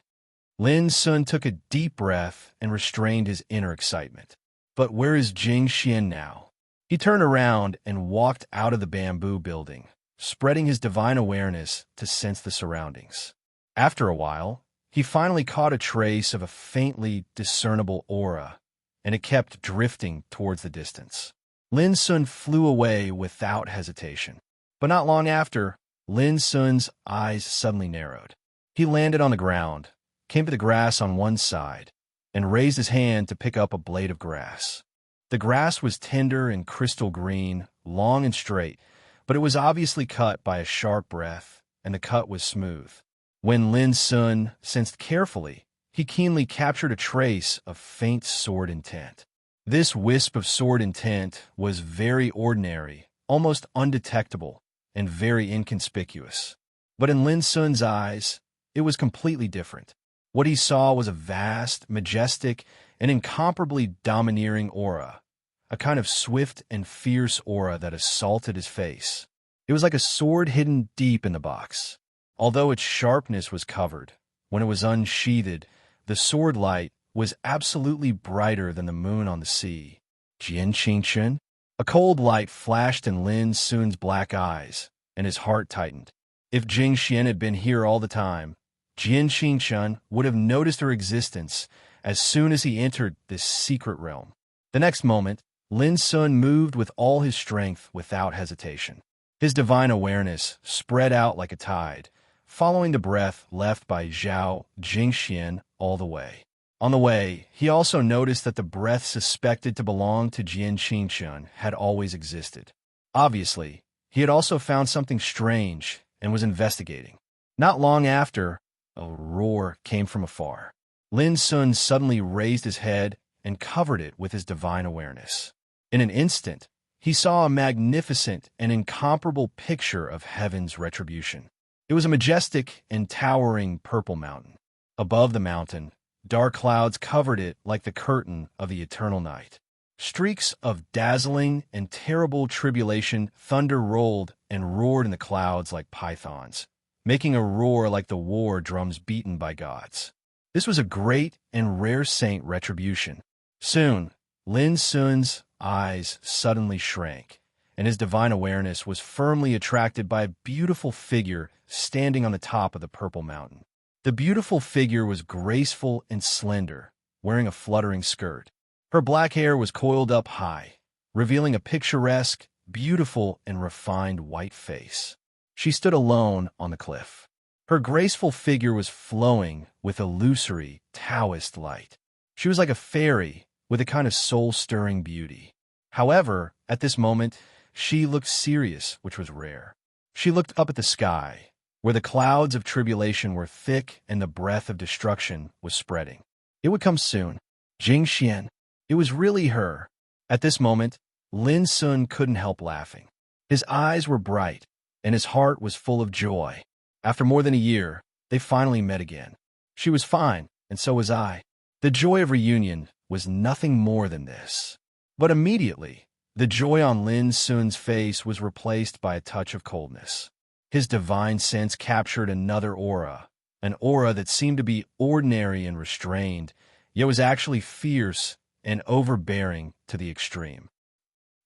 Lin Sun took a deep breath and restrained his inner excitement. But where is Jing Xian now? He turned around and walked out of the bamboo building, spreading his divine awareness to sense the surroundings. After a while, he finally caught a trace of a faintly discernible aura, and it kept drifting towards the distance. Lin Sun flew away without hesitation. But not long after, Lin Sun's eyes suddenly narrowed. He landed on the ground, came to the grass on one side, and raised his hand to pick up a blade of grass. The grass was tender and crystal green, long and straight, but it was obviously cut by a sharp breath, and the cut was smooth. When Lin Sun sensed carefully, he keenly captured a trace of faint sword intent. This wisp of sword intent was very ordinary, almost undetectable, and very inconspicuous. But in Lin Sun's eyes, it was completely different. What he saw was a vast, majestic, and incomparably domineering aura, a kind of swift and fierce aura that assaulted his face. It was like a sword hidden deep in the box. Although its sharpness was covered, when it was unsheathed, the sword light was absolutely brighter than the moon on the sea. Jian Qingchen? A cold light flashed in Lin Sun's black eyes, and his heart tightened. If Jing Xian had been here all the time, Jian Qingchen would have noticed her existence as soon as he entered this secret realm. The next moment, Lin Sun moved with all his strength without hesitation. His divine awareness spread out like a tide, following the breath left by Zhao Jingxian all the way. On the way, he also noticed that the breath suspected to belong to Jian Qingchen had always existed. Obviously, he had also found something strange and was investigating. Not long after, a roar came from afar. Lin Sun suddenly raised his head and covered it with his divine awareness. In an instant, he saw a magnificent and incomparable picture of heaven's retribution. It was a majestic and towering purple mountain. Above the mountain, dark clouds covered it like the curtain of the eternal night. Streaks of dazzling and terrible tribulation thunder rolled and roared in the clouds like pythons, making a roar like the war drums beaten by gods. This was a great and rare saint retribution. Soon, Lin Sun's eyes suddenly shrank, and his divine awareness was firmly attracted by a beautiful figure standing on the top of the purple mountain. The beautiful figure was graceful and slender, wearing a fluttering skirt. Her black hair was coiled up high, revealing a picturesque, beautiful, and refined white face. She stood alone on the cliff. Her graceful figure was flowing with illusory, Taoist light. She was like a fairy with a kind of soul-stirring beauty. However, at this moment, she looked serious, which was rare. She looked up at the sky, where the clouds of tribulation were thick and the breath of destruction was spreading. It would come soon. Jing Xian. It was really her. At this moment, Lin Sun couldn't help laughing. His eyes were bright, and his heart was full of joy. After more than a year, they finally met again. She was fine, and so was I. The joy of reunion was nothing more than this. But immediately, the joy on Lin Sun's face was replaced by a touch of coldness. His divine sense captured another aura, an aura that seemed to be ordinary and restrained, yet was actually fierce and overbearing to the extreme.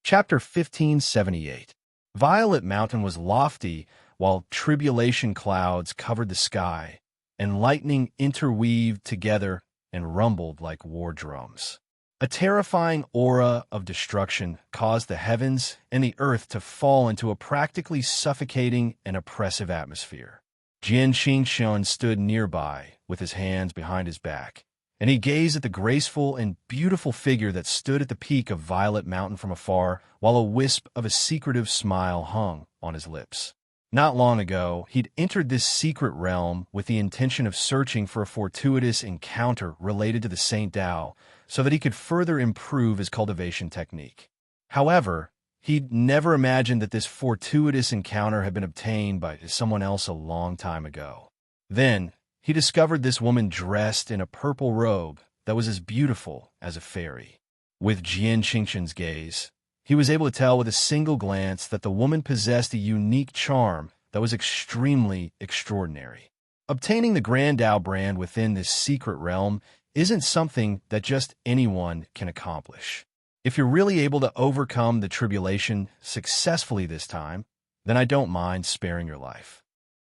Chapter 1578. Violet Mountain was lofty, while tribulation clouds covered the sky, and lightning interweaved together and rumbled like war drums. A terrifying aura of destruction caused the heavens and the earth to fall into a practically suffocating and oppressive atmosphere. Jian Qingxuan stood nearby with his hands behind his back, and he gazed at the graceful and beautiful figure that stood at the peak of Violet Mountain from afar, while a wisp of a secretive smile hung on his lips. Not long ago, he'd entered this secret realm with the intention of searching for a fortuitous encounter related to the Saint Tao, so that he could further improve his cultivation technique. However, he'd never imagined that this fortuitous encounter had been obtained by someone else a long time ago. Then, he discovered this woman dressed in a purple robe that was as beautiful as a fairy. With Jian Qingxuan's gaze, he was able to tell with a single glance that the woman possessed a unique charm that was extremely extraordinary. Obtaining the Grand Tao brand within this secret realm isn't something that just anyone can accomplish. If you're really able to overcome the tribulation successfully this time, then I don't mind sparing your life.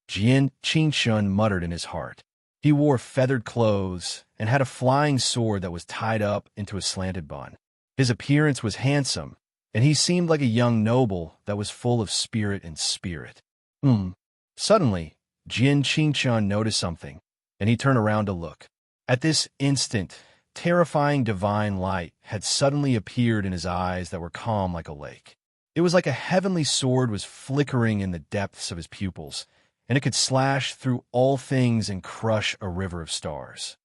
Jian Qingxuan muttered in his heart. He wore feathered clothes and had a flying sword that was tied up into a slanted bun. His appearance was handsome, and he seemed like a young noble that was full of spirit and spirit. Suddenly, Jian Qingxuan noticed something, and he turned around to look. At this instant, terrifying divine light had suddenly appeared in his eyes that were calm like a lake. It was like a heavenly sword was flickering in the depths of his pupils, and it could slash through all things and crush a river of stars.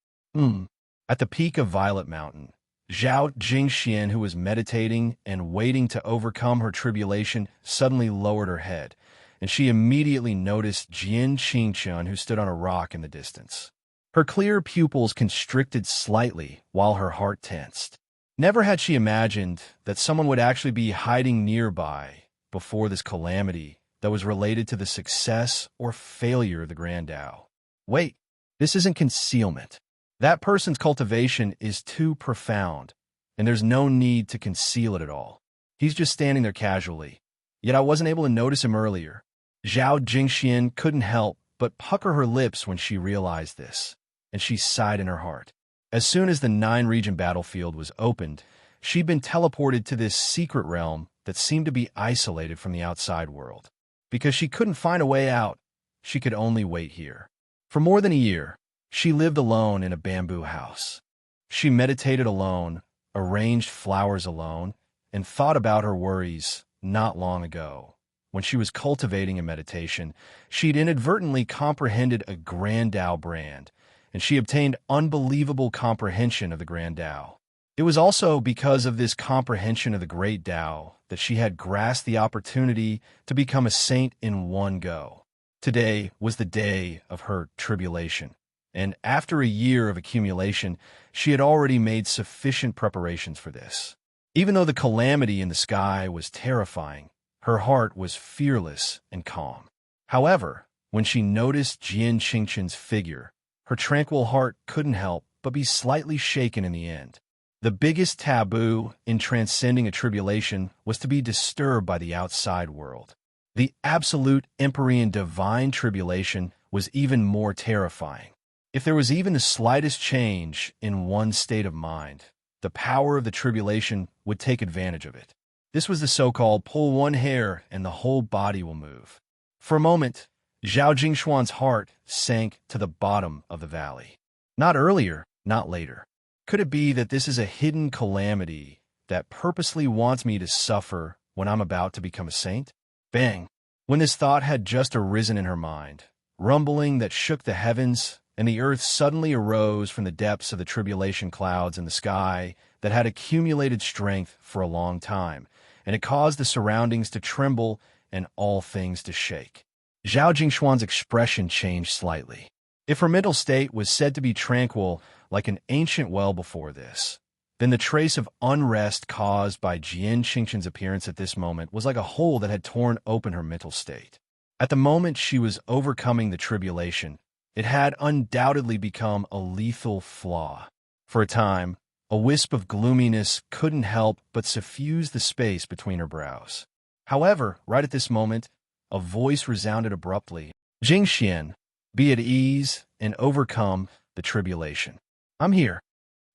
At the peak of Violet Mountain, Zhao Jingxian, who was meditating and waiting to overcome her tribulation, suddenly lowered her head, and she immediately noticed Jian Qingxuan, who stood on a rock in the distance. Her clear pupils constricted slightly while her heart tensed. Never had she imagined that someone would actually be hiding nearby before this calamity that was related to the success or failure of the Grand Tao. Wait, this isn't concealment. That person's cultivation is too profound, and there's no need to conceal it at all. He's just standing there casually, yet I wasn't able to notice him earlier. Zhao Jingxian couldn't help but pucker her lips when she realized this, and she sighed in her heart. As soon as the 9-region battlefield was opened, she'd been teleported to this secret realm that seemed to be isolated from the outside world. Because she couldn't find a way out, she could only wait here. For more than a year, she lived alone in a bamboo house. She meditated alone, arranged flowers alone, and thought about her worries. Not long ago, when she was cultivating a meditation, she'd inadvertently comprehended a Grand Tao brand, and she obtained unbelievable comprehension of the Grand Tao. It was also because of this comprehension of the Great Tao that she had grasped the opportunity to become a saint in one go. Today was the day of her tribulation, and after a year of accumulation, she had already made sufficient preparations for this. Even though the calamity in the sky was terrifying, her heart was fearless and calm. However, When she noticed Jian Qingqian's figure, her tranquil heart couldn't help but be slightly shaken in the end. The biggest taboo in transcending a tribulation was to be disturbed by the outside world. The absolute Empyrean divine tribulation was even more terrifying. If there was even the slightest change in one's state of mind, the power of the tribulation would take advantage of it. This was the so-called pull one hair and the whole body will move. For a moment, Zhao Jingshuan's heart sank to the bottom of the valley. Not earlier, not later. Could it be that this is a hidden calamity that purposely wants me to suffer when I'm about to become a saint? Bang! When this thought had just arisen in her mind, rumbling that shook the heavens, and the earth suddenly arose from the depths of the tribulation clouds in the sky that had accumulated strength for a long time, and it caused the surroundings to tremble and all things to shake. Zhao Jingshuan's expression changed slightly. If her mental state was said to be tranquil like an ancient well before this, then the trace of unrest caused by Jian Qingqian's appearance at this moment was like a hole that had torn open her mental state. At the moment she was overcoming the tribulation, it had undoubtedly become a lethal flaw. For a time, a wisp of gloominess couldn't help but suffuse the space between her brows. However, right at this moment, a voice resounded abruptly. "Jingxian, be at ease and overcome the tribulation. I'm here."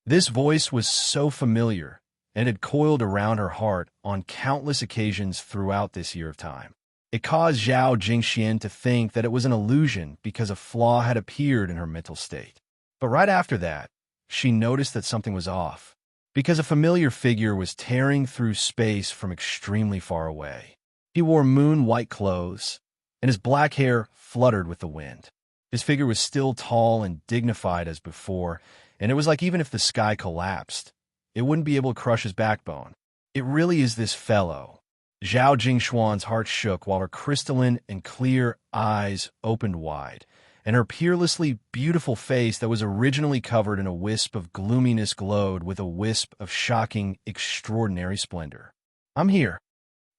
This voice was so familiar and had coiled around her heart on countless occasions throughout this year of time. It caused Zhao Jingxian to think that it was an illusion because a flaw had appeared in her mental state. But right after that, she noticed that something was off, because a familiar figure was tearing through space from extremely far away. He wore moon-white clothes, and his black hair fluttered with the wind. His figure was still tall and dignified as before, and it was like even if the sky collapsed, it wouldn't be able to crush his backbone. It really is this fellow. Zhao Jingshuan's heart shook while her crystalline and clear eyes opened wide, and her peerlessly beautiful face that was originally covered in a wisp of gloominess glowed with a wisp of shocking, extraordinary splendor. "I'm here.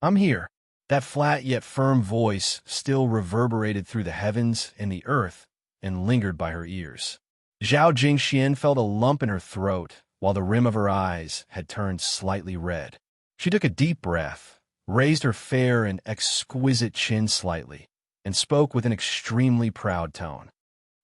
I'm here." That flat yet firm voice still reverberated through the heavens and the earth and lingered by her ears. Zhao Jingxian felt a lump in her throat while the rim of her eyes had turned slightly red. She took a deep breath, raised her fair and exquisite chin slightly, and spoke with an extremely proud tone.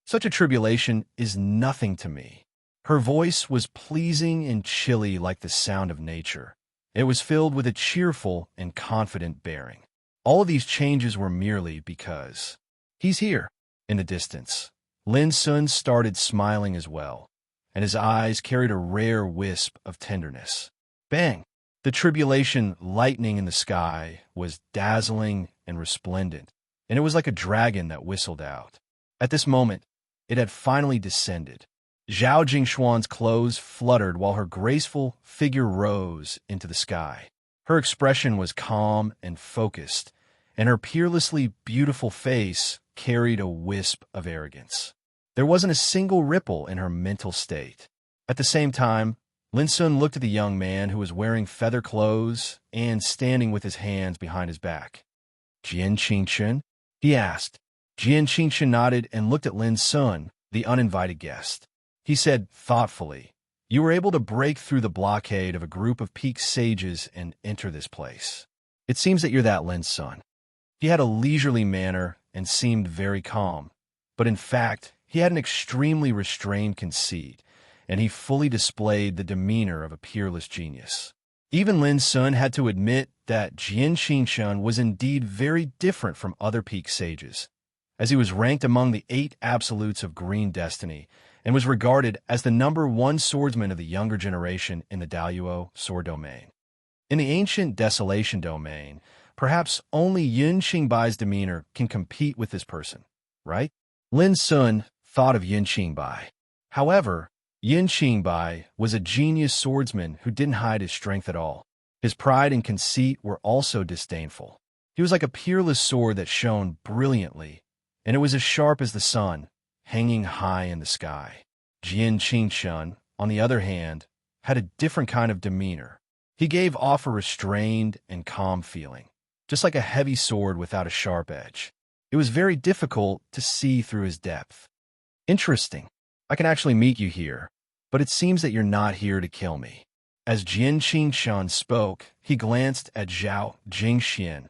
"Such a tribulation is nothing to me." Her voice was pleasing and chilly like the sound of nature. It was filled with a cheerful and confident bearing. All of these changes were merely because he's here. In the distance, Lin Sun started smiling as well, and his eyes carried a rare wisp of tenderness. Bang! The tribulation lightning in the sky was dazzling and resplendent, and it was like a dragon that whistled out. At this moment, it had finally descended. Zhao Jingshuan's clothes fluttered while her graceful figure rose into the sky. Her expression was calm and focused, and her peerlessly beautiful face carried a wisp of arrogance. There wasn't a single ripple in her mental state. At the same time, Lin Sun looked at the young man who was wearing feather clothes and standing with his hands behind his back. "Jian Qingqian?" he asked. Jian Qingqian nodded and looked at Lin Sun, the uninvited guest. He said thoughtfully, "You were able to break through the blockade of a group of peak sages and enter this place. It seems that you're that Lin Sun." He had a leisurely manner and seemed very calm, but in fact, he had an extremely restrained conceit, and he fully displayed the demeanor of a peerless genius. Even Lin Sun had to admit that Jian Qingqian was indeed very different from other peak sages, as he was ranked among the 8 absolutes of green destiny, and was regarded as the #1 swordsman of the younger generation in the Daluo sword domain. In the ancient desolation domain, perhaps only Yun Qingbai's demeanor can compete with this person, right? Lin Sun thought of Yun Qingbai. However, Yun Qingbai was a genius swordsman who didn't hide his strength at all. His pride and conceit were also disdainful. He was like a peerless sword that shone brilliantly, and it was as sharp as the sun, hanging high in the sky. Jian Qingqian, on the other hand, had a different kind of demeanor. He gave off a restrained and calm feeling, just like a heavy sword without a sharp edge. It was very difficult to see through his depth. Interesting. I can actually meet you here, but it seems that you're not here to kill me. As Jian Qingshan spoke, he glanced at Zhao Jingxian,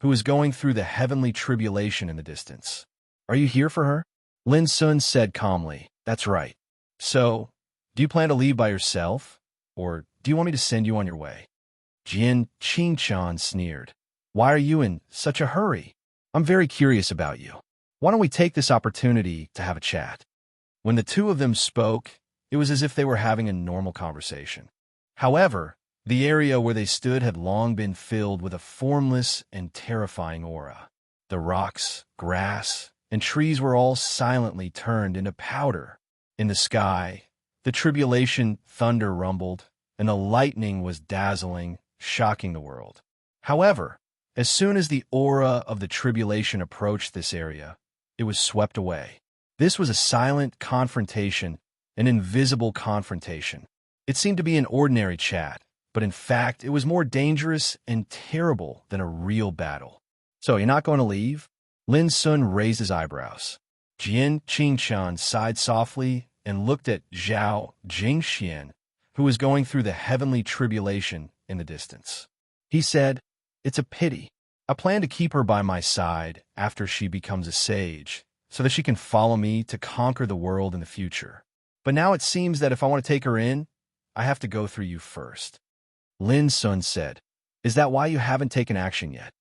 who was going through the heavenly tribulation in the distance. Are you here for her? Lin Sun said calmly. That's right. So, do you plan to leave by yourself? Or do you want me to send you on your way? Jian Qingshan sneered. Why are you in such a hurry? I'm very curious about you. Why don't we take this opportunity to have a chat? When the two of them spoke, it was as if they were having a normal conversation. However, the area where they stood had long been filled with a formless and terrifying aura. The rocks, grass, and trees were all silently turned into powder. In the sky, the tribulation thunder rumbled, and the lightning was dazzling, shocking the world. However, as soon as the aura of the tribulation approached this area, it was swept away. This was a silent confrontation, an invisible confrontation. It seemed to be an ordinary chat, but in fact, it was more dangerous and terrible than a real battle. So, you're not going to leave? Lin Sun raised his eyebrows. Jian Qingshan sighed softly and looked at Zhao Jingxian, who was going through the heavenly tribulation in the distance. He said, It's a pity. I plan to keep her by my side after she becomes a sage, so that she can follow me to conquer the world in the future. But now it seems that if I want to take her in, I have to go through you first. Lin Sun said, Is that why you haven't taken action yet?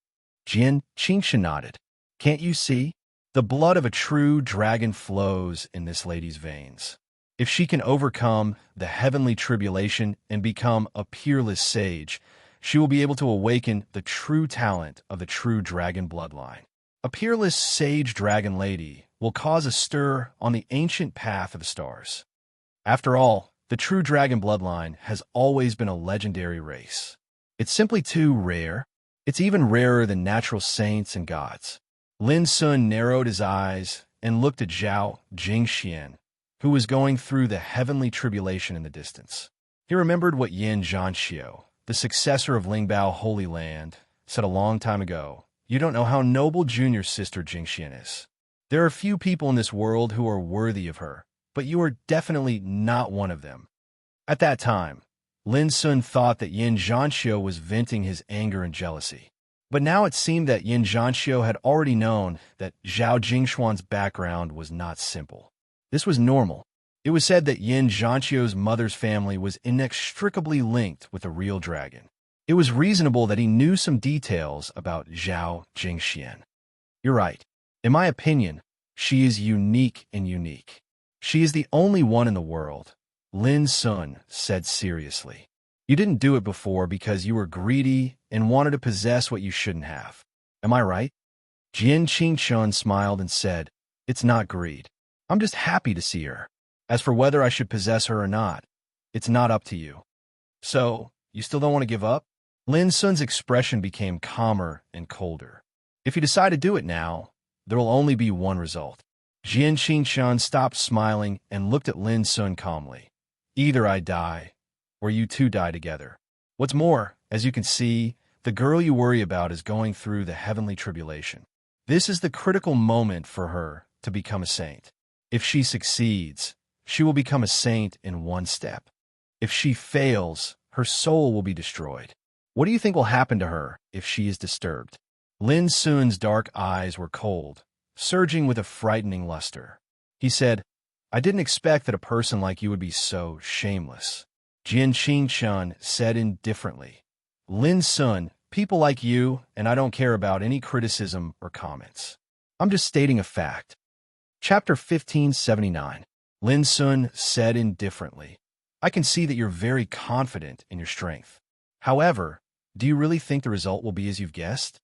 Jian Qingshan nodded. Can't you see? The blood of a true dragon flows in this lady's veins. If she can overcome the heavenly tribulation and become a peerless sage, she will be able to awaken the true talent of the true dragon bloodline. A peerless sage dragon lady will cause a stir on the ancient path of the stars. After all, the true dragon bloodline has always been a legendary race. It's simply too rare. It's even rarer than natural saints and gods. Lin Sun narrowed his eyes and looked at Zhao Jingxian, who was going through the heavenly tribulation in the distance. He remembered what Yin Zhanxiu, the successor of Lingbao Holy Land, said a long time ago. You don't know how noble junior sister Jingxian is. There are few people in this world who are worthy of her, but you are definitely not one of them. At that time, Lin Sun thought that Yin Zhanxiu was venting his anger and jealousy. But now it seemed that Yin Zhanxiu had already known that Zhao Jingxuan's background was not simple. This was normal. It was said that Yin Zhanxiu's mother's family was inextricably linked with a real dragon. It was reasonable that he knew some details about Zhao Jingxian. You're right. In my opinion, she is unique and unique. She is the only one in the world, Lin Sun said seriously. You didn't do it before because you were greedy and wanted to possess what you shouldn't have. Am I right? Jian Qingshan smiled and said, It's not greed. I'm just happy to see her. As for whether I should possess her or not, it's not up to you. So, you still don't want to give up? Lin Sun's expression became calmer and colder. If you decide to do it now, there will only be one result. Jian Qingshan stopped smiling and looked at Lin Sun calmly. Either I die, or you two die together. What's more, as you can see, the girl you worry about is going through the heavenly tribulation. This is the critical moment for her to become a saint. If she succeeds, she will become a saint in one step. If she fails, her soul will be destroyed. What do you think will happen to her if she is disturbed? Lin Sun's dark eyes were cold, surging with a frightening luster. He said, I didn't expect that a person like you would be so shameless. Jian Qingshan said indifferently, Lin Sun, people like you, and I don't care about any criticism or comments. I'm just stating a fact. Chapter 1579. Lin Sun said indifferently, I can see that you're very confident in your strength. However, do you really think the result will be as you've guessed?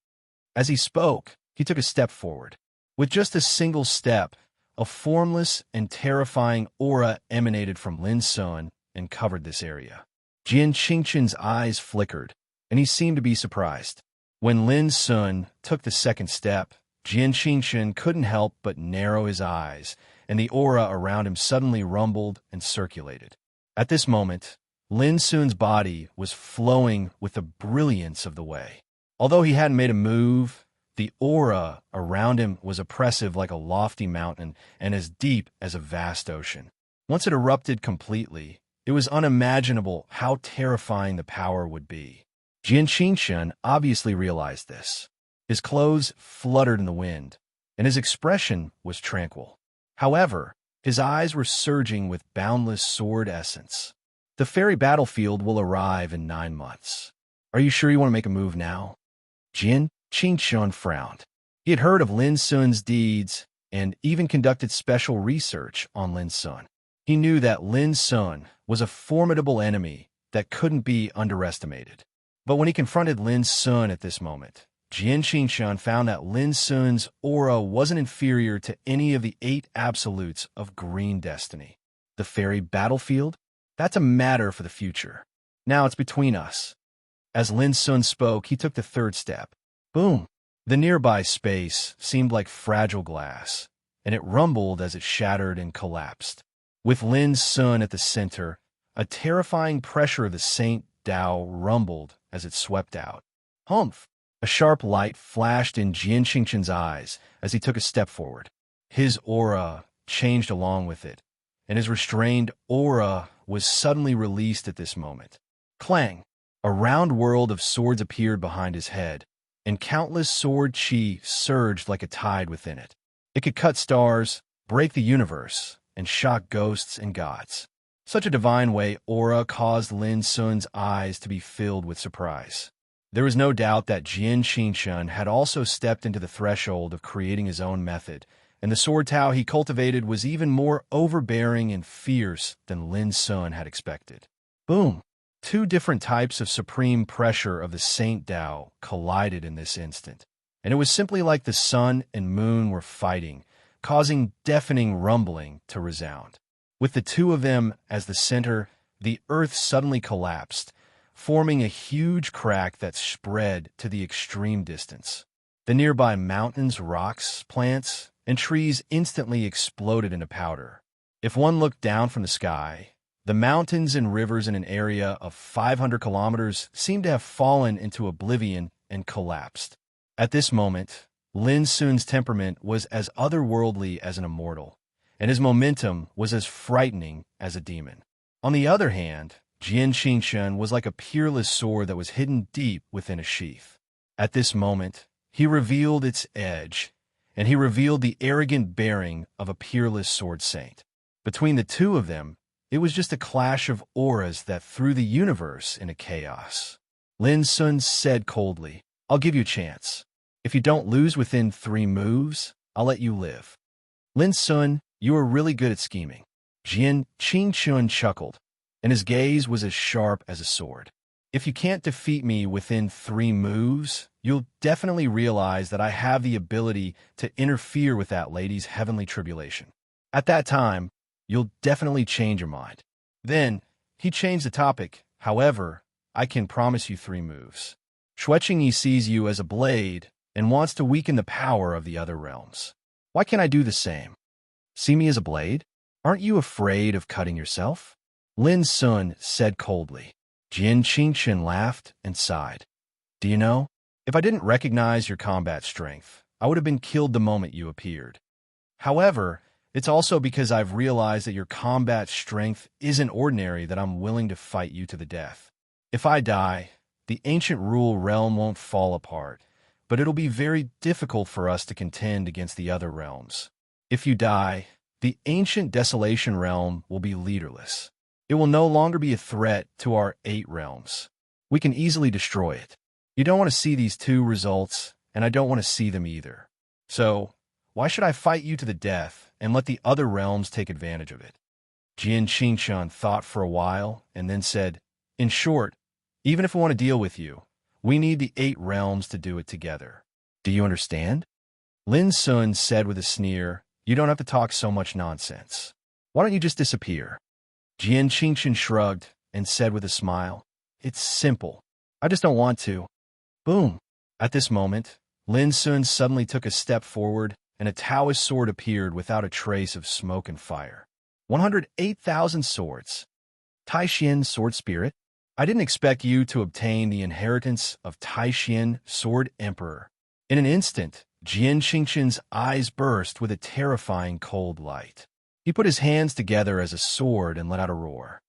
As he spoke, he took a step forward. With just a single step, a formless and terrifying aura emanated from Lin Sun and covered this area. Jian Qingshan's eyes flickered, and he seemed to be surprised. When Lin Sun took the second step, Jian Qingshan couldn't help but narrow his eyes, and the aura around him suddenly rumbled and circulated. At this moment, Lin Sun's body was flowing with the brilliance of the way. Although he hadn't made a move, The aura around him was oppressive like a lofty mountain and as deep as a vast ocean. Once it erupted completely, it was unimaginable how terrifying the power would be. Jian Qingshan obviously realized this. His clothes fluttered in the wind, and his expression was tranquil. However, his eyes were surging with boundless sword essence. The fairy battlefield will arrive in 9 months. Are you sure you want to make a move now? Jian Qingshan frowned. He had heard of Lin Sun's deeds and even conducted special research on Lin Sun. He knew that Lin Sun was a formidable enemy that couldn't be underestimated. But when he confronted Lin Sun at this moment, Jian Qingshan found that Lin Sun's aura wasn't inferior to any of the 8 absolutes of green destiny. The fairy battlefield? That's a matter for the future. Now it's between us. As Lin Sun spoke, he took the 3rd step. Boom! The nearby space seemed like fragile glass, and it rumbled as it shattered and collapsed. With Lin Sun at the center, a terrifying pressure of the Saint Tao rumbled as it swept out. Humph! A sharp light flashed in Jian Qingshan's eyes as he took a step forward. His aura changed along with it, and his restrained aura was suddenly released at this moment. Clang! A round world of swords appeared behind his head, and countless sword chi surged like a tide within it. It could cut stars, break the universe, and shock ghosts and gods. Such a divine way aura caused Lin Sun's eyes to be filled with surprise. There was no doubt that Jian Qingshan had also stepped into the threshold of creating his own method, and the sword Tao he cultivated was even more overbearing and fierce than Lin Sun had expected. Boom! 2 different types of supreme pressure of the Saint Tao collided in this instant, and it was simply like the sun and moon were fighting, causing deafening rumbling to resound. With the 2 of them as the center, the earth suddenly collapsed, forming a huge crack that spread to the extreme distance. The nearby mountains, rocks, plants, and trees instantly exploded into powder. If one looked down from the sky, the mountains and rivers in an area of 500 kilometers seemed to have fallen into oblivion and collapsed. At this moment, Lin Sun's temperament was as otherworldly as an immortal, and his momentum was as frightening as a demon. On the other hand, Jian Qingshan was like a peerless sword that was hidden deep within a sheath. At this moment, he revealed its edge, and he revealed the arrogant bearing of a peerless sword saint. Between the 2 of them, it was just a clash of auras that threw the universe into chaos. Lin Sun said coldly, "I'll give you a chance. If you don't lose within 3 moves, I'll let you live." Lin Sun, you are really good at scheming. Jian Qingshan chuckled, and his gaze was as sharp as a sword. If you can't defeat me within 3 moves, you'll definitely realize that I have the ability to interfere with that lady's heavenly tribulation. At that time, you'll definitely change your mind. Then, he changed the topic. However, I can promise you 3 moves. Shuqingyi sees you as a blade and wants to weaken the power of the other realms. Why can't I do the same? See me as a blade? Aren't you afraid of cutting yourself? Lin Sun said coldly. Jian Qingshan laughed and sighed. Do you know, if I didn't recognize your combat strength, I would have been killed the moment you appeared. However, it's also because I've realized that your combat strength isn't ordinary that I'm willing to fight you to the death. If I die, the ancient rule realm won't fall apart, but it'll be very difficult for us to contend against the other realms. If you die, the ancient desolation realm will be leaderless. It will no longer be a threat to our 8 realms. We can easily destroy it. You don't want to see these 2 results, and I don't want to see them either. So, why should I fight you to the death and let the other realms take advantage of it? Jian Qingshan thought for a while and then said, in short, even if we want to deal with you, we need the 8 realms to do it together. Do you understand? Lin Sun said with a sneer, you don't have to talk so much nonsense. Why don't you just disappear? Jian Qingshan shrugged and said with a smile, it's simple. I just don't want to. Boom. At this moment, Lin Sun suddenly took a step forward and a Taoist sword appeared without a trace of smoke and fire. 108,000 swords. Taishin Sword Spirit? I didn't expect you to obtain the inheritance of Taishin Sword Emperor. In an instant, Jian Qingqian's eyes burst with a terrifying cold light. He put his hands together as a sword and let out a roar.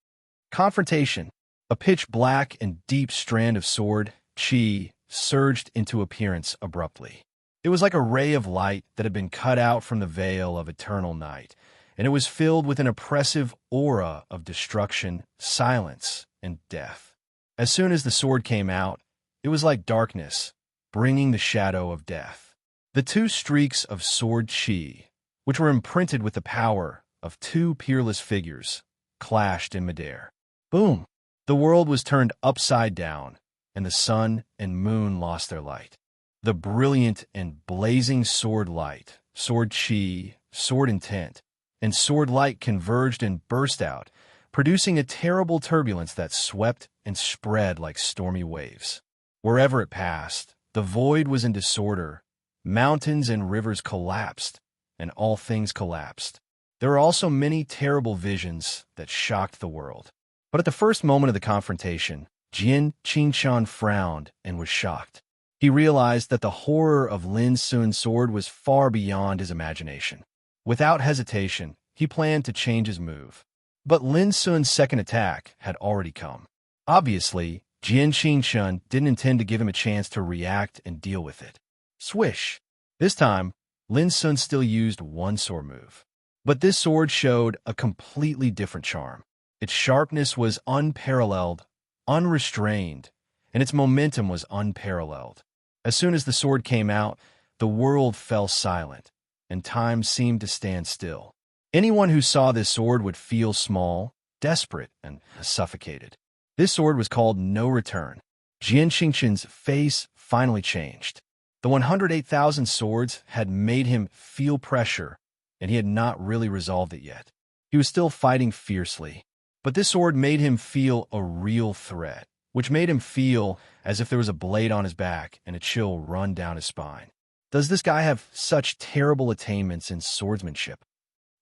Confrontation. A pitch-black and deep strand of sword, qi, surged into appearance abruptly. It was like a ray of light that had been cut out from the veil of eternal night, and it was filled with an oppressive aura of destruction, silence, and death. As soon as the sword came out, it was like darkness, bringing the shadow of death. The two streaks of sword qi, which were imprinted with the power of two peerless figures, clashed in midair. Boom! The world was turned upside down, and the sun and moon lost their light. The brilliant and blazing sword light, sword qi, sword intent, and sword light converged and burst out, producing a terrible turbulence that swept and spread like stormy waves. Wherever it passed, the void was in disorder, mountains and rivers collapsed, and all things collapsed. There were also many terrible visions that shocked the world. But at the first moment of the confrontation, Jian Qingqian frowned and was shocked. He realized that the horror of Lin Sun's sword was far beyond his imagination. Without hesitation, he planned to change his move. But Lin Sun's second attack had already come. Obviously, Jian Qingqian didn't intend to give him a chance to react and deal with it. Swish! This time, Lin Sun still used one sword move. But this sword showed a completely different charm. Its sharpness was unparalleled, unrestrained, and its momentum was unparalleled. As soon as the sword came out, the world fell silent, and time seemed to stand still. Anyone who saw this sword would feel small, desperate, and suffocated. This sword was called No Return. Jian Qingqian's face finally changed. The 108,000 swords had made him feel pressure, and he had not really resolved it yet. He was still fighting fiercely. But this sword made him feel a real threat, which made him feel as if there was a blade on his back and a chill run down his spine. Does this guy have such terrible attainments in swordsmanship?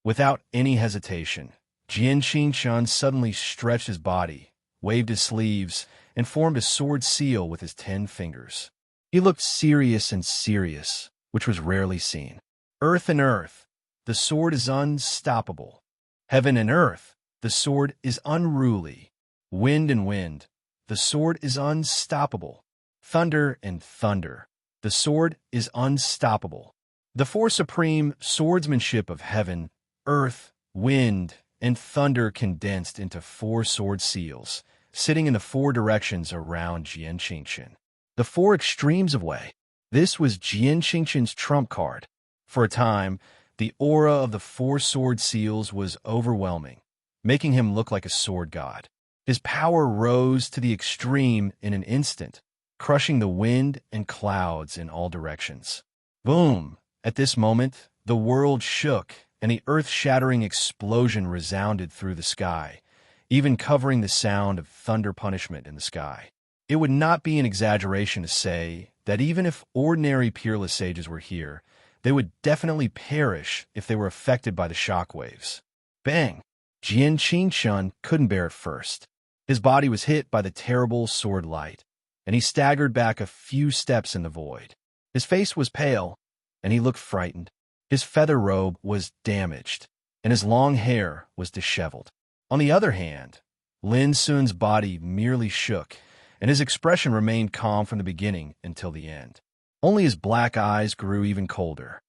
Without any hesitation, Jian Qingqian suddenly stretched his body, waved his sleeves, and formed a sword seal with his 10 fingers. He looked serious and serious, which was rarely seen. Earth and earth, the sword is unstoppable. Heaven and earth, the sword is unruly. Wind and wind, the sword is unstoppable. Thunder and thunder, the sword is unstoppable. The four supreme swordsmanship of heaven, earth, wind, and thunder condensed into 4 sword seals, sitting in the 4 directions around Jian Qingqian. The 4 extremes of Wei. This was Jian Qingqian's trump card. For a time, the aura of the 4 sword seals was overwhelming, making him look like a sword god. His power rose to the extreme in an instant, crushing the wind and clouds in all directions. Boom! At this moment, the world shook, and the earth-shattering explosion resounded through the sky, even covering the sound of thunder punishment in the sky. It would not be an exaggeration to say that even if ordinary peerless sages were here, they would definitely perish if they were affected by the shockwaves. Bang! Jian Qingqian couldn't bear it first. His body was hit by the terrible sword light, and he staggered back a few steps in the void. His face was pale, and he looked frightened. His feather robe was damaged, and his long hair was disheveled. On the other hand, Lin Sun's body merely shook, and his expression remained calm from the beginning until the end. Only his black eyes grew even colder.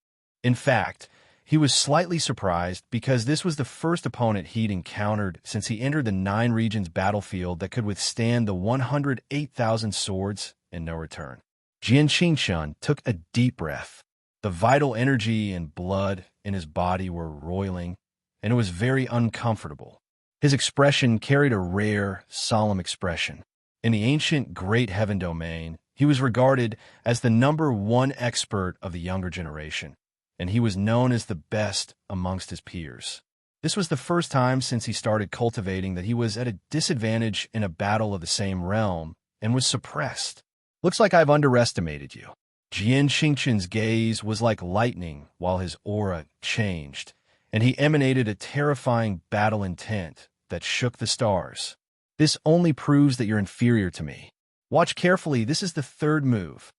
In fact, he was slightly surprised because this was the first opponent he'd encountered since he entered the 9 regions battlefield that could withstand the 108,000 swords and no return. Jian Qingqian took a deep breath. The vital energy and blood in his body were roiling, and it was very uncomfortable. His expression carried a rare, solemn expression. In the ancient Great Heaven domain, he was regarded as the #1 expert of the younger generation, and he was known as the best amongst his peers. This was the first time since he started cultivating that he was at a disadvantage in a battle of the same realm and was suppressed. Looks like I've underestimated you. Jian Qingqian's gaze was like lightning while his aura changed, and he emanated a terrifying battle intent that shook the stars. This only proves that you're inferior to me. Watch carefully, this is the 3rd move.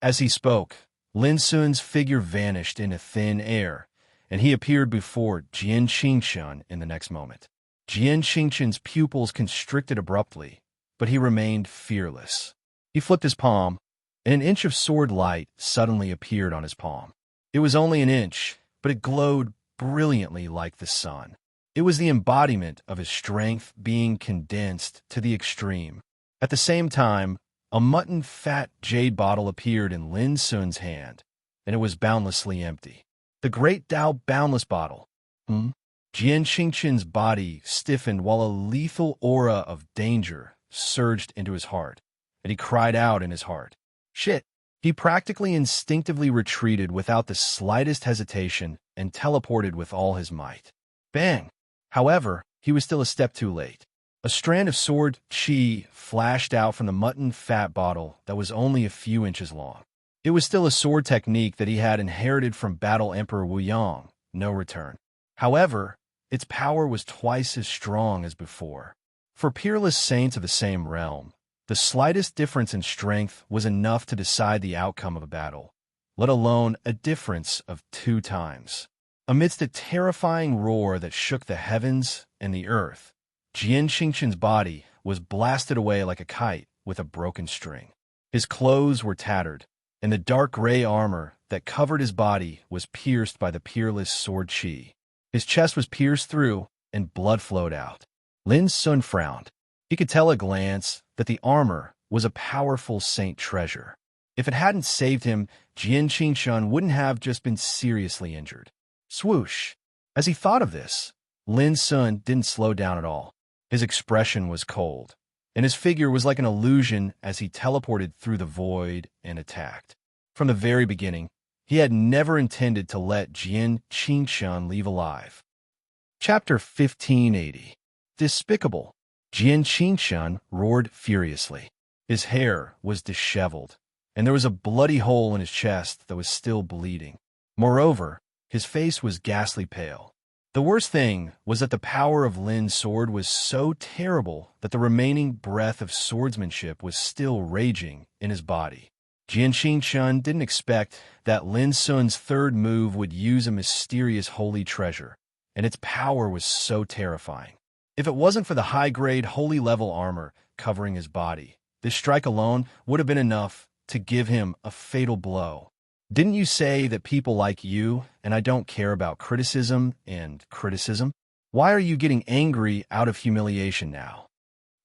As he spoke, Lin Sun's figure vanished into thin air, and he appeared before Jian Qingshun in the next moment. Jian Qingshun's pupils constricted abruptly, but he remained fearless. He flipped his palm, and an inch of sword light suddenly appeared on his palm. It was only an inch, but it glowed brilliantly like the sun. It was the embodiment of his strength being condensed to the extreme. At the same time, a mutton fat jade bottle appeared in Lin Sun's hand, and it was boundlessly empty. The great Tao boundless bottle. Jian Qingqin's body stiffened while a lethal aura of danger surged into his heart, and he cried out in his heart, "Shit!" He practically instinctively retreated without the slightest hesitation and teleported with all his might. Bang! However, he was still a step too late. A strand of sword chi flashed out from the mutton fat bottle that was only a few inches long. It was still a sword technique that he had inherited from Battle Emperor Wu Yang, no return. However, its power was twice as strong as before. For peerless saints of the same realm, the slightest difference in strength was enough to decide the outcome of a battle, let alone a difference of 2 times. Amidst a terrifying roar that shook the heavens and the earth, Jian Qingqin's body was blasted away like a kite with a broken string. His clothes were tattered, and the dark gray armor that covered his body was pierced by the peerless sword chi. His chest was pierced through, and blood flowed out. Lin Sun frowned. He could tell at a glance that the armor was a powerful saint treasure. If it hadn't saved him, Jian Qingshun wouldn't have just been seriously injured. Swoosh! As he thought of this, Lin Sun didn't slow down at all. His expression was cold, and his figure was like an illusion as he teleported through the void and attacked. From the very beginning, he had never intended to let Jian Qingshun leave alive. Chapter 1580. Despicable. Jian Qingshun roared furiously. His hair was disheveled, and there was a bloody hole in his chest that was still bleeding. Moreover, his face was ghastly pale. The worst thing was that the power of Lin's sword was so terrible that the remaining breath of swordsmanship was still raging in his body. Jian Qingshun didn't expect that Lin Sun's third move would use a mysterious holy treasure, and its power was so terrifying. If it wasn't for the high-grade holy level armor covering his body, this strike alone would have been enough to give him a fatal blow. Didn't you say that people like you and I don't care about criticism and criticism? Why are you getting angry out of humiliation now?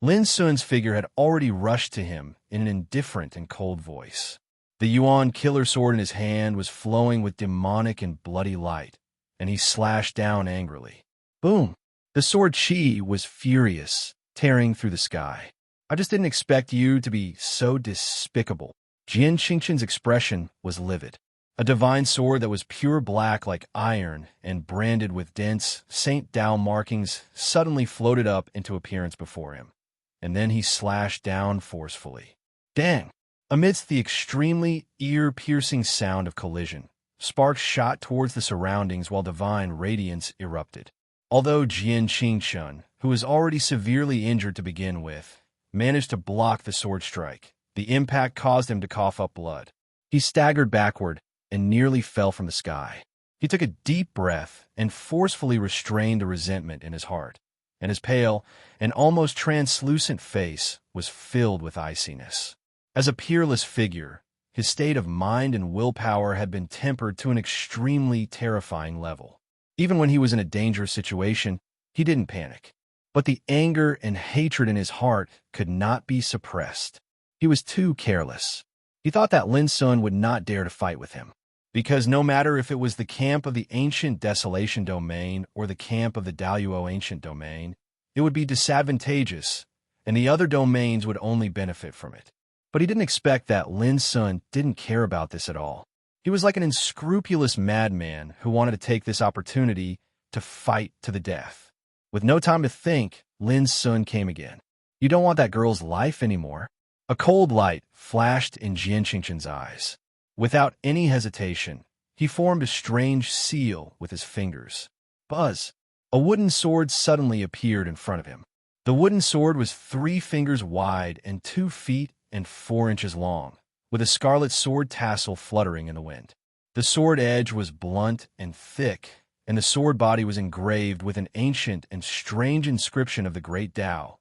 Lin Sun's figure had already rushed to him in an indifferent and cold voice. The Yuan killer sword in his hand was flowing with demonic and bloody light, and he slashed down angrily. Boom! The sword chi was furious, tearing through the sky. I just didn't expect you to be so despicable. Jian Qingqin's expression was livid. A divine sword that was pure black like iron and branded with dense Saint Tao markings suddenly floated up into appearance before him, and then he slashed down forcefully. Dang! Amidst the extremely ear-piercing sound of collision, sparks shot towards the surroundings while divine radiance erupted. Although Jian Qingshun, who was already severely injured to begin with, managed to block the sword strike, the impact caused him to cough up blood. He staggered backward and nearly fell from the sky. He took a deep breath and forcefully restrained the resentment in his heart, and his pale and almost translucent face was filled with iciness. As a peerless figure, his state of mind and willpower had been tempered to an extremely terrifying level. Even when he was in a dangerous situation, he didn't panic. But the anger and hatred in his heart could not be suppressed. He was too careless. He thought that Lin Sun would not dare to fight with him, because no matter if it was the camp of the ancient Desolation Domain or the camp of the Daluo Ancient Domain, it would be disadvantageous, and the other domains would only benefit from it. But he didn't expect that Lin Sun didn't care about this at all. He was like an unscrupulous madman who wanted to take this opportunity to fight to the death. With no time to think, Lin Sun came again. You don't want that girl's life anymore. A cold light flashed in Jian Qingqin's eyes. Without any hesitation, he formed a strange seal with his fingers. Buzz! A wooden sword suddenly appeared in front of him. The wooden sword was 3 fingers wide and 2 feet and 4 inches long, with a scarlet sword tassel fluttering in the wind. The sword edge was blunt and thick, and the sword body was engraved with an ancient and strange inscription of the Great Tao,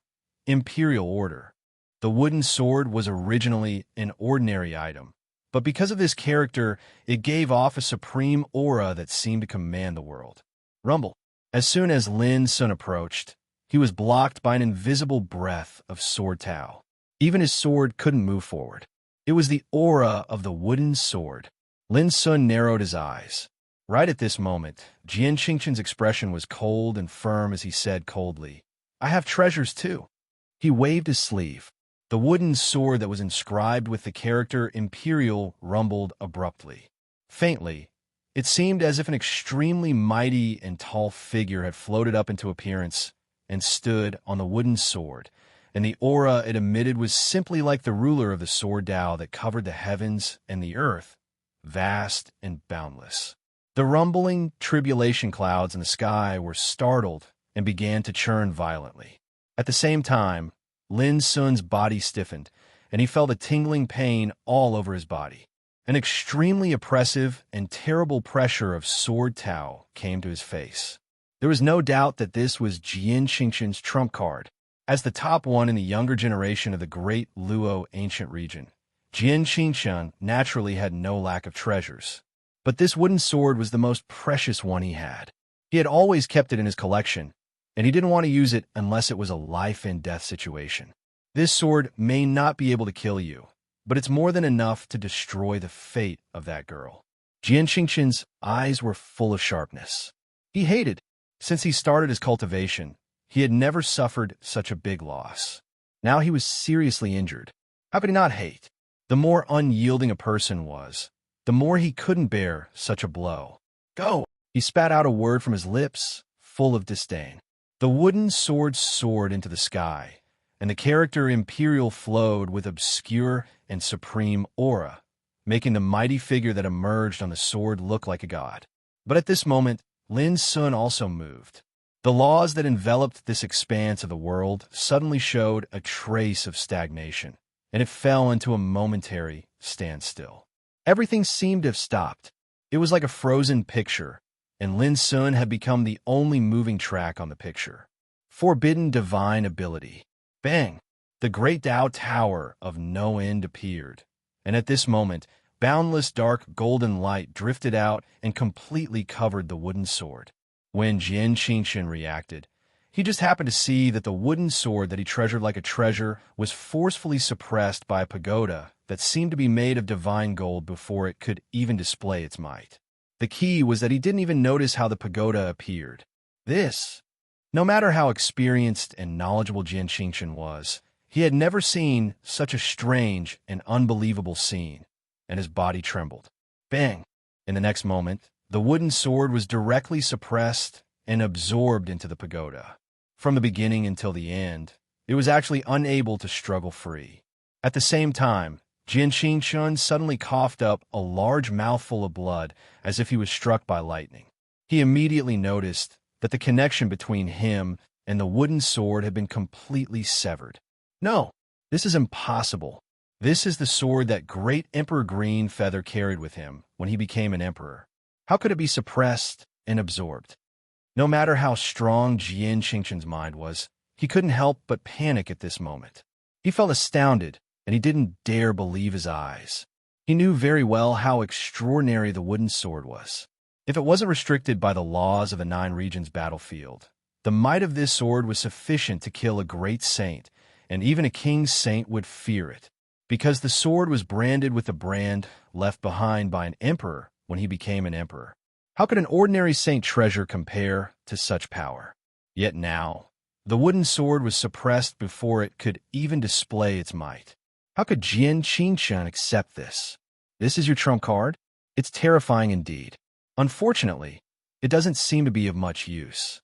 Imperial Order. The wooden sword was originally an ordinary item, but because of this character, it gave off a supreme aura that seemed to command the world. Rumble. As soon as Lin Sun approached, he was blocked by an invisible breath of sword Tao. Even his sword couldn't move forward. It was the aura of the wooden sword. Lin Sun narrowed his eyes. Right at this moment, Jian Qingqian's expression was cold and firm as he said coldly, "I have treasures too." He waved his sleeve. The wooden sword that was inscribed with the character Imperial rumbled abruptly. Faintly, it seemed as if an extremely mighty and tall figure had floated up into appearance and stood on the wooden sword, and the aura it emitted was simply like the ruler of the sword Tao that covered the heavens and the earth, vast and boundless. The rumbling tribulation clouds in the sky were startled and began to churn violently. At the same time, Lin Sun's body stiffened, and he felt a tingling pain all over his body. An extremely oppressive and terrible pressure of sword Tao came to his face. There was no doubt that this was Jian Qingqian's trump card. As the top one in the younger generation of the great Luo ancient region, Jian Qingqian naturally had no lack of treasures. But this wooden sword was the most precious one he had. He had always kept it in his collection, and he didn't want to use it unless it was a life-and-death situation. This sword may not be able to kill you, but it's more than enough to destroy the fate of that girl. Jian Qingqian's eyes were full of sharpness. He hated. Since he started his cultivation, he had never suffered such a big loss. Now he was seriously injured. How could he not hate? The more unyielding a person was, the more he couldn't bear such a blow. "Go!" He spat out a word from his lips, full of disdain. The wooden sword soared into the sky, and the character Imperial flowed with obscure and supreme aura, making the mighty figure that emerged on the sword look like a god. But at this moment, Lin Sun also moved. The laws that enveloped this expanse of the world suddenly showed a trace of stagnation, and it fell into a momentary standstill. Everything seemed to have stopped. It was like a frozen picture, and Lin Sun had become the only moving track on the picture. Forbidden divine ability. Bang! The great Tao Tower of no end appeared, and at this moment, boundless dark golden light drifted out and completely covered the wooden sword. When Jian Qingqian reacted, he just happened to see that the wooden sword that he treasured like a treasure was forcefully suppressed by a pagoda that seemed to be made of divine gold before it could even display its might. The key was that he didn't even notice how the pagoda appeared. No matter how experienced and knowledgeable Jian Qingqian was, he had never seen such a strange and unbelievable scene, and his body trembled. Bang! In the next moment, the wooden sword was directly suppressed and absorbed into the pagoda. From the beginning until the end, it was actually unable to struggle free. At the same time, Jian Qingqian suddenly coughed up a large mouthful of blood as if he was struck by lightning. He immediately noticed that the connection between him and the wooden sword had been completely severed. No, this is impossible. This is the sword that great Emperor Green Feather carried with him when he became an emperor. How could it be suppressed and absorbed? No matter how strong Jian Qingqian's mind was, he couldn't help but panic at this moment. He felt astounded, and he didn't dare believe his eyes. He knew very well how extraordinary the wooden sword was. If it wasn't restricted by the laws of the 9 regions battlefield, the might of this sword was sufficient to kill a great saint, and even a king's saint would fear it, because the sword was branded with the brand left behind by an emperor when he became an emperor. How could an ordinary saint treasure compare to such power? Yet now, the wooden sword was suppressed before it could even display its might. How could Jian Qingqian accept this? This is your trump card? It's terrifying indeed. Unfortunately, it doesn't seem to be of much use.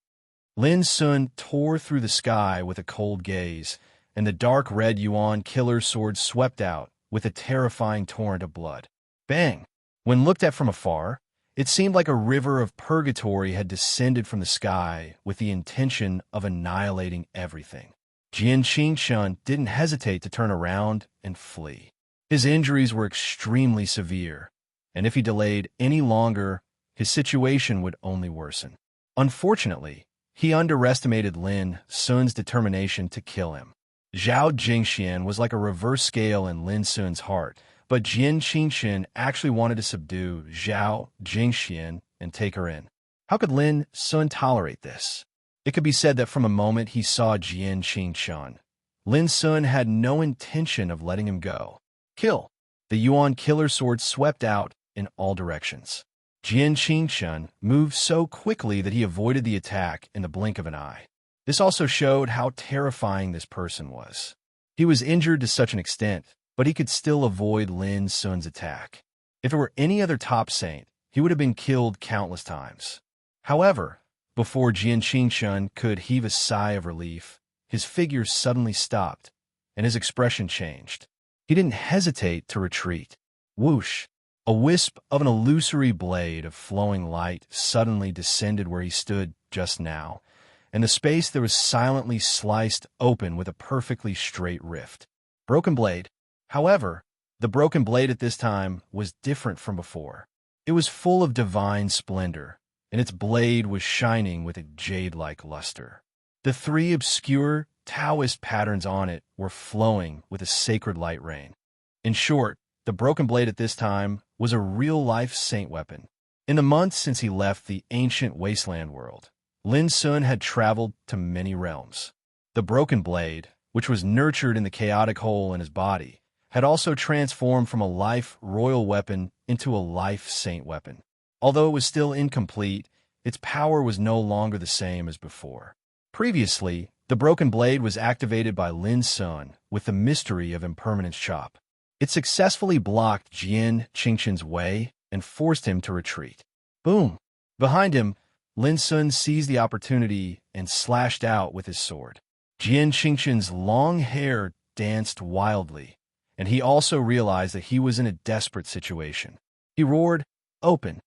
Lin Sun tore through the sky with a cold gaze, and the dark red Yuan killer sword swept out with a terrifying torrent of blood. Bang! When looked at from afar, it seemed like a river of purgatory had descended from the sky with the intention of annihilating everything. Jian Qingqian didn't hesitate to turn around and flee. His injuries were extremely severe, and if he delayed any longer, his situation would only worsen. Unfortunately, he underestimated Lin Sun's determination to kill him. Zhao Jingxian was like a reverse scale in Lin Sun's heart, but Jian Qingxian actually wanted to subdue Zhao Jingxian and take her in. How could Lin Sun tolerate this? It could be said that from a moment he saw Jian Qingxian, Lin Sun had no intention of letting him go. Kill! The Yuan killer sword swept out in all directions. Jian Qingxian moved so quickly that he avoided the attack in the blink of an eye. This also showed how terrifying this person was. He was injured to such an extent, but he could still avoid Lin Sun's attack. If it were any other top saint, he would have been killed countless times. However, before Jian Qingxian could heave a sigh of relief, his figure suddenly stopped, and his expression changed. He didn't hesitate to retreat. Whoosh! A wisp of an illusory blade of flowing light suddenly descended where he stood just now, and the space there was silently sliced open with a perfectly straight rift. Broken blade. However, the broken blade at this time was different from before. It was full of divine splendor, and its blade was shining with a jade-like luster. The three obscure Taoist patterns on it were flowing with a sacred light rain. In short, the broken blade at this time was a real-life saint weapon. In the months since he left the ancient wasteland world, Lin Sun had traveled to many realms. The broken blade, which was nurtured in the chaotic hole in his body, had also transformed from a life royal weapon into a life saint weapon. Although it was still incomplete, its power was no longer the same as before. Previously, the broken blade was activated by Lin Sun with the mystery of impermanence chop. It successfully blocked Jian Qingxian's way and forced him to retreat. Boom! Behind him, Lin Sun seized the opportunity and slashed out with his sword. Jian Qingxian's long hair danced wildly, and he also realized that he was in a desperate situation. He roared, "Open!"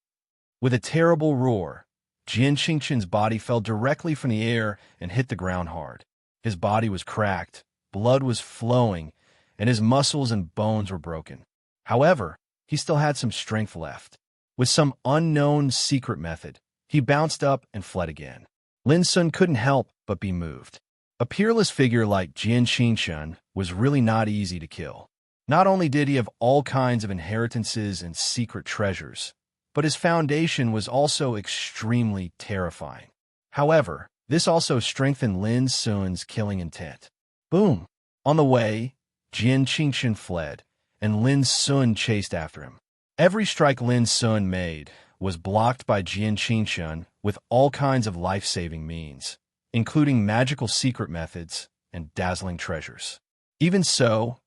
With a terrible roar, Jian Qingxian's body fell directly from the air and hit the ground hard. His body was cracked, blood was flowing, and his muscles and bones were broken. However, he still had some strength left. With some unknown secret method, he bounced up and fled again. Lin Sun couldn't help but be moved. A peerless figure like Jian Qingxian was really not easy to kill. Not only did he have all kinds of inheritances and secret treasures, but his foundation was also extremely terrifying. However, this also strengthened Lin Sun's killing intent. Boom! On the way, Jian Qingxian fled, and Lin Sun chased after him. Every strike Lin Sun made was blocked by Jian Qingxian with all kinds of life-saving means, including magical secret methods and dazzling treasures. Even so,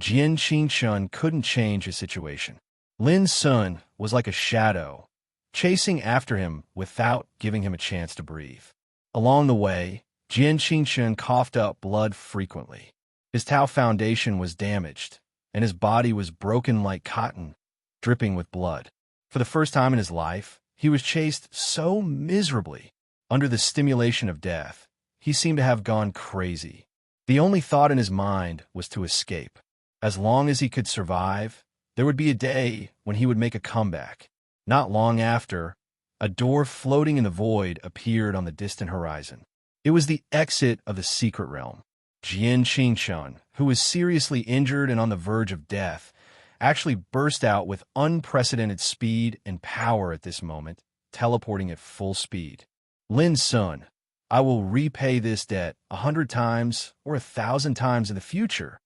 Jian Qingxian couldn't change his situation. Lin Sun was like a shadow, chasing after him without giving him a chance to breathe. Along the way, Jian Qingxian coughed up blood frequently. His Tao foundation was damaged, and his body was broken like cotton, dripping with blood. For the first time in his life, he was chased so miserably. Under the stimulation of death, he seemed to have gone crazy. The only thought in his mind was to escape. As long as he could survive, there would be a day when he would make a comeback. Not long after, a door floating in the void appeared on the distant horizon. It was the exit of the secret realm. Jian Qingxian, who was seriously injured and on the verge of death, actually burst out with unprecedented speed and power at this moment, teleporting at full speed. Lin Sun, I will repay this debt 100 times or 1,000 times in the future.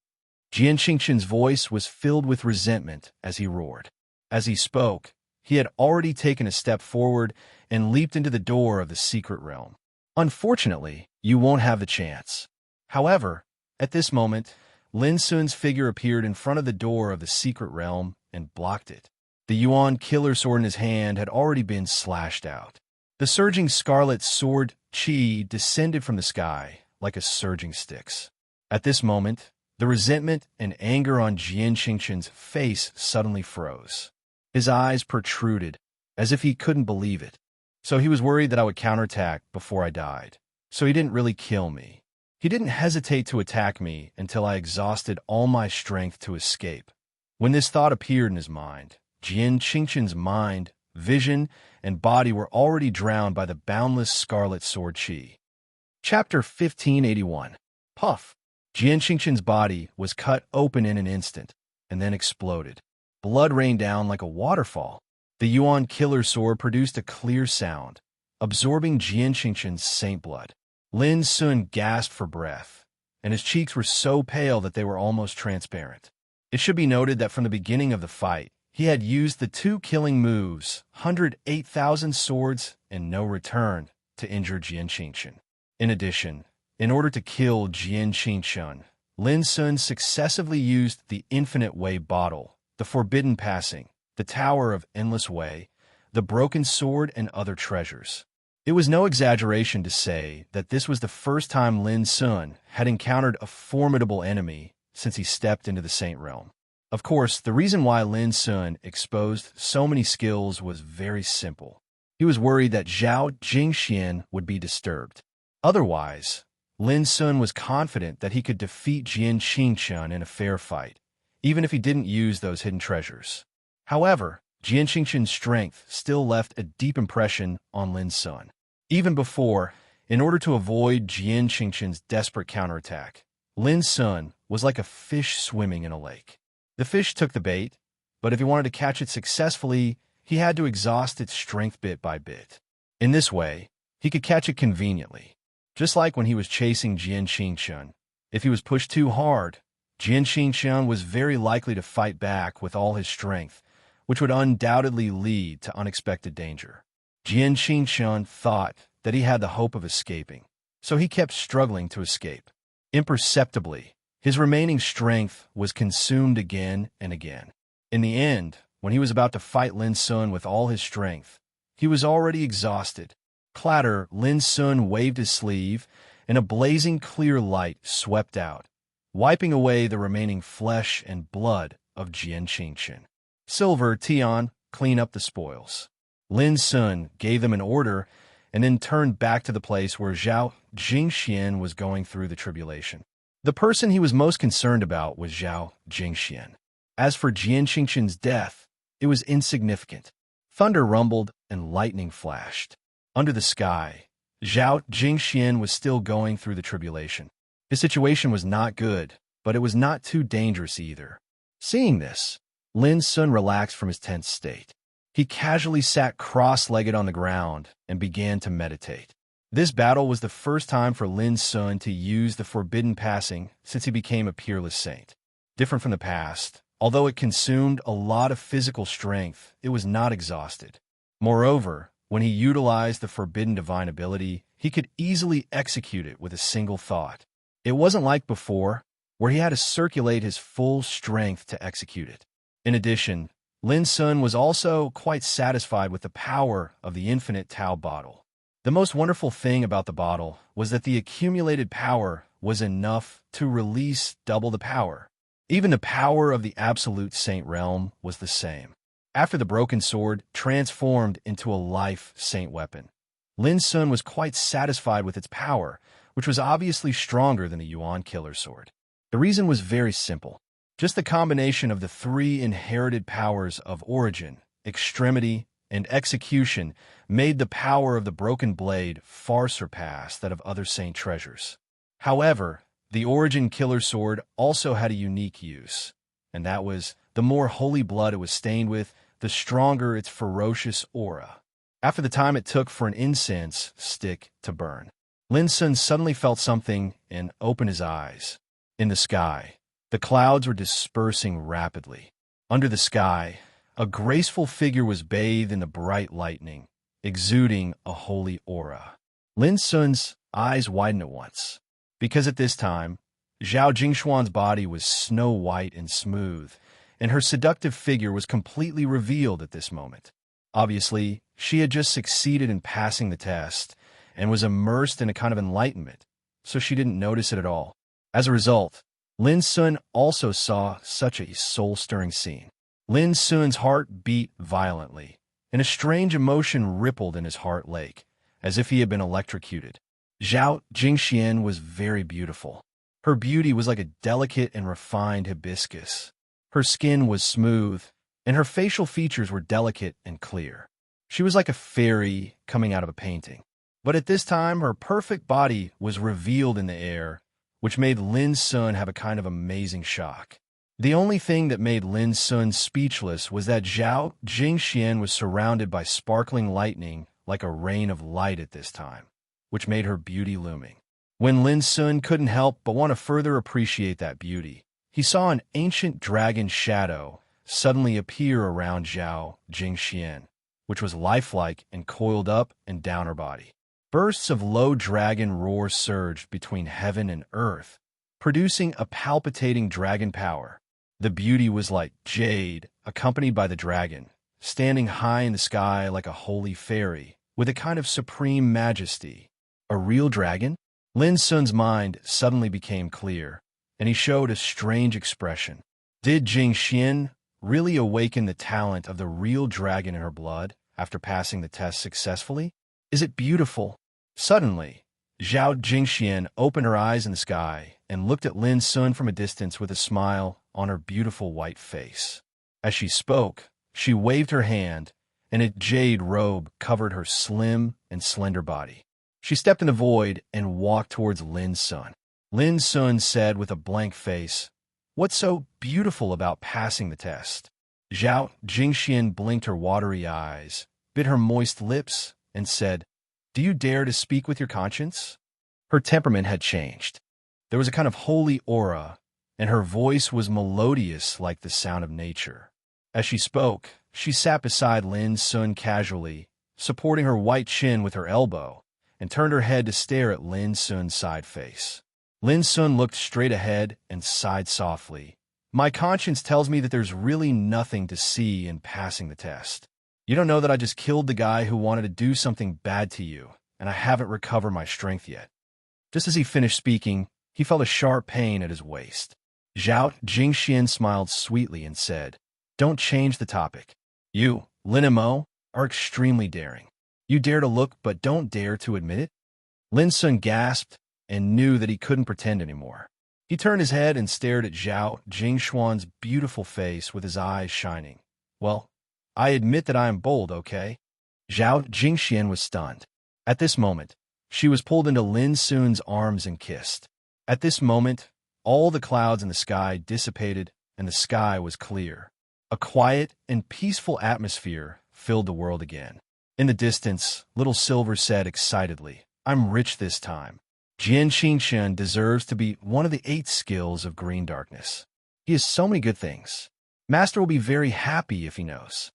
Jian Qingxian's voice was filled with resentment as he roared. As he spoke, he had already taken a step forward and leaped into the door of the secret realm. Unfortunately, you won't have the chance. However, at this moment, Lin Sun's figure appeared in front of the door of the secret realm and blocked it. The Yuan killer sword in his hand had already been slashed out. The surging scarlet sword qi descended from the sky like a surging Styx. At this moment, the resentment and anger on Jian Qingxian's face suddenly froze. His eyes protruded, as if he couldn't believe it. So he was worried that I would counterattack before I died. So he didn't really kill me. He didn't hesitate to attack me until I exhausted all my strength to escape. When this thought appeared in his mind, Jian Qingqian's mind, vision, and body were already drowned by the boundless scarlet sword qi. Chapter 1581. Puff. Jian Qingqian's body was cut open in an instant, and then exploded. Blood rained down like a waterfall. The Yuan killer sword produced a clear sound, absorbing Jian Qingqian's saint blood. Lin Sun gasped for breath, and his cheeks were so pale that they were almost transparent. It should be noted that from the beginning of the fight, he had used the two killing moves, 108,000 swords and no return, to injure Jian Qingqian. In addition, in order to kill Jian Qingqian, Lin Sun successively used the Infinite Way bottle, the Forbidden Passing, the Tower of Endless Way, the Broken Sword, and other treasures. It was no exaggeration to say that this was the first time Lin Sun had encountered a formidable enemy since he stepped into the Saint Realm. Of course, the reason why Lin Sun exposed so many skills was very simple. He was worried that Zhao Jingxian would be disturbed. Otherwise, Lin Sun was confident that he could defeat Jian Qingqian in a fair fight, even if he didn't use those hidden treasures. However, Jian Qingqian's strength still left a deep impression on Lin Sun. Even before, in order to avoid Jian Qingqian's desperate counterattack, Lin Sun was like a fish swimming in a lake. The fish took the bait, but if he wanted to catch it successfully, he had to exhaust its strength bit by bit. In this way, he could catch it conveniently. Just like when he was chasing Jian Qingqian, if he was pushed too hard, Jian Qingqian was very likely to fight back with all his strength, which would undoubtedly lead to unexpected danger. Jian Qingqian thought that he had the hope of escaping, so he kept struggling to escape. Imperceptibly, his remaining strength was consumed again and again. In the end, when he was about to fight Lin Sun with all his strength, he was already exhausted. Clatter, Lin Sun waved his sleeve, and a blazing clear light swept out, wiping away the remaining flesh and blood of Jian Qingqian. Silver, Tian, clean up the spoils. Lin Sun gave them an order and then turned back to the place where Zhao Jingxian was going through the tribulation. The person he was most concerned about was Zhao Jingxian. As for Jian Qingqian's death, it was insignificant. Thunder rumbled and lightning flashed. Under the sky, Zhao Jingxian was still going through the tribulation. His situation was not good, but it was not too dangerous either. Seeing this, Lin Sun relaxed from his tense state. He casually sat cross-legged on the ground and began to meditate. This battle was the first time for Lin Sun to use the Forbidden Passing since he became a peerless saint. Different from the past, although it consumed a lot of physical strength, it was not exhausted. Moreover, when he utilized the Forbidden Divine ability, he could easily execute it with a single thought. It wasn't like before, where he had to circulate his full strength to execute it. In addition, Lin Sun was also quite satisfied with the power of the Infinite Tao bottle. The most wonderful thing about the bottle was that the accumulated power was enough to release double the power. Even the power of the Absolute Saint Realm was the same. After the broken sword transformed into a life saint weapon, Lin Sun was quite satisfied with its power, which was obviously stronger than the Yuan killer sword. The reason was very simple. Just the combination of the three inherited powers of origin, extremity, and execution made the power of the broken blade far surpass that of other saint treasures. However, the origin killer sword also had a unique use, and that was the more holy blood it was stained with, the stronger its ferocious aura. After the time it took for an incense stick to burn, Lin Sun suddenly felt something and opened his eyes. In the sky, the clouds were dispersing rapidly. Under the sky, a graceful figure was bathed in the bright lightning, exuding a holy aura. Lin Sun's eyes widened at once, because at this time, Zhao Jingxuan's body was snow white and smooth, and her seductive figure was completely revealed at this moment. Obviously, she had just succeeded in passing the test and was immersed in a kind of enlightenment, so she didn't notice it at all. As a result, Lin Sun also saw such a soul-stirring scene. Lin Sun's heart beat violently, and a strange emotion rippled in his heart lake, as if he had been electrocuted. Zhao Jingxian was very beautiful. Her beauty was like a delicate and refined hibiscus. Her skin was smooth, and her facial features were delicate and clear. She was like a fairy coming out of a painting. But at this time, her perfect body was revealed in the air, which made Lin Sun have a kind of amazing shock. The only thing that made Lin Sun speechless was that Zhao Jingxian was surrounded by sparkling lightning like a rain of light at this time, which made her beauty looming. When Lin Sun couldn't help but want to further appreciate that beauty, he saw an ancient dragon shadow suddenly appear around Zhao Jingxian, which was lifelike and coiled up and down her body. Bursts of low dragon roar surged between heaven and earth, producing a palpitating dragon power. The beauty was like jade, accompanied by the dragon, standing high in the sky like a holy fairy, with a kind of supreme majesty. A real dragon? Lin Sun's mind suddenly became clear, and he showed a strange expression. Did Jing Xian really awaken the talent of the real dragon in her blood after passing the test successfully? Is it beautiful? Suddenly, Zhao Jingxian opened her eyes in the sky and looked at Lin Sun from a distance with a smile on her beautiful white face. As she spoke, she waved her hand, and a jade robe covered her slim and slender body. She stepped in the void and walked towards Lin Sun. Lin Sun said with a blank face, "What's so beautiful about passing the test?" Zhao Jingxian blinked her watery eyes, bit her moist lips, and said, "Do you dare to speak with your conscience?" Her temperament had changed. There was a kind of holy aura, and her voice was melodious like the sound of nature. As she spoke, she sat beside Lin Sun casually, supporting her white chin with her elbow, and turned her head to stare at Lin Sun's side face. Lin Sun looked straight ahead and sighed softly. "My conscience tells me that there's really nothing to see in passing the test. You don't know that I just killed the guy who wanted to do something bad to you, and I haven't recovered my strength yet." Just as he finished speaking, he felt a sharp pain at his waist. Zhao Jingxian smiled sweetly and said, "Don't change the topic. You, Lin Mo, are extremely daring. You dare to look but don't dare to admit it?" Lin Sun gasped and knew that he couldn't pretend anymore. He turned his head and stared at Zhao Jingshuan's beautiful face with his eyes shining. "Well, I admit that I am bold, okay?" Zhao Jingxian was stunned. At this moment, she was pulled into Lin Sun's arms and kissed. At this moment, all the clouds in the sky dissipated and the sky was clear. A quiet and peaceful atmosphere filled the world again. In the distance, Little Silver said excitedly, "I'm rich this time. Jian Qingshan deserves to be one of the 8 skills of green darkness. He has so many good things. Master will be very happy if he knows."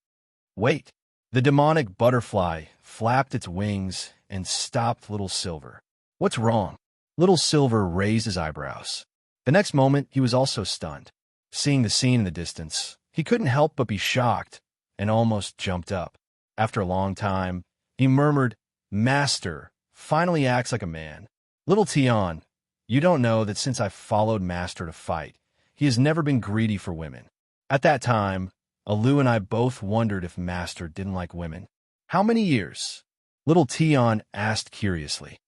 Wait. The demonic butterfly flapped its wings and stopped Little Silver. "What's wrong?" Little Silver raised his eyebrows. The next moment, he was also stunned. Seeing the scene in the distance, he couldn't help but be shocked and almost jumped up. After a long time, he murmured, "Master finally acts like a man. Little Tian, you don't know that since I followed Master to fight, he has never been greedy for women." At that time, Alu and I both wondered if Master didn't like women. "How many years?" Little Tian asked curiously.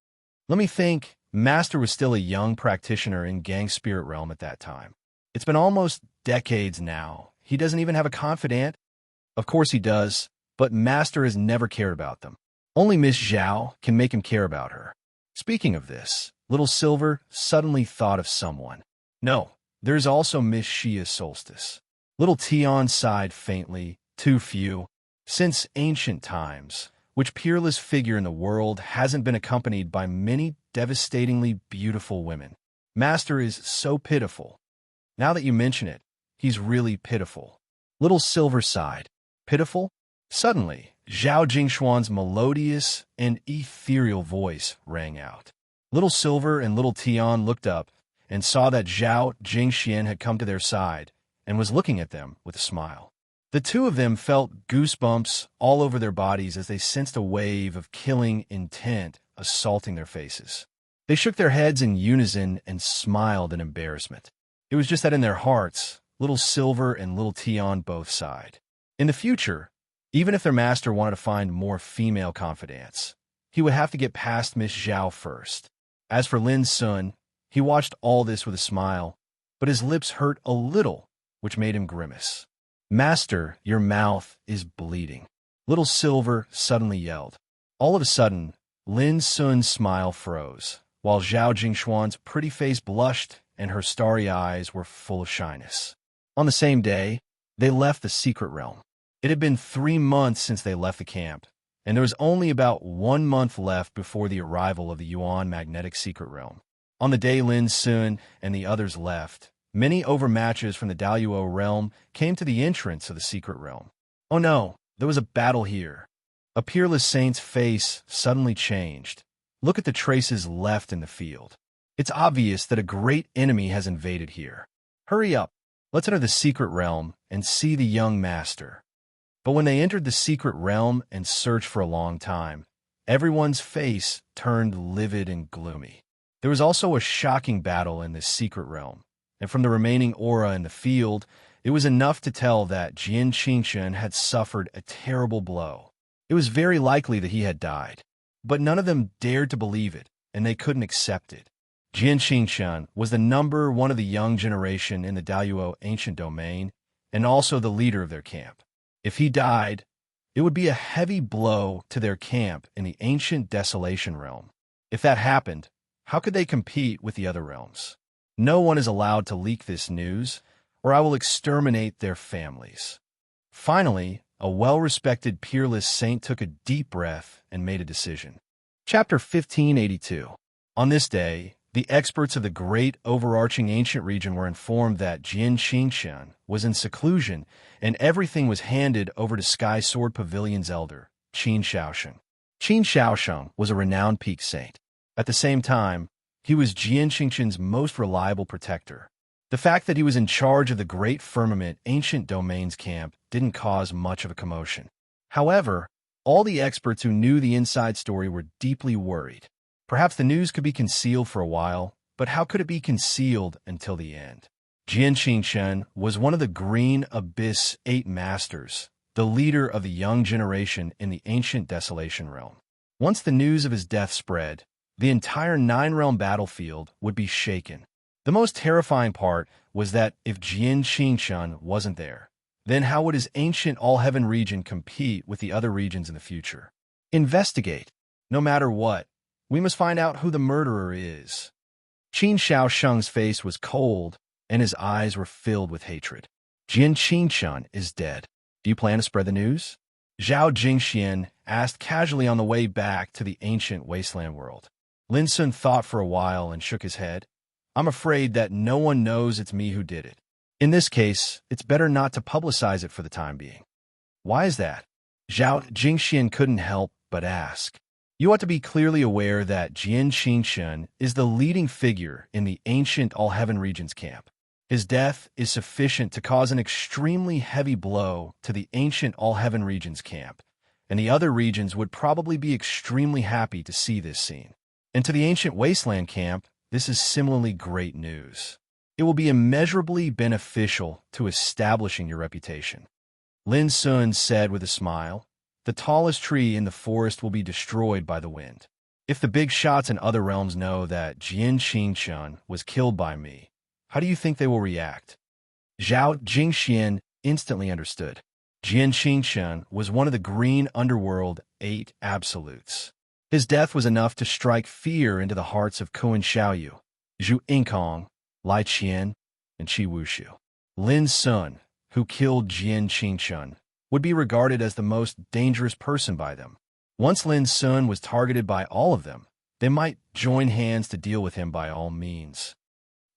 "Let me think. Master was still a young practitioner in Gang Spirit Realm at that time. It's been almost decades now. He doesn't even have a confidant." "Of course he does, but Master has never cared about them. Only Miss Zhao can make him care about her." Speaking of this, Little Silver suddenly thought of someone. "No, there's also Miss Xia's Solstice." Little Tian sighed faintly. "Too few. Since ancient times, which peerless figure in the world hasn't been accompanied by many devastatingly beautiful women? Master is so pitiful. Now that you mention it, he's really pitiful." Little Silver sighed. "Pitiful?" Suddenly, Zhao Jingshuan's melodious and ethereal voice rang out. Little Silver and Little Tian looked up and saw that Zhao Jingxian had come to their side and was looking at them with a smile. The two of them felt goosebumps all over their bodies as they sensed a wave of killing intent assaulting their faces. They shook their heads in unison and smiled in embarrassment. It was just that in their hearts, Little Silver and Little Tian both sighed. In the future, even if their master wanted to find more female confidants, he would have to get past Miss Zhao first. As for Lin Sun, he watched all this with a smile, but his lips hurt a little which made him grimace. "Master, your mouth is bleeding," Little Silver suddenly yelled. All of a sudden, Lin Sun's smile froze, while Zhao Jingshuan's pretty face blushed and her starry eyes were full of shyness. On the same day, they left the secret realm. It had been 3 months since they left the camp, and there was only about 1 month left before the arrival of the Yuan magnetic secret realm. On the day Lin Sun and the others left, many overmatches from the Daluo realm came to the entrance of the secret realm. Oh no, there was a battle here. A peerless saint's face suddenly changed. Look at the traces left in the field. It's obvious that a great enemy has invaded here. Hurry up, let's enter the secret realm and see the young master. But when they entered the secret realm and searched for a long time, everyone's face turned livid and gloomy. There was also a shocking battle in this secret realm, and from the remaining aura in the field, it was enough to tell that Jian Qingshan had suffered a terrible blow. It was very likely that he had died, but none of them dared to believe it, and they couldn't accept it. Jian Qingshan was the number one of the young generation in the Daluo ancient domain, and also the leader of their camp. If he died, it would be a heavy blow to their camp in the ancient desolation realm. If that happened, how could they compete with the other realms? No one is allowed to leak this news, or I will exterminate their families. Finally, a well-respected peerless saint took a deep breath and made a decision. Chapter 1582. On this day, the experts of the great overarching ancient region were informed that Jian Qingshan was in seclusion and everything was handed over to Sky Sword Pavilion's elder, Qin Shaosheng. Qin Shaosheng was a renowned peak saint. At the same time, he was Jian Qingshan's most reliable protector. The fact that he was in charge of the Great Firmament Ancient Domains camp didn't cause much of a commotion. However, all the experts who knew the inside story were deeply worried. Perhaps the news could be concealed for a while, but how could it be concealed until the end? Jian Qingshan was one of the Green Abyss 8 Masters, the leader of the young generation in the ancient Desolation realm. Once the news of his death spread, the entire 9-realm battlefield would be shaken. The most terrifying part was that if Jian Qingshan wasn't there, then how would his ancient All-Heaven region compete with the other regions in the future? Investigate. No matter what, we must find out who the murderer is. Qin Shaosheng's face was cold, and his eyes were filled with hatred. Jian Qingshan is dead. Do you plan to spread the news? Zhao Jingxian asked casually on the way back to the ancient wasteland world. Lin Sun thought for a while and shook his head. I'm afraid that no one knows it's me who did it. In this case, it's better not to publicize it for the time being. Why is that? Zhao Jingxian couldn't help but ask. You ought to be clearly aware that Jian Qingshan is the leading figure in the ancient All-Heaven region's camp. His death is sufficient to cause an extremely heavy blow to the ancient All-Heaven region's camp, and the other regions would probably be extremely happy to see this scene. And to the ancient wasteland camp, this is similarly great news. It will be immeasurably beneficial to establishing your reputation. Lin Sun said with a smile, the tallest tree in the forest will be destroyed by the wind. If the big shots in other realms know that Jian Qingshan was killed by me, how do you think they will react? Zhao Jingxian instantly understood. Jian Qingshan was one of the Green Underworld 8 Absolutes. His death was enough to strike fear into the hearts of Kuan Xiaoyu, Zhu Yingkong, Lai Qian, and Qi Wushu. Lin Sun, who killed Jian Qingshan, would be regarded as the most dangerous person by them. Once Lin Sun was targeted by all of them, they might join hands to deal with him by all means.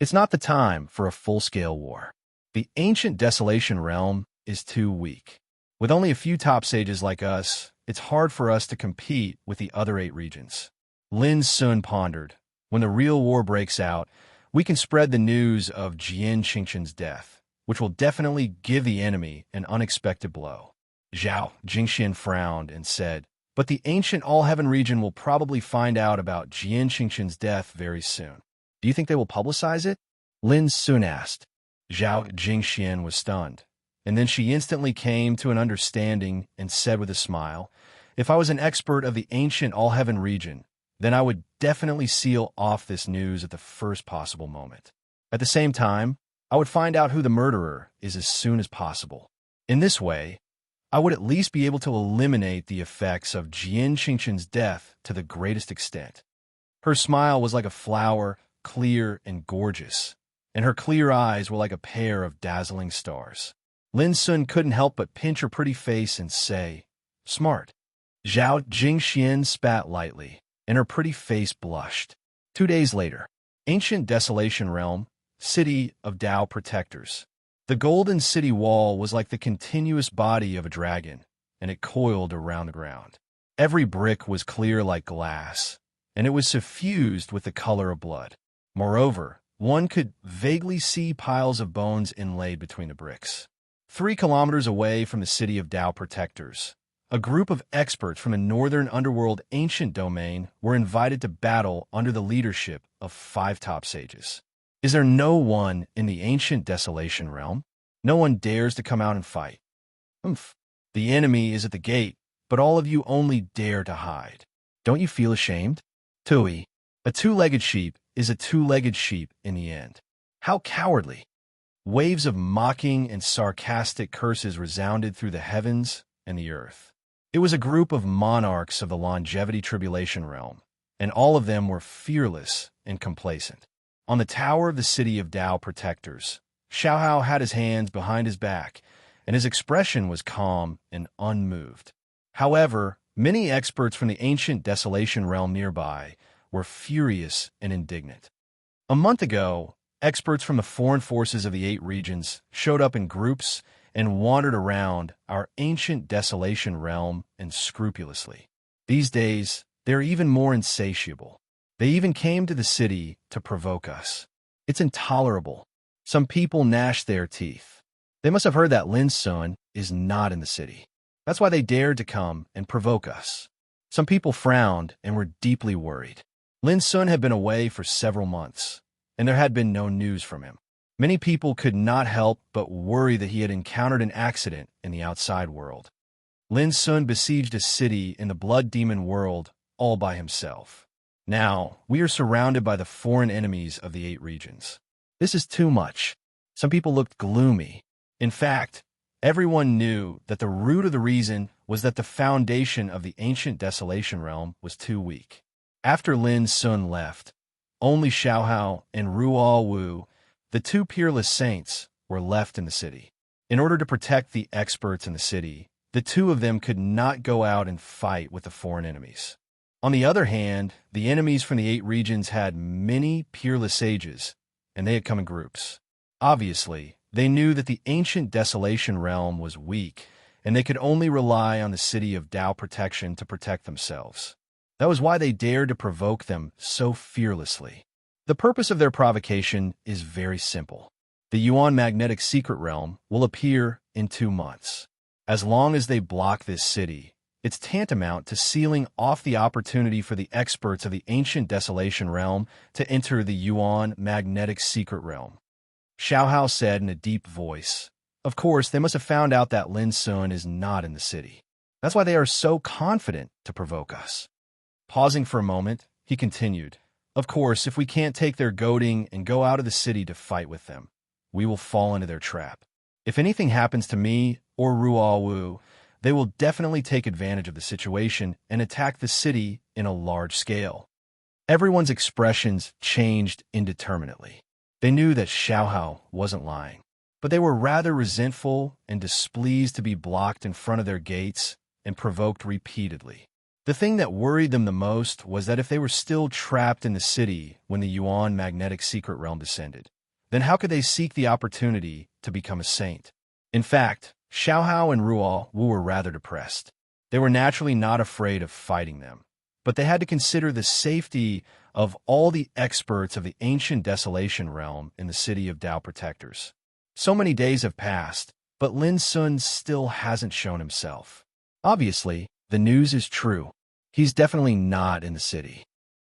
It's not the time for a full-scale war. The ancient Desolation realm is too weak. With only a few top sages like us, it's hard for us to compete with the other 8 regions. Lin Sun pondered. When the real war breaks out, we can spread the news of Jian Qingshan's death, which will definitely give the enemy an unexpected blow. Zhao Jingxian frowned and said, but the ancient All-Heaven region will probably find out about Jian Qingshan's death very soon. Do you think they will publicize it? Lin Sun asked. Zhao Jingxian was stunned, and then she instantly came to an understanding and said with a smile, if I was an expert of the ancient All-Heaven region, then I would definitely seal off this news at the first possible moment. At the same time, I would find out who the murderer is as soon as possible. In this way, I would at least be able to eliminate the effects of Jian Qingqin's death to the greatest extent. Her smile was like a flower, clear and gorgeous, and her clear eyes were like a pair of dazzling stars. Lin Sun couldn't help but pinch her pretty face and say, "Smart." Zhao Jingxian spat lightly, and her pretty face blushed. 2 days later, ancient Desolation Realm, City of Tao Protectors. The golden city wall was like the continuous body of a dragon, and it coiled around the ground. Every brick was clear like glass, and it was suffused with the color of blood. Moreover, one could vaguely see piles of bones inlaid between the bricks. 3 kilometers away from the City of Tao Protectors, a group of experts from a northern underworld ancient domain were invited to battle under the leadership of 5 top sages. Is there no one in the ancient Desolation Realm? No one dares to come out and fight. Humph. The enemy is at the gate, but all of you only dare to hide. Don't you feel ashamed? Tui. A 2-legged sheep is a 2-legged sheep in the end. How cowardly! Waves of mocking and sarcastic curses resounded through the heavens and the earth. It was a group of monarchs of the longevity tribulation realm, and all of them were fearless and complacent. On the tower of the City of Tao Protectors, Xiaohao had his hands behind his back, and his expression was calm and unmoved. However, many experts from the ancient Desolation Realm nearby were furious and indignant. A month ago, experts from the foreign forces of the 8 regions showed up in groups and wandered around our ancient Desolation Realm unscrupulously. These days, they're even more insatiable. They even came to the city to provoke us. It's intolerable. Some people gnashed their teeth. They must have heard that Lin Sun is not in the city. That's why they dared to come and provoke us. Some people frowned and were deeply worried. Lin Sun had been away for several months, and there had been no news from him. Many people could not help but worry that he had encountered an accident in the outside world. Lin Sun besieged a city in the blood demon world all by himself. Now, we are surrounded by the foreign enemies of the 8 regions. This is too much. Some people looked gloomy. In fact, everyone knew that the root of the reason was that the foundation of the ancient Desolation Realm was too weak. After Lin Sun left, only Xiaohao and Ruo Wu, the 2 peerless saints, were left in the city. In order to protect the experts in the city, the 2 of them could not go out and fight with the foreign enemies. On the other hand, the enemies from the 8 regions had many peerless sages, and they had come in groups. Obviously, they knew that the ancient Desolation Realm was weak, and they could only rely on the City of Tao Protection to protect themselves. That was why they dared to provoke them so fearlessly. The purpose of their provocation is very simple. The Yuan Magnetic Secret Realm will appear in 2 months. As long as they block this city, it's tantamount to sealing off the opportunity for the experts of the ancient Desolation Realm to enter the Yuan Magnetic Secret Realm. Xiaohao said in a deep voice. Of course, they must have found out that Lin Sun is not in the city. That's why they are so confident to provoke us. Pausing for a moment, he continued, Of course, if we can't take their goading and go out of the city to fight with them, we will fall into their trap. If anything happens to me or Ruo Wu, they will definitely take advantage of the situation and attack the city in a large scale. Everyone's expressions changed indeterminately. They knew that Xiaohao wasn't lying, but they were rather resentful and displeased to be blocked in front of their gates and provoked repeatedly. The thing that worried them the most was that if they were still trapped in the city when the Yuan Magnetic Secret Realm descended, then how could they seek the opportunity to become a saint? In fact, Xiaohao and Ruo Wu were rather depressed. They were naturally not afraid of fighting them, but they had to consider the safety of all the experts of the ancient Desolation Realm in the City of Tao Protectors. So many days have passed, but Lin Sun still hasn't shown himself. Obviously, the news is true. He's definitely not in the city.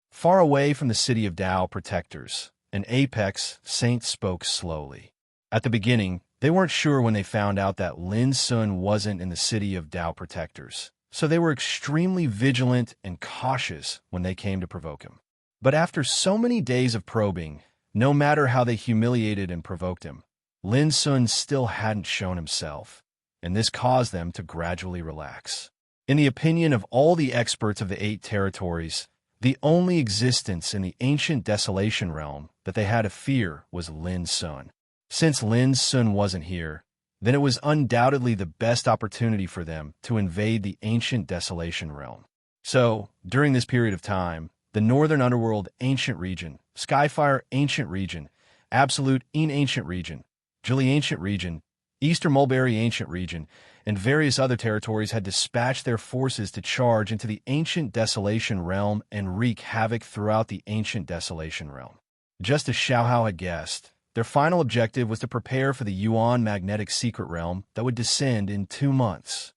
Far away from the City of Tao Protectors, an apex saint spoke slowly. At the beginning, they weren't sure when they found out that Lin Sun wasn't in the City of Tao Protectors, so they were extremely vigilant and cautious when they came to provoke him. But after so many days of probing, No matter how they humiliated and provoked him, Lin Sun still hadn't shown himself, and this caused them to gradually relax. In the opinion of all the experts of the 8 territories, the only existence in the ancient desolation realm that they had to fear was Lin Sun. Since Lin Sun wasn't here, then it was undoubtedly the best opportunity for them to invade the ancient desolation realm. So, during this period of time, the Northern Underworld Ancient Region, Skyfire Ancient Region, Absolute Ancient Region, Julie Ancient Region, Eastern Mulberry Ancient Region, and various other territories had dispatched their forces to charge into the Ancient Desolation Realm and wreak havoc throughout the Ancient Desolation Realm. Just as Xiaohao had guessed, their final objective was to prepare for the Yuan Magnetic Secret Realm that would descend in 2 months.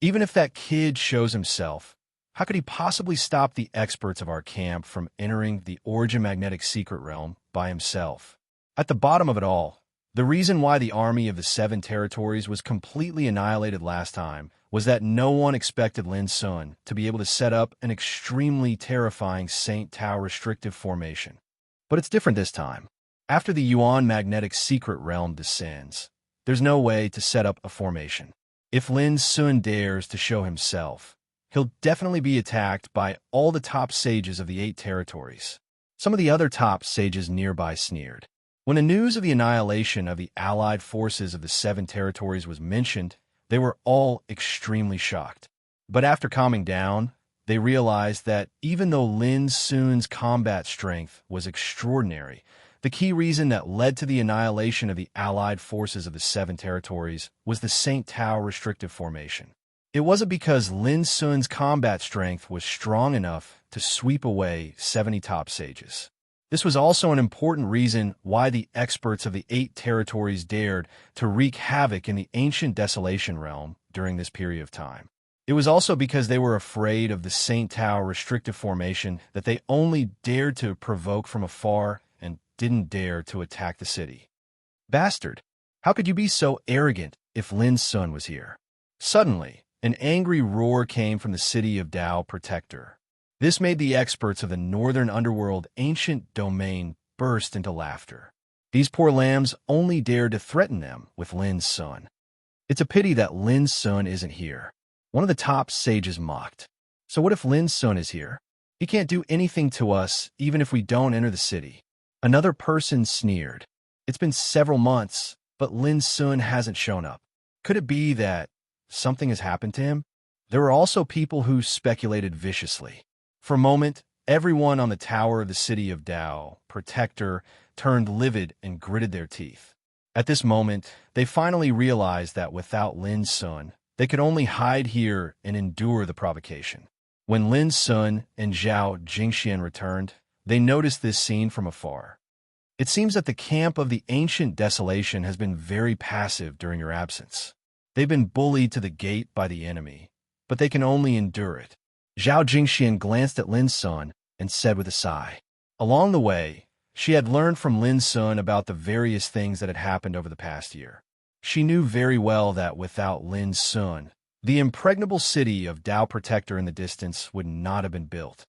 Even if that kid shows himself, how could he possibly stop the experts of our camp from entering the Origin Magnetic Secret Realm by himself? At the bottom of it all, the reason why the army of the 7 territories was completely annihilated last time was that no one expected Lin Sun to be able to set up an extremely terrifying Saint Tao restrictive formation. But it's different this time. After the Yuan Magnetic Secret Realm descends, there's no way to set up a formation. If Lin Sun dares to show himself, he'll definitely be attacked by all the top sages of the 8 territories. Some of the other top sages nearby sneered. When the news of the annihilation of the allied forces of the 7 territories was mentioned, they were all extremely shocked. But after calming down, they realized that even though Lin Sun's combat strength was extraordinary, the key reason that led to the annihilation of the allied forces of the 7 territories was the Saint Tao restrictive formation. It wasn't because Lin Sun's combat strength was strong enough to sweep away 70 top sages. This was also an important reason why the experts of the 8 territories dared to wreak havoc in the ancient desolation realm during this period of time. It was also because they were afraid of the Saint Tao restrictive formation that they only dared to provoke from afar and didn't dare to attack the city. Bastard! How could you be so arrogant if Lin Sun was here? Suddenly, an angry roar came from the city of Dao Protector. This made the experts of the Northern Underworld Ancient Domain burst into laughter. These poor lambs only dared to threaten them with Lin Sun. It's a pity that Lin Sun isn't here. One of the top sages mocked. So what if Lin Sun is here? He can't do anything to us even if we don't enter the city. Another person sneered. It's been several months, but Lin Sun hasn't shown up. Could it be that something has happened to him? There were also people who speculated viciously. For a moment, everyone on the tower of the city of Dao, Protector, turned livid and gritted their teeth. At this moment, they finally realized that without Lin Sun, they could only hide here and endure the provocation. When Lin Sun and Zhao Jingxian returned, they noticed this scene from afar. It seems that the camp of the Ancient Desolation has been very passive during your absence. They've been bullied to the gate by the enemy, but they can only endure it. Zhao Jingxian glanced at Lin Sun and said with a sigh. Along the way, she had learned from Lin Sun about the various things that had happened over the past year. She knew very well that without Lin Sun, the impregnable city of Dao Protector in the distance would not have been built.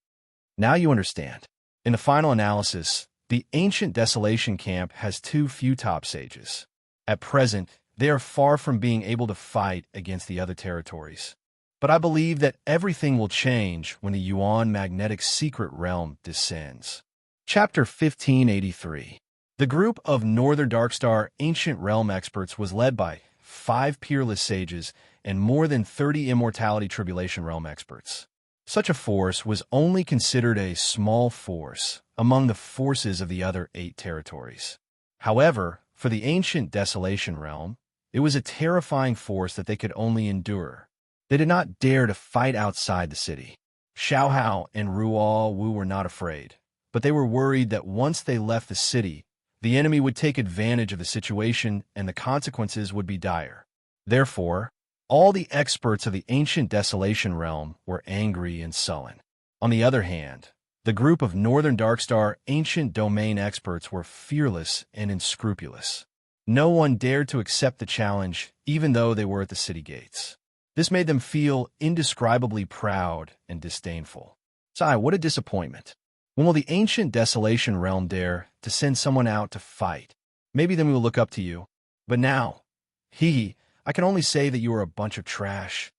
Now you understand. In the final analysis, the Ancient Desolation Camp has too few top sages. At present, they are far from being able to fight against the other territories. But I believe that everything will change when the Yuan Magnetic Secret Realm descends. Chapter 1583. The group of Northern Darkstar Ancient Realm experts was led by 5 peerless sages and more than 30 Immortality Tribulation Realm experts. Such a force was only considered a small force among the forces of the other 8 territories. However, for the Ancient Desolation Realm, it was a terrifying force that they could only endure. They did not dare to fight outside the city. Xiaohao and Ruo Wu were not afraid, but they were worried that once they left the city, the enemy would take advantage of the situation and the consequences would be dire. Therefore, all the experts of the Ancient Desolation Realm were angry and sullen. On the other hand, the group of Northern Darkstar Ancient Domain experts were fearless and unscrupulous. No one dared to accept the challenge, even though they were at the city gates. This made them feel indescribably proud and disdainful. Sigh, what a disappointment. When will the Ancient Desolation Realm dare to send someone out to fight. Maybe then we will look up to you. But now, I can only say that you are a bunch of trash."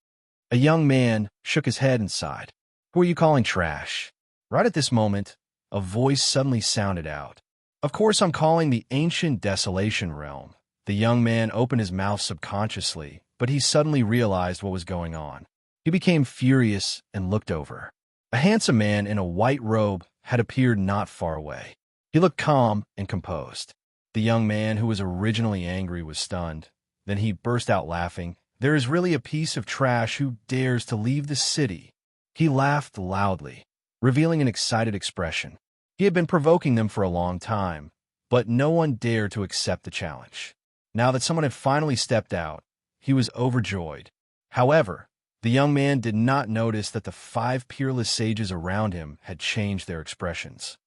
A young man shook his head and sighed. "Who are you calling trash?" Right at this moment, a voice suddenly sounded out. "Of course I'm calling the ancient desolation realm." The young man opened his mouth subconsciously, but he suddenly realized what was going on. He became furious and looked over. A handsome man in a white robe had appeared not far away. He looked calm and composed. The young man, who was originally angry, was stunned. Then he burst out laughing. "There is really a piece of trash who dares to leave the city." He laughed loudly, revealing an excited expression. He had been provoking them for a long time, but no one dared to accept the challenge. Now that someone had finally stepped out, he was overjoyed. However, the young man did not notice that the 5 peerless sages around him had changed their expressions.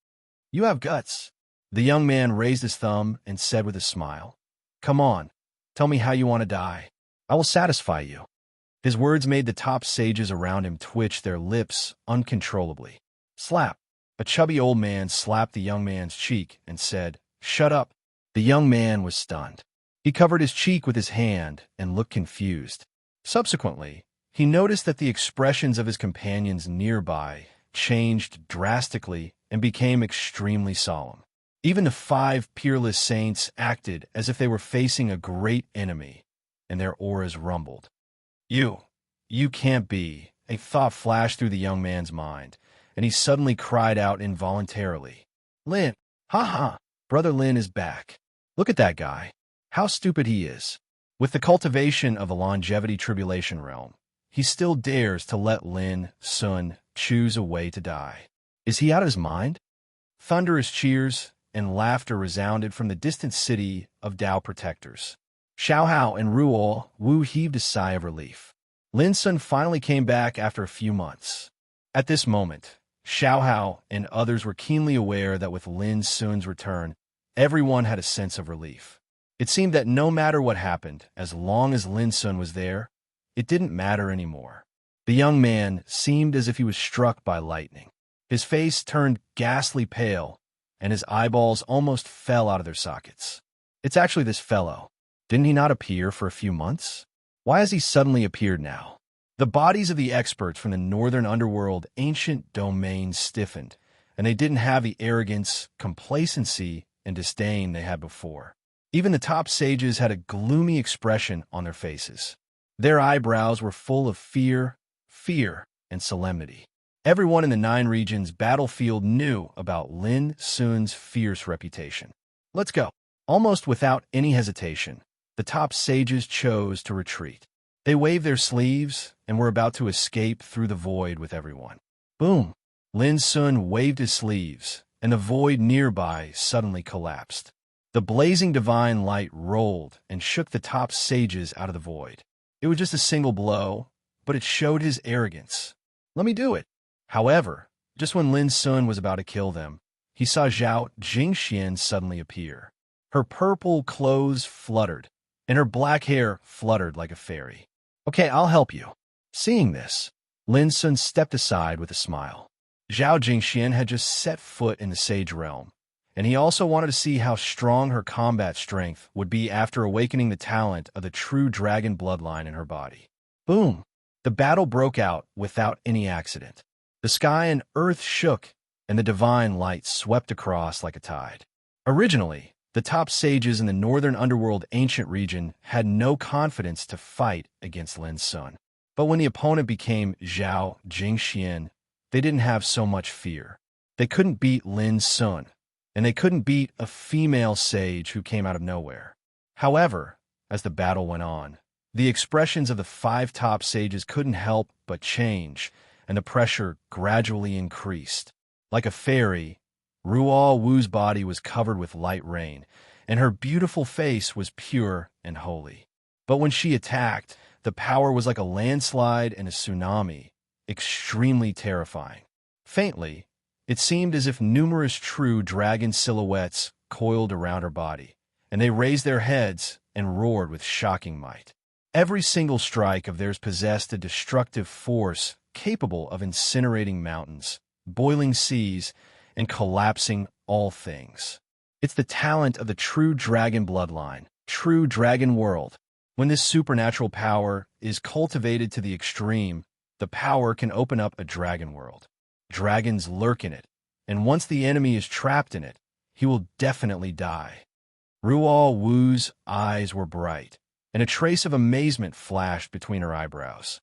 "You have guts." The young man raised his thumb and said with a smile, "Come on, tell me how you want to die. I will satisfy you." His words made the top sages around him twitch their lips uncontrollably. Slap! A chubby old man slapped the young man's cheek and said, "Shut up." The young man was stunned. He covered his cheek with his hand and looked confused. Subsequently, he noticed that the expressions of his companions nearby changed drastically and became extremely solemn. Even the 5 peerless saints acted as if they were facing a great enemy, and their auras rumbled. You can't be." A thought flashed through the young man's mind, and he suddenly cried out involuntarily. "Lin! Ha ha! Brother Lin is back. Look at that guy. How stupid he is. With the cultivation of the longevity tribulation realm, he still dares to let Lin Sun choose a way to die. Is he out of his mind?" Thunderous cheers and laughter resounded from the distant city of Tao protectors. Xiao Hao and Ruo Wu heaved a sigh of relief. Lin Sun finally came back after a few months. At this moment, Xiao Hao and others were keenly aware that with Lin Sun's return, everyone had a sense of relief. It seemed that no matter what happened, as long as Lin Sun was there, it didn't matter anymore. The young man seemed as if he was struck by lightning. His face turned ghastly pale, and his eyeballs almost fell out of their sockets. "It's actually this fellow. Didn't he not appear for a few months? Why has he suddenly appeared now?" The bodies of the experts from the northern underworld ancient domain stiffened, and they didn't have the arrogance, complacency, and disdain they had before. Even the top sages had a gloomy expression on their faces. Their eyebrows were full of fear, and solemnity. Everyone in the 9 regions battlefield knew about Lin Sun's fierce reputation. "Let's go." Almost without any hesitation, the top sages chose to retreat. They waved their sleeves and were about to escape through the void with everyone. Boom! Lin Sun waved his sleeves, and the void nearby suddenly collapsed. The blazing divine light rolled and shook the top sages out of the void. It was just a single blow, but it showed his arrogance. "Let me do it." However, just when Lin Sun was about to kill them, he saw Zhao Jingxian suddenly appear. Her purple clothes fluttered, and her black hair fluttered like a fairy. "Okay, I'll help you." Seeing this, Lin Sun stepped aside with a smile. Zhao Jingxian had just set foot in the Sage Realm, and he also wanted to see how strong her combat strength would be after awakening the talent of the true dragon bloodline in her body. Boom! The battle broke out without any accident. The sky and earth shook, and the divine light swept across like a tide. Originally, the top sages in the northern underworld ancient region had no confidence to fight against Lin Sun. But when the opponent became Zhao Jingxian, they didn't have so much fear. They couldn't beat Lin Sun, and they couldn't beat a female sage who came out of nowhere. However, as the battle went on, the expressions of the 5 top sages couldn't help but change, and the pressure gradually increased. Like a fairy, Ruo Wu's body was covered with light rain, and her beautiful face was pure and holy. But when she attacked, the power was like a landslide and a tsunami, extremely terrifying. Faintly, it seemed as if numerous true dragon silhouettes coiled around her body, and they raised their heads and roared with shocking might. Every single strike of theirs possessed a destructive force capable of incinerating mountains, boiling seas, and collapsing all things. It's the talent of the true dragon bloodline, true dragon world. When this supernatural power is cultivated to the extreme, the power can open up a dragon world. Dragons lurk in it, and once the enemy is trapped in it, he will definitely die. Ruo Wu's eyes were bright, and a trace of amazement flashed between her eyebrows.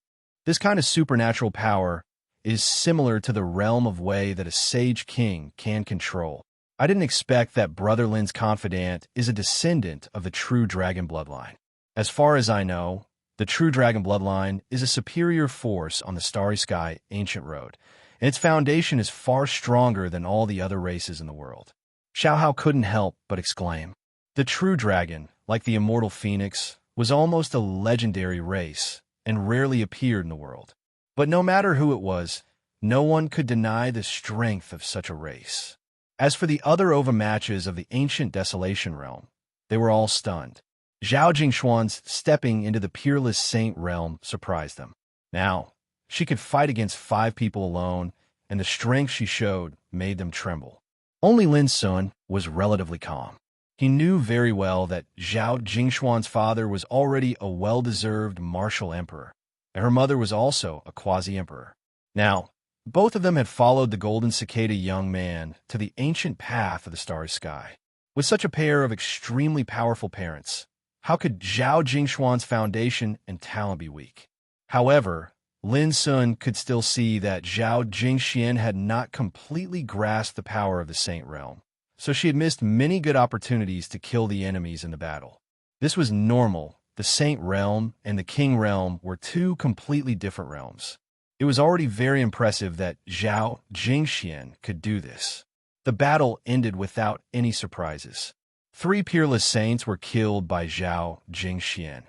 This kind of supernatural power is similar to the realm of Wei that a sage king can control. I didn't expect that Brother Lin's confidant is a descendant of the true dragon bloodline. As far as I know, the true dragon bloodline is a superior force on the Starry Sky ancient road, and its foundation is far stronger than all the other races in the world. Xiao Hao couldn't help but exclaim. The true dragon, like the immortal phoenix, was almost a legendary race and rarely appeared in the world. But no matter who it was, no one could deny the strength of such a race. As for the other overmatches of the ancient Desolation realm, they were all stunned. Zhao Jingshuan's stepping into the peerless saint realm surprised them. Now, she could fight against 5 people alone, and the strength she showed made them tremble. Only Lin Sun was relatively calm. He knew very well that Zhao Jingshuan's father was already a well-deserved martial emperor, and her mother was also a quasi-emperor. Now, both of them had followed the golden cicada young man to the ancient path of the starry sky. With such a pair of extremely powerful parents, how could Zhao Jingshuan's foundation and talent be weak? However, Lin Sun could still see that Zhao Jingxian had not completely grasped the power of the Saint Realm, so she had missed many good opportunities to kill the enemies in the battle. This was normal. The Saint Realm and the King Realm were 2 completely different realms. It was already very impressive that Zhao Jingxian could do this. The battle ended without any surprises. 3 peerless saints were killed by Zhao Jingxian,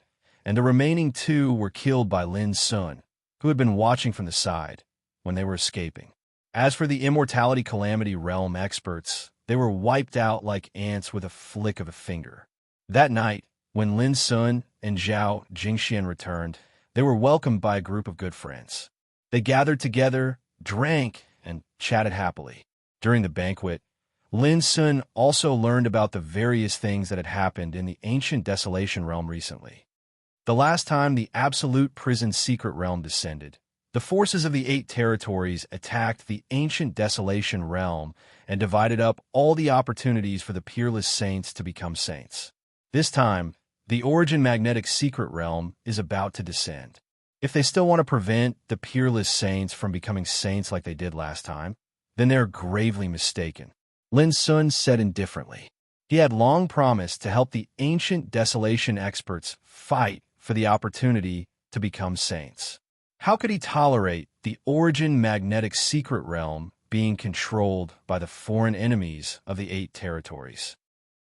and the remaining 2 were killed by Lin Sun, who had been watching from the side when they were escaping. As for the Immortality Calamity Realm experts, they were wiped out like ants with a flick of a finger. That night, when Lin Sun and Zhao Jingxian returned, they were welcomed by a group of good friends. They gathered together, drank, and chatted happily. During the banquet, Lin Sun also learned about the various things that had happened in the ancient Desolation Realm recently. The last time the Absolute Prison Secret Realm descended, the forces of the 8 territories attacked the ancient Desolation Realm and divided up all the opportunities for the peerless saints to become saints. This time, the Origin Magnetic Secret Realm is about to descend. If they still want to prevent the peerless saints from becoming saints like they did last time, then they're gravely mistaken. Lin Sun said indifferently. He had long promised to help the ancient Desolation experts fight for the opportunity to become saints. How could he tolerate the Origin Magnetic Secret Realm being controlled by the foreign enemies of the 8 territories?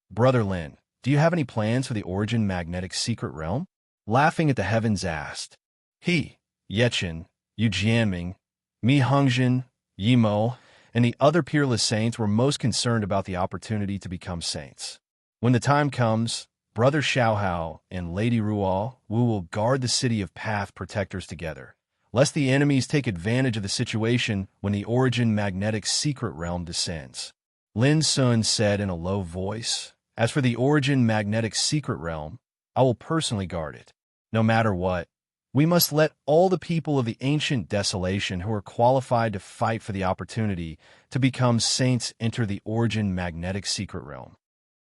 Brother Lin, do you have any plans for the Origin Magnetic Secret Realm? Laughing at the heavens asked. He, Yechen, Yu Jianming, Mi Hongjin, Yi Mo, and the other peerless saints were most concerned about the opportunity to become saints. When the time comes, Brother Xiao Hao and Lady Ruo Wu will guard the city of Path Protectors together, lest the enemies take advantage of the situation when the Origin Magnetic Secret Realm descends. Lin Sun said in a low voice, As for the Origin Magnetic Secret Realm, I will personally guard it. No matter what, we must let all the people of the ancient Desolation who are qualified to fight for the opportunity to become saints enter the Origin Magnetic Secret Realm.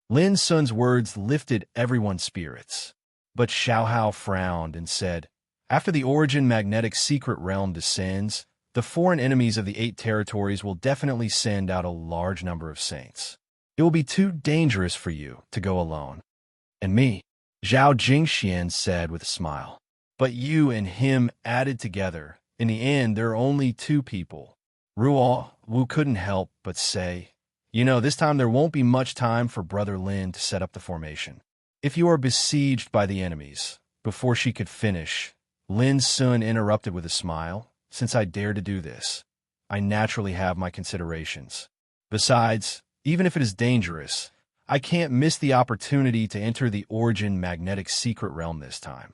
Lin Sun's words lifted everyone's spirits. But Xiao Hao frowned and said, After the Origin Magnetic Secret Realm descends, the foreign enemies of the 8 territories will definitely send out a large number of saints. It will be too dangerous for you to go alone. And me, Zhao Jingxian said with a smile. But you and him added together, in the end there are only 2 people. Ruo Wu couldn't help but say, this time there won't be much time for Brother Lin to set up the formation. If you are besieged by the enemies, before she could finish, Lin Sun interrupted with a smile. Since I dare to do this, I naturally have my considerations. Besides, even if it is dangerous, I can't miss the opportunity to enter the Origin Magnetic Secret Realm this time.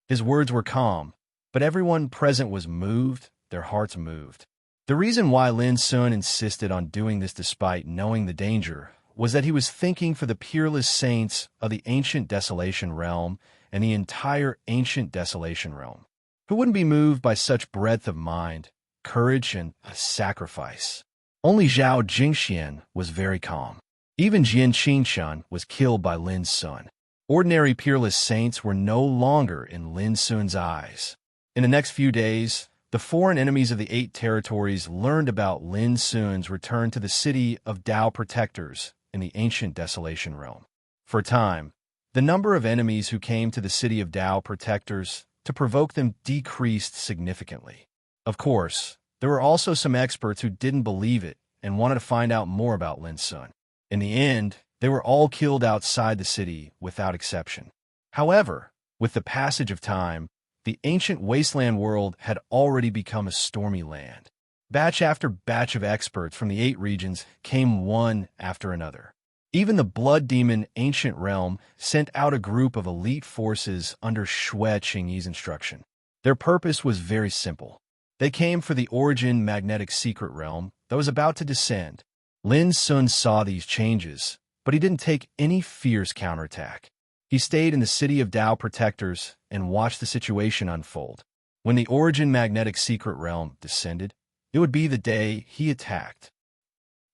His words were calm, but everyone present was moved, their hearts moved. The reason why Lin Sun insisted on doing this despite knowing the danger was that he was thinking for the peerless saints of the ancient Desolation realm and the entire ancient Desolation realm. Who wouldn't be moved by such breadth of mind, courage, and sacrifice? Only Zhao Jingxian was very calm. Even Jian Qingshan was killed by Lin Sun. Ordinary peerless saints were no longer in Lin Sun's eyes. In the next few days, the foreign enemies of the 8 territories learned about Lin Sun's return to the city of Dao Protectors in the ancient Desolation realm. For a time, the number of enemies who came to the city of Dao Protectors to provoke them decreased significantly. Of course, there were also some experts who didn't believe it and wanted to find out more about Lin Sun. In the end, they were all killed outside the city without exception. However, with the passage of time, the ancient wasteland world had already become a stormy land. Batch after batch of experts from the 8 regions came one after another. Even the Blood Demon Ancient Realm sent out a group of elite forces under Xue Qingyi's instruction. Their purpose was very simple. They came for the Origin Magnetic Secret Realm that was about to descend. Lin Sun saw these changes, but he didn't take any fierce counterattack. He stayed in the city of Dao Protectors and watched the situation unfold. When the Origin Magnetic Secret Realm descended, it would be the day he attacked.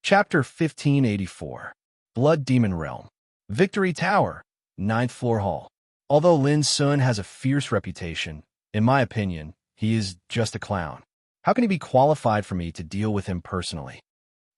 Chapter 1584. Blood Demon Realm. Victory Tower, 9th Floor Hall. Although Lin Sun has a fierce reputation, in my opinion, he is just a clown. How can he be qualified for me to deal with him personally?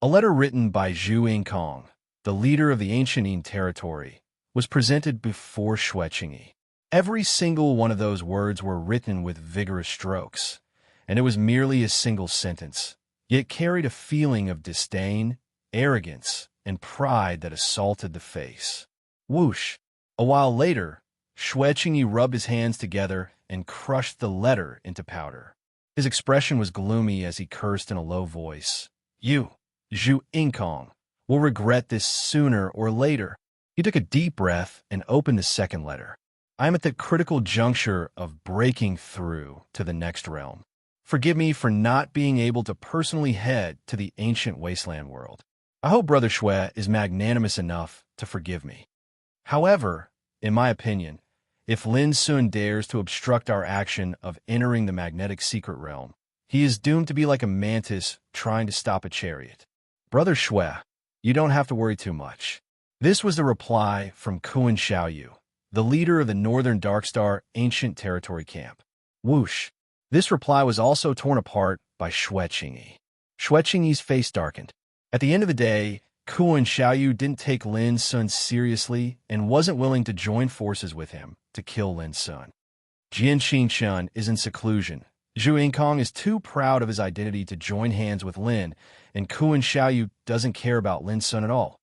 A letter written by Zhu Yingkong, the leader of the Ancient Yin territory, was presented before Xue Qingyi. Every single one of those words were written with vigorous strokes, and it was merely a single sentence, yet carried a feeling of disdain, arrogance, and pride that assaulted the face. Whoosh! A while later, Xue Qingyi rubbed his hands together and crushed the letter into powder. His expression was gloomy as he cursed in a low voice. You, Zhu Yingkong, will regret this sooner or later. He took a deep breath and opened the second letter. I am at the critical juncture of breaking through to the next realm. Forgive me for not being able to personally head to the ancient wasteland world. I hope Brother Xue is magnanimous enough to forgive me. However, in my opinion, if Lin Sun dares to obstruct our action of entering the magnetic secret realm, he is doomed to be like a mantis trying to stop a chariot. Brother Xue, you don't have to worry too much. This was the reply from Kuan Xiaoyu, the leader of the Northern Darkstar Ancient Territory Camp. Whoosh! This reply was also torn apart by Xue Qingyi. Xue Qingyi's face darkened. At the end of the day, Kuan Xiaoyu didn't take Lin Sun seriously and wasn't willing to join forces with him to kill Lin Sun. Jian Qingshan is in seclusion. Zhu Yingkong is too proud of his identity to join hands with Lin, and Kuan Xiaoyu doesn't care about Lin Sun at all.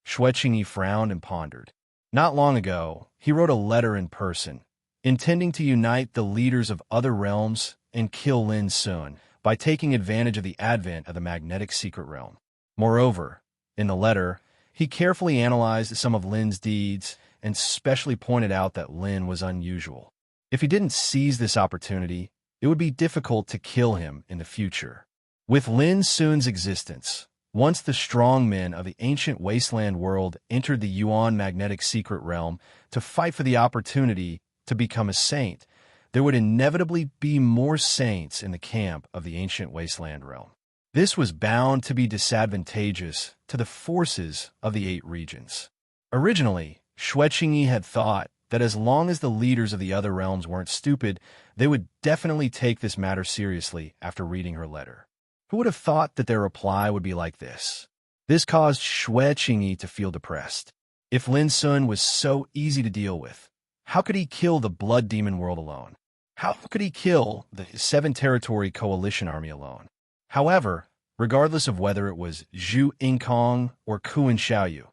Xue Qingyi frowned and pondered. Not long ago, he wrote a letter in person, intending to unite the leaders of other realms and kill Lin Sun by taking advantage of the advent of the magnetic secret realm. Moreover, in the letter, he carefully analyzed some of Lin's deeds and specially pointed out that Lin was unusual. If he didn't seize this opportunity, it would be difficult to kill him in the future. With Lin Sun's existence, once the strong men of the ancient wasteland world entered the Yuan magnetic secret realm to fight for the opportunity to become a saint, there would inevitably be more saints in the camp of the ancient wasteland realm. This was bound to be disadvantageous to the forces of the 8 regions. Originally, Xue Qingyi had thought that as long as the leaders of the other realms weren't stupid, they would definitely take this matter seriously after reading her letter. Who would have thought that their reply would be like this? This caused Xue Qingyi to feel depressed. If Lin Sun was so easy to deal with, how could he kill the Blood Demon world alone? How could he kill the 7-territory coalition army alone? However, regardless of whether it was Zhu Yingkong or Kuan Xiaoyu,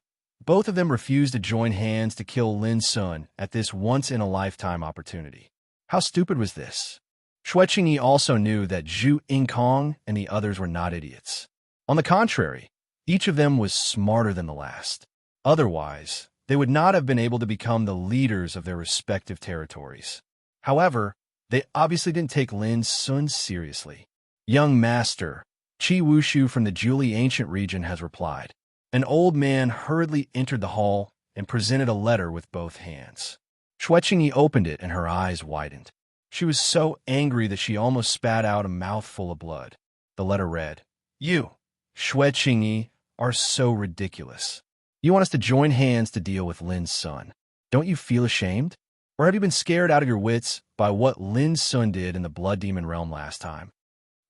both of them refused to join hands to kill Lin Sun at this once-in-a-lifetime opportunity. How stupid was this? Xue Qingyi also knew that Zhu Yingkong and the others were not idiots. On the contrary, each of them was smarter than the last. Otherwise, they would not have been able to become the leaders of their respective territories. However, they obviously didn't take Lin Sun seriously. Young Master, Qi Wushu from the Julie Ancient region has replied. An old man hurriedly entered the hall and presented a letter with both hands. Shui Qingyi opened it and her eyes widened. She was so angry that she almost spat out a mouthful of blood. The letter read, "You, Shui Qingyi, are so ridiculous. You want us to join hands to deal with Lin's son. Don't you feel ashamed? Or have you been scared out of your wits by what Lin's son did in the Blood Demon realm last time?"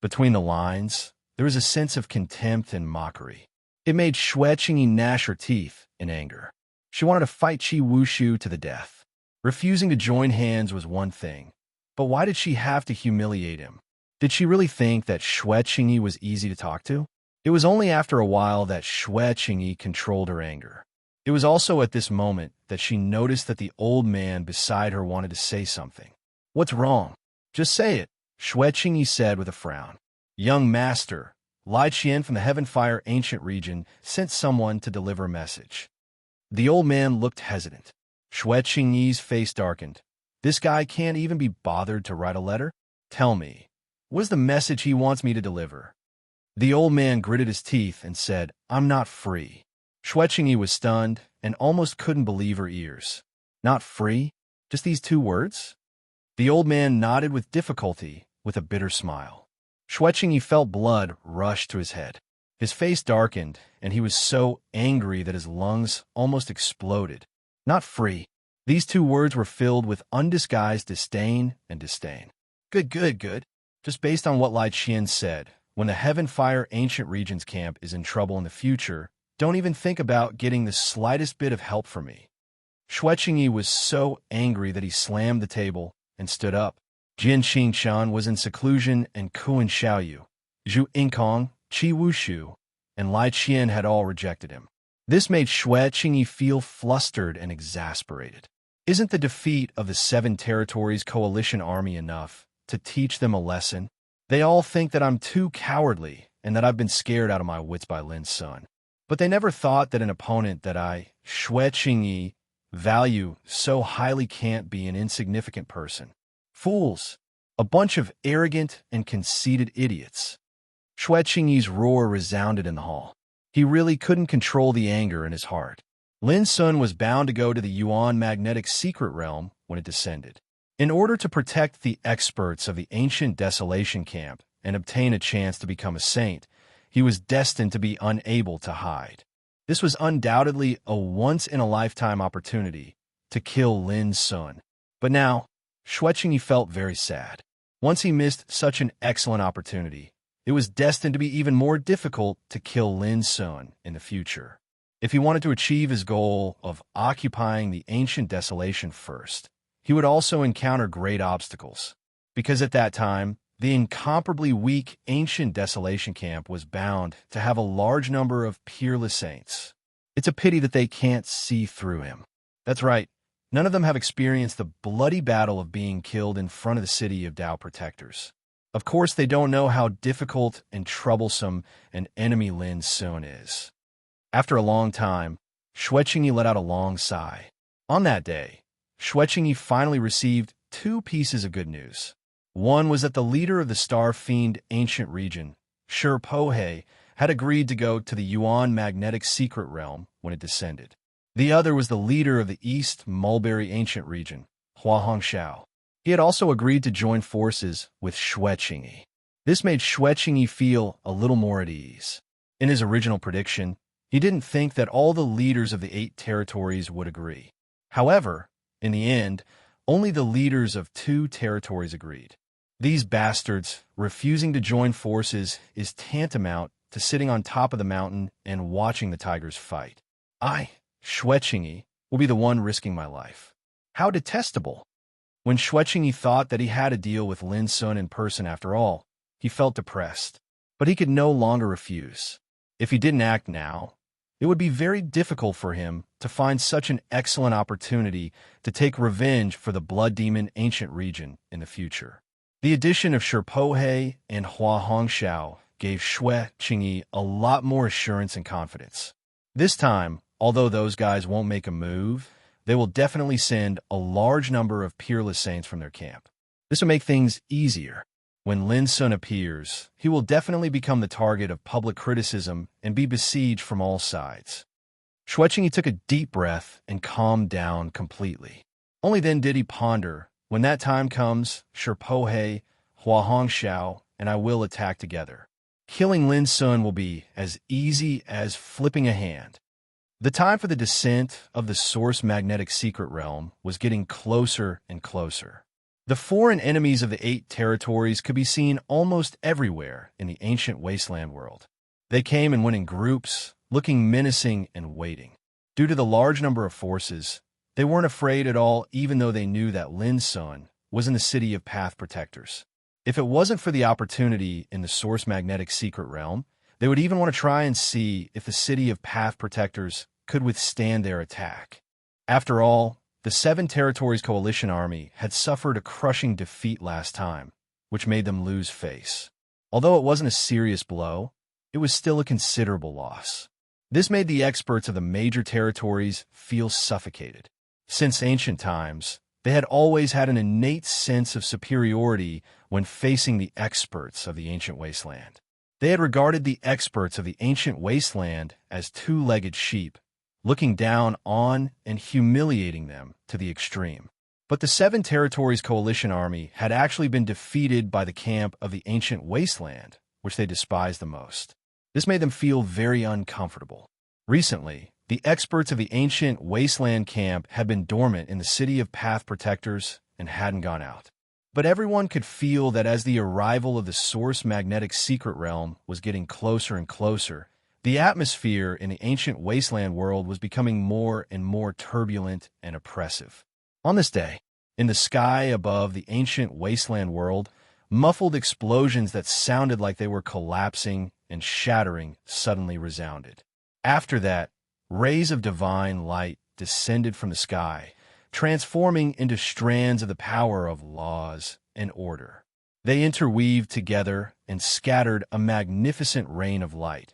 Between the lines, there was a sense of contempt and mockery. It made Shui Qingyi gnash her teeth in anger. She wanted to fight Qi Wushu to the death. Refusing to join hands was one thing, but why did she have to humiliate him? Did she really think that Shui Qingyi was easy to talk to? It was only after a while that Shui Qingyi controlled her anger. It was also at this moment that she noticed that the old man beside her wanted to say something. "What's wrong? Just say it," Shui Qingyi said with a frown. "Young master, Lai Qian from the Heaven Fire Ancient Region sent someone to deliver a message." The old man looked hesitant. Shui Qingyi's face darkened. "This guy can't even be bothered to write a letter? Tell me, what's the message he wants me to deliver?" The old man gritted his teeth and said, "I'm not free." Shui Qingyi was stunned and almost couldn't believe her ears. Not free? Just these two words? The old man nodded with difficulty, with a bitter smile. Shui Qingyi felt blood rush to his head. His face darkened, and he was so angry that his lungs almost exploded. Not free. These two words were filled with undisguised disdain and disdain. Good. Just based on what Lai Qian said, when the Heaven Fire Ancient Regions camp is in trouble in the future, don't even think about getting the slightest bit of help from me. Shui Qingyi was so angry that he slammed the table and stood up. Jin Qingshan was in seclusion, and Kuan Xiaoyu, Zhu Yingkong, Qi Wushu, and Lai Qian had all rejected him. This made Shui Qingyi feel flustered and exasperated. Isn't the defeat of the Seven Territories coalition army enough to teach them a lesson? They all think that I'm too cowardly and that I've been scared out of my wits by Lin's son. But they never thought that an opponent that I, Shui Qingyi, value so highly can't be an insignificant person. Fools! A bunch of arrogant and conceited idiots. Shui Qingyi's roar resounded in the hall. He really couldn't control the anger in his heart. Lin's son was bound to go to the Yuan magnetic secret realm when it descended. In order to protect the experts of the ancient desolation camp and obtain a chance to become a saint, he was destined to be unable to hide. This was undoubtedly a once-in-a-lifetime opportunity to kill Lin's son. But now, Shui Qingyi felt very sad. Once he missed such an excellent opportunity, it was destined to be even more difficult to kill Lin's son in the future. If he wanted to achieve his goal of occupying the ancient desolation first, he would also encounter great obstacles, because at that time, the incomparably weak ancient desolation camp was bound to have a large number of peerless saints. It's a pity that they can't see through him. That's right, none of them have experienced the bloody battle of being killed in front of the city of Tao Protectors. Of course, they don't know how difficult and troublesome an enemy Lin's son is. After a long time, Shui Qingyi let out a long sigh. On that day, Shui Qingyi finally received two pieces of good news. One was that the leader of the Star Fiend Ancient Region, Shi Pohei, had agreed to go to the Yuan Magnetic Secret Realm when it descended. The other was the leader of the East Mulberry Ancient Region, Hua Hongxiao. He had also agreed to join forces with Shui Qingyi. This made Shui Qingyi feel a little more at ease. In his original prediction, he didn't think that all the leaders of the 8 territories would agree. However, in the end, only the leaders of 2 territories agreed. These bastards refusing to join forces is tantamount to sitting on top of the mountain and watching the tigers fight. I, Shui Qingyi, will be the one risking my life. How detestable! When Shui Qingyi thought that he had to deal with Lin's son in person after all, he felt depressed. But he could no longer refuse. If he didn't act now, it would be very difficult for him to find such an excellent opportunity to take revenge for the Blood Demon Ancient Region in the future. The addition of Shi Pohei and Hua Hongxiao gave Shui Qingyi a lot more assurance and confidence. This time, although those guys won't make a move, they will definitely send a large number of peerless saints from their camp. This will make things easier. When Lin Sun appears, he will definitely become the target of public criticism and be besieged from all sides. Xueqing took a deep breath and calmed down completely. Only then did he ponder, when that time comes, Sherpohe, Huahongxiao, and I will attack together. Killing Lin Sun will be as easy as flipping a hand. The time for the descent of the Source Magnetic Secret Realm was getting closer and closer. The foreign enemies of the 8 territories could be seen almost everywhere in the ancient wasteland world. They came and went in groups, looking menacing and waiting. Due to the large number of forces, they weren't afraid at all, even though they knew that Lin Sun was in the city of Path Protectors. If it wasn't for the opportunity in the Source Magnetic Secret Realm, they would even want to try and see if the city of Path Protectors could withstand their attack. After all, the 7 Territories Coalition Army had suffered a crushing defeat last time, which made them lose face. Although it wasn't a serious blow, it was still a considerable loss. This made the experts of the major territories feel suffocated. Since ancient times, they had always had an innate sense of superiority when facing the experts of the ancient wasteland. They had regarded the experts of the ancient wasteland as 2-legged sheep, looking down on and humiliating them to the extreme. But the 7 Territories Coalition Army had actually been defeated by the camp of the ancient wasteland, which they despised the most. This made them feel very uncomfortable. Recently, the experts of the ancient wasteland camp had been dormant in the city of Path Protectors and hadn't gone out. But everyone could feel that as the arrival of the Source Magnetic Secret Realm was getting closer and closer, the atmosphere in the ancient wasteland world was becoming more and more turbulent and oppressive. On this day, in the sky above the ancient wasteland world, muffled explosions that sounded like they were collapsing and shattering suddenly resounded. After that, rays of divine light descended from the sky, transforming into strands of the power of laws and order. They interweaved together and scattered a magnificent rain of light,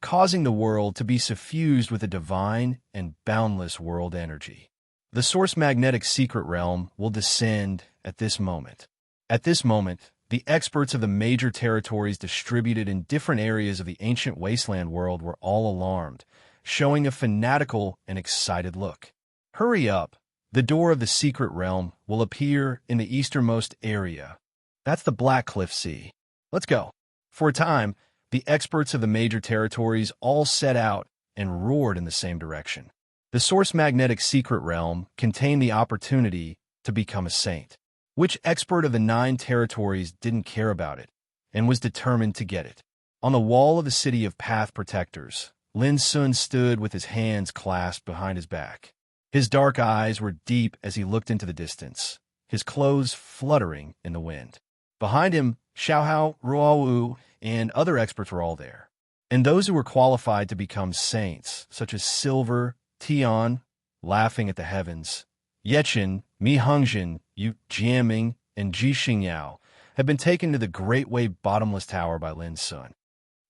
causing the world to be suffused with a divine and boundless world energy. The Source Magnetic Secret Realm will descend at this moment. At this moment, the experts of the major territories distributed in different areas of the ancient wasteland world were all alarmed, showing a fanatical and excited look. Hurry up! The door of the secret realm will appear in the easternmost area. That's the Black Cliff Sea. Let's go. For a time, the experts of the major territories all set out and roared in the same direction. The Source Magnetic Secret Realm contained the opportunity to become a saint. Which expert of the 9 territories didn't care about it and was determined to get it? On the wall of the city of Path Protectors, Lin Sun stood with his hands clasped behind his back. His dark eyes were deep as he looked into the distance, his clothes fluttering in the wind. Behind him, Xiaohao, Ruowu, and other experts were all there. And those who were qualified to become saints, such as Silver, Tian, laughing at the heavens, Yechen, Mi Hongjin, Yu Jiaming, and Ji Xingyao, had been taken to the Great Wave Bottomless Tower by Lin Sun.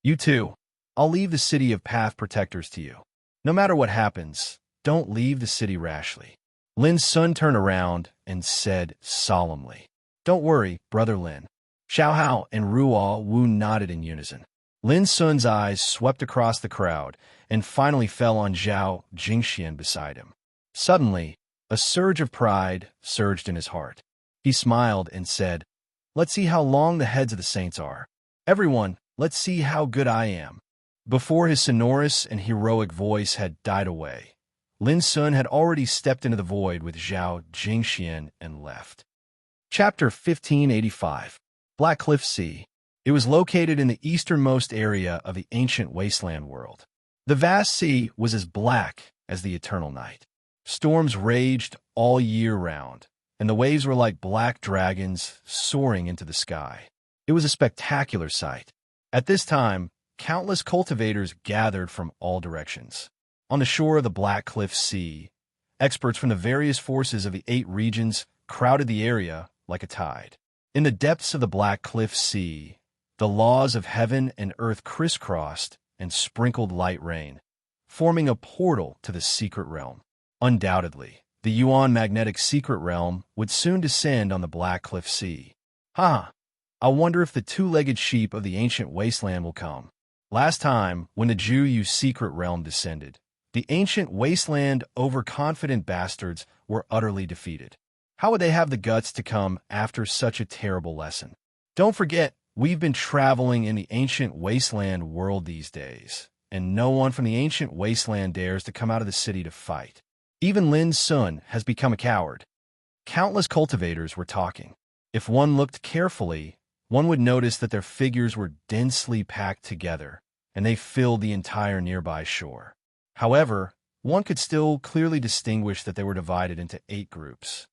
You too. I'll leave the city of Path Protectors to you. No matter what happens, don't leave the city rashly. Lin Sun turned around and said solemnly, Don't worry, Brother Lin. Xiaohao and Ruo Wu nodded in unison. Lin Sun's eyes swept across the crowd and finally fell on Zhao Jingxian beside him. Suddenly, a surge of pride surged in his heart. He smiled and said, Let's see how long the heads of the saints are. Everyone, let's see how good I am. Before his sonorous and heroic voice had died away, Lin Sun had already stepped into the void with Zhao Jingxian and left. Chapter 1585. Black Cliff Sea. It was located in the easternmost area of the ancient wasteland world. The vast sea was as black as the eternal night. Storms raged all year round, and the waves were like black dragons soaring into the sky. It was a spectacular sight. At this time, countless cultivators gathered from all directions. On the shore of the Black Cliff Sea, experts from the various forces of the 8 regions crowded the area like a tide. In the depths of the Black Cliff Sea, the laws of heaven and earth crisscrossed and sprinkled light rain, forming a portal to the secret realm. Undoubtedly, the Yuan Magnetic Secret Realm would soon descend on the Black Cliff Sea. Ha! I wonder if the two-legged sheep of the ancient wasteland will come. Last time, when the Juyu secret realm descended, the ancient wasteland overconfident bastards were utterly defeated. How would they have the guts to come after such a terrible lesson? Don't forget, we've been traveling in the ancient wasteland world these days, and no one from the ancient wasteland dares to come out of the city to fight. Even Lin Sun has become a coward. Countless cultivators were talking. If one looked carefully, one would notice that their figures were densely packed together, and they filled the entire nearby shore. However, one could still clearly distinguish that they were divided into 8 groups.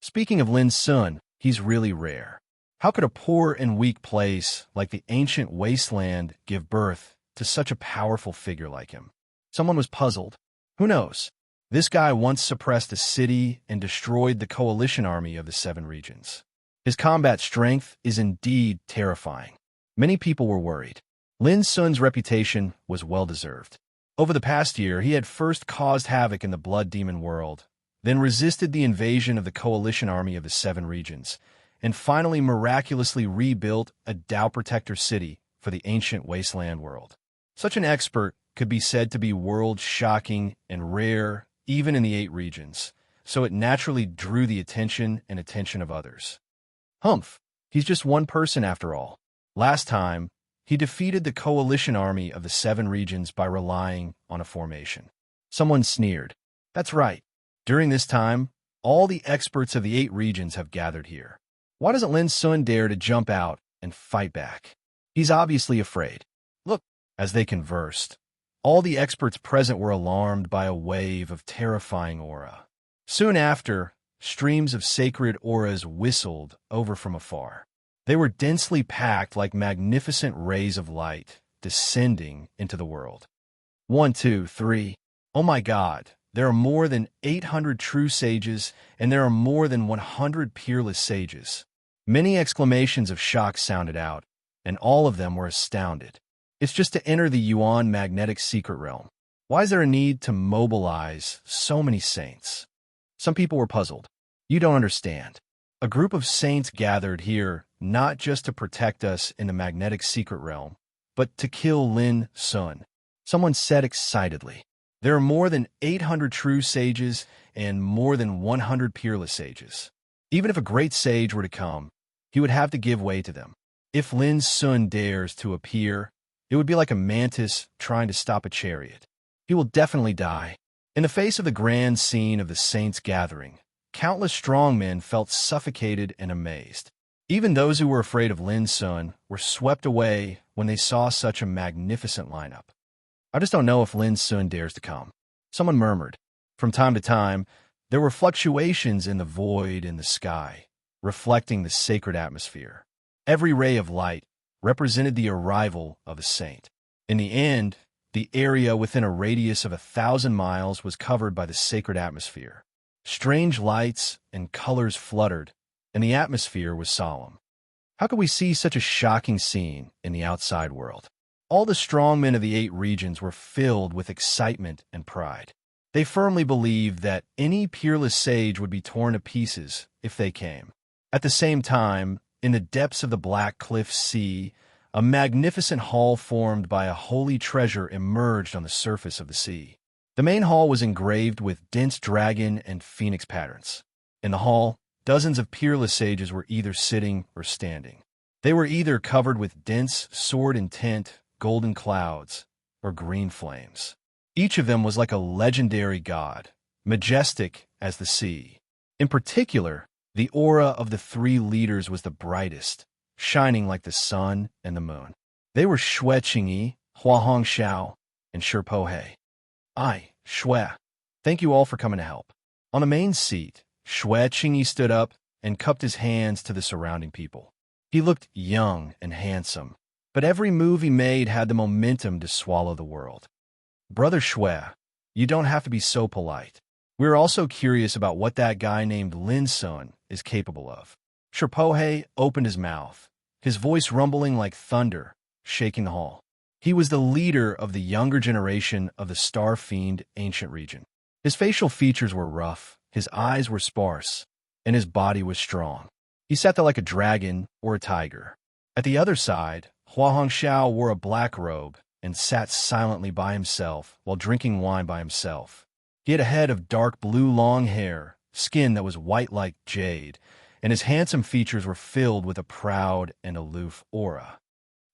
Speaking of Lin Sun, he's really rare. How could a poor and weak place like the ancient wasteland give birth to such a powerful figure like him? Someone was puzzled. Who knows? This guy once suppressed a city and destroyed the coalition army of the 7 regions. His combat strength is indeed terrifying. Many people were worried. Lin Sun's reputation was well-deserved. Over the past year, he had first caused havoc in the Blood Demon world, then resisted the invasion of the coalition army of the 7 regions, and finally miraculously rebuilt a Dao Protector city for the ancient wasteland world. Such an expert could be said to be world-shocking and rare even in the 8 regions, so it naturally drew the attention of others. Humph, he's just one person after all. Last time, he defeated the coalition army of the 7 regions by relying on a formation. Someone sneered. That's right. During this time, all the experts of the 8 regions have gathered here. Why doesn't Lin Sun dare to jump out and fight back? He's obviously afraid. Look, as they conversed, all the experts present were alarmed by a wave of terrifying aura. Soon after, streams of sacred auras whistled over from afar. They were densely packed like magnificent rays of light descending into the world. 1, 2, 3. Oh my God, there are more than 800 true sages, and there are more than 100 peerless sages. Many exclamations of shock sounded out, and all of them were astounded. It's just to enter the Yuan magnetic secret realm. Why is there a need to mobilize so many saints? Some people were puzzled. You don't understand. A group of saints gathered here not just to protect us in the magnetic secret realm, but to kill Lin Sun. Someone said excitedly. There are more than 800 true sages and more than 100 peerless sages. Even if a great sage were to come, he would have to give way to them. If Lin Sun dares to appear, it would be like a mantis trying to stop a chariot. He will definitely die. In the face of the grand scene of the saints' gathering, countless strong men felt suffocated and amazed. Even those who were afraid of Lin Sun were swept away when they saw such a magnificent lineup. I just don't know if Lin Sun dares to come. Someone murmured. From time to time, there were fluctuations in the void in the sky, reflecting the sacred atmosphere. Every ray of light represented the arrival of a saint. In the end, the area within a radius of 1,000 miles was covered by the sacred atmosphere. Strange lights and colors fluttered, and the atmosphere was solemn. How could we see such a shocking scene in the outside world? All the strong men of the 8 regions were filled with excitement and pride. They firmly believed that any peerless sage would be torn to pieces if they came. At the same time, in the depths of the Black Cliff Sea, a magnificent hall formed by a holy treasure emerged on the surface of the sea. The main hall was engraved with dense dragon and phoenix patterns. In the hall, dozens of peerless sages were either sitting or standing. They were either covered with dense, sword-intent, golden clouds, or green flames. Each of them was like a legendary god, majestic as the sea. In particular, the aura of the 3 leaders was the brightest, shining like the sun and the moon. They were Xue Qingyi, Hua Hongxiao, and Shirpohe. Xue. Thank you all for coming to help. On the main seat, Xue Qingyi stood up and cupped his hands to the surrounding people. He looked young and handsome, but every move he made had the momentum to swallow the world. Brother Xue, you don't have to be so polite. We're also curious about what that guy named Lin Sun is capable of. Shirpohe opened his mouth, his voice rumbling like thunder, shaking the hall. He was the leader of the younger generation of the Star-Fiend ancient region. His facial features were rough, his eyes were sparse, and his body was strong. He sat there like a dragon or a tiger. At the other side, Hua Hongxiao wore a black robe and sat silently by himself while drinking wine by himself. He had a head of dark blue long hair, skin that was white like jade, and his handsome features were filled with a proud and aloof aura.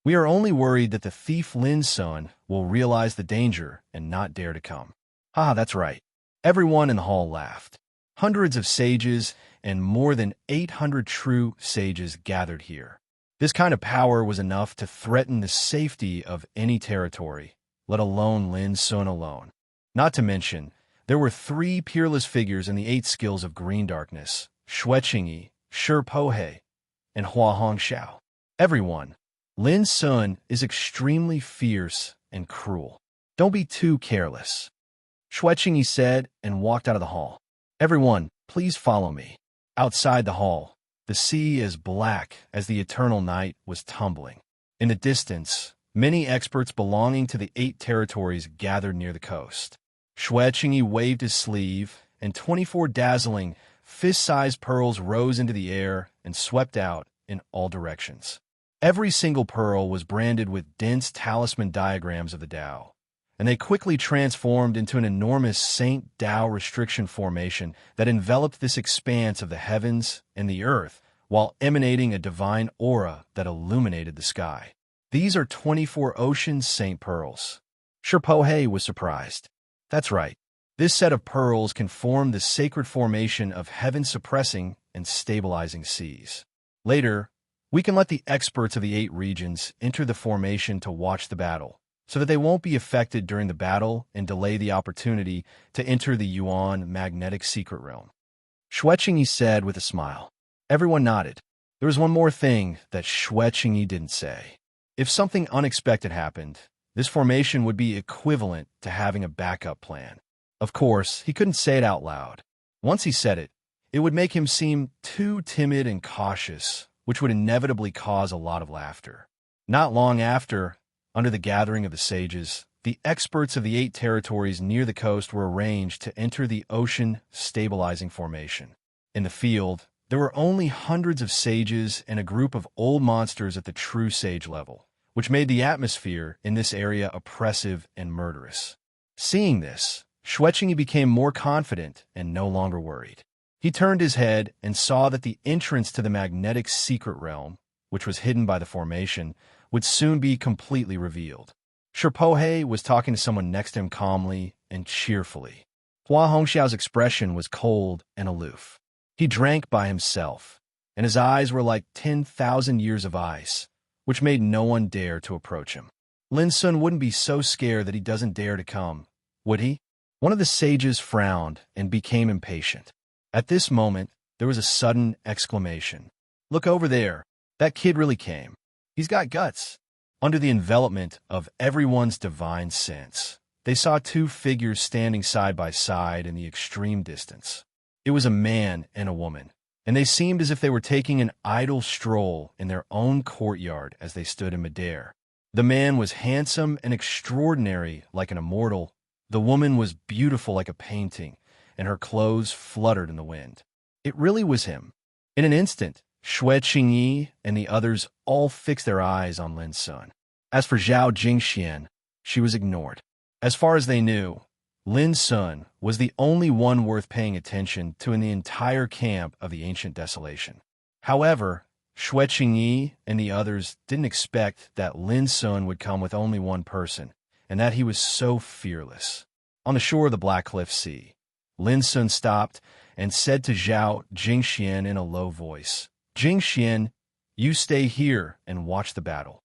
We are only worried that the thief Lin Sun will realize the danger and not dare to come. Ah, that's right. Everyone in the hall laughed. Hundreds of sages and more than 800 true sages gathered here. This kind of power was enough to threaten the safety of any territory, let alone Lin Sun alone. Not to mention, there were 3 peerless figures in the 8 skills of green darkness, Xue Qingyi, Shi Pohe, and Hua Hongxiao. Everyone, Lin Sun is extremely fierce and cruel. Don't be too careless. Xue Qingyi said and walked out of the hall. Everyone, please follow me. Outside the hall, the sea as black as the eternal night was tumbling. In the distance, many experts belonging to the 8 territories gathered near the coast. Xue Qingyi waved his sleeve, and 24 dazzling, fist-sized pearls rose into the air and swept out in all directions. Every single pearl was branded with dense talisman diagrams of the Tao, and they quickly transformed into an enormous Saint Tao restriction formation that enveloped this expanse of the heavens and the earth while emanating a divine aura that illuminated the sky. These are 24 ocean Saint Pearls. Shi Pohe was surprised. That's right. This set of pearls can form the sacred formation of heaven-suppressing and stabilizing seas. Later, we can let the experts of the 8 regions enter the formation to watch the battle, so that they won't be affected during the battle and delay the opportunity to enter the Yuan magnetic secret realm. Xue Qingyi said with a smile. Everyone nodded. There was one more thing that Xue Qingyi didn't say. If something unexpected happened, this formation would be equivalent to having a backup plan. Of course, he couldn't say it out loud. Once he said it, it would make him seem too timid and cautious, which would inevitably cause a lot of laughter. Not long after, under the gathering of the sages, the experts of the 8 territories near the coast were arranged to enter the ocean stabilizing formation. In the field, there were only hundreds of sages and a group of old monsters at the true sage level, which made the atmosphere in this area oppressive and murderous. Seeing this, Xue Qingyi became more confident and no longer worried. He turned his head and saw that the entrance to the magnetic secret realm, which was hidden by the formation, would soon be completely revealed. Shi Pohe was talking to someone next to him calmly and cheerfully. Hua Hongxiao's expression was cold and aloof. He drank by himself, and his eyes were like 10,000 years of ice, which made no one dare to approach him. Lin Sun wouldn't be so scared that he doesn't dare to come, would he? One of the sages frowned and became impatient. At this moment, there was a sudden exclamation. Look over there. That kid really came. He's got guts. Under the envelopment of everyone's divine sense, they saw 2 figures standing side by side in the extreme distance. It was a man and a woman, and they seemed as if they were taking an idle stroll in their own courtyard as they stood in midair. The man was handsome and extraordinary like an immortal. The woman was beautiful like a painting, and her clothes fluttered in the wind. It really was him. In an instant, Xue Qingyi and the others all fixed their eyes on Lin Sun. As for Zhao Jingxian, she was ignored. As far as they knew, Lin Sun was the only one worth paying attention to in the entire camp of the ancient desolation. However, Xue Qingyi and the others didn't expect that Lin Sun would come with only one person, and that he was so fearless. On the shore of the Black Cliff Sea, Lin Sun stopped and said to Zhao Jingxian in a low voice, Jingxian, you stay here and watch the battle.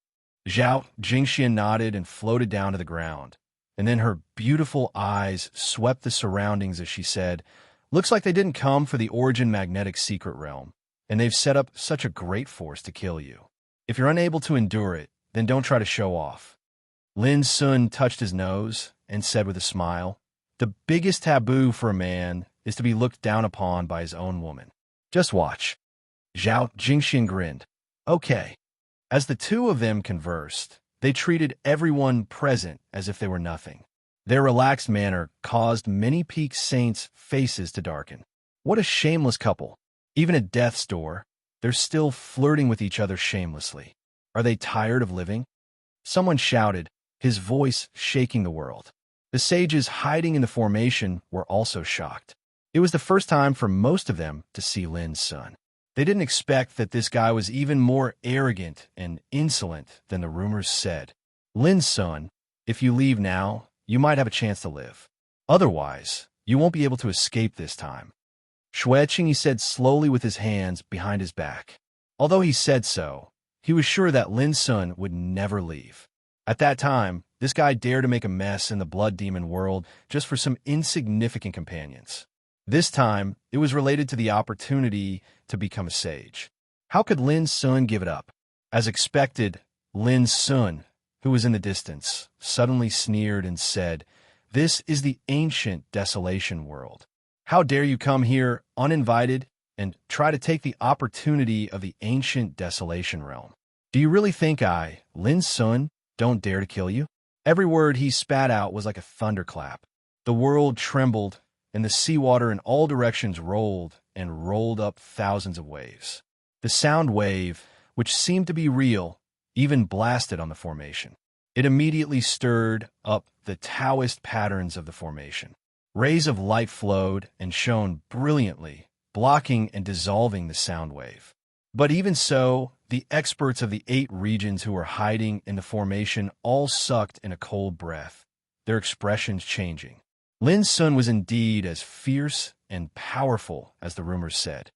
Zhao Jingxian nodded and floated down to the ground, and then her beautiful eyes swept the surroundings as she said, looks like they didn't come for the Origin magnetic secret realm, and they've set up such a great force to kill you. If you're unable to endure it, then don't try to show off. Lin Sun touched his nose and said with a smile, the biggest taboo for a man is to be looked down upon by his own woman. Just watch. Zhao Jingxian grinned. Okay. As the 2 of them conversed, they treated everyone present as if they were nothing. Their relaxed manner caused many peak saints' faces to darken. What a shameless couple. Even at death's door, they're still flirting with each other shamelessly. Are they tired of living? Someone shouted, his voice shaking the world. The sages hiding in the formation were also shocked. It was the first time for most of them to see Lin's son. They didn't expect that this guy was even more arrogant and insolent than the rumors said. Lin's son, if you leave now, you might have a chance to live. Otherwise, you won't be able to escape this time. Shueqing, he said slowly with his hands behind his back. Although he said so, he was sure that Lin's son would never leave. At that time, this guy dared to make a mess in the blood demon world just for some insignificant companions. This time, it was related to the opportunity to become a sage. How could Lin's son give it up? As expected, Lin's son, who was in the distance, suddenly sneered and said, "This is the ancient desolation world. How dare you come here uninvited and try to take the opportunity of the ancient desolation realm? Do you really think I, Lin's son, don't dare to kill you?" Every word he spat out was like a thunderclap. The world trembled, and the seawater in all directions rolled and rolled up thousands of waves. The sound wave, which seemed to be real, even blasted on the formation. It immediately stirred up the Taoist patterns of the formation. Rays of light flowed and shone brilliantly, blocking and dissolving the sound wave. But even so, the experts of the 8 regions who were hiding in the formation all sucked in a cold breath, their expressions changing. Lin's son was indeed as fierce and powerful as the rumors said.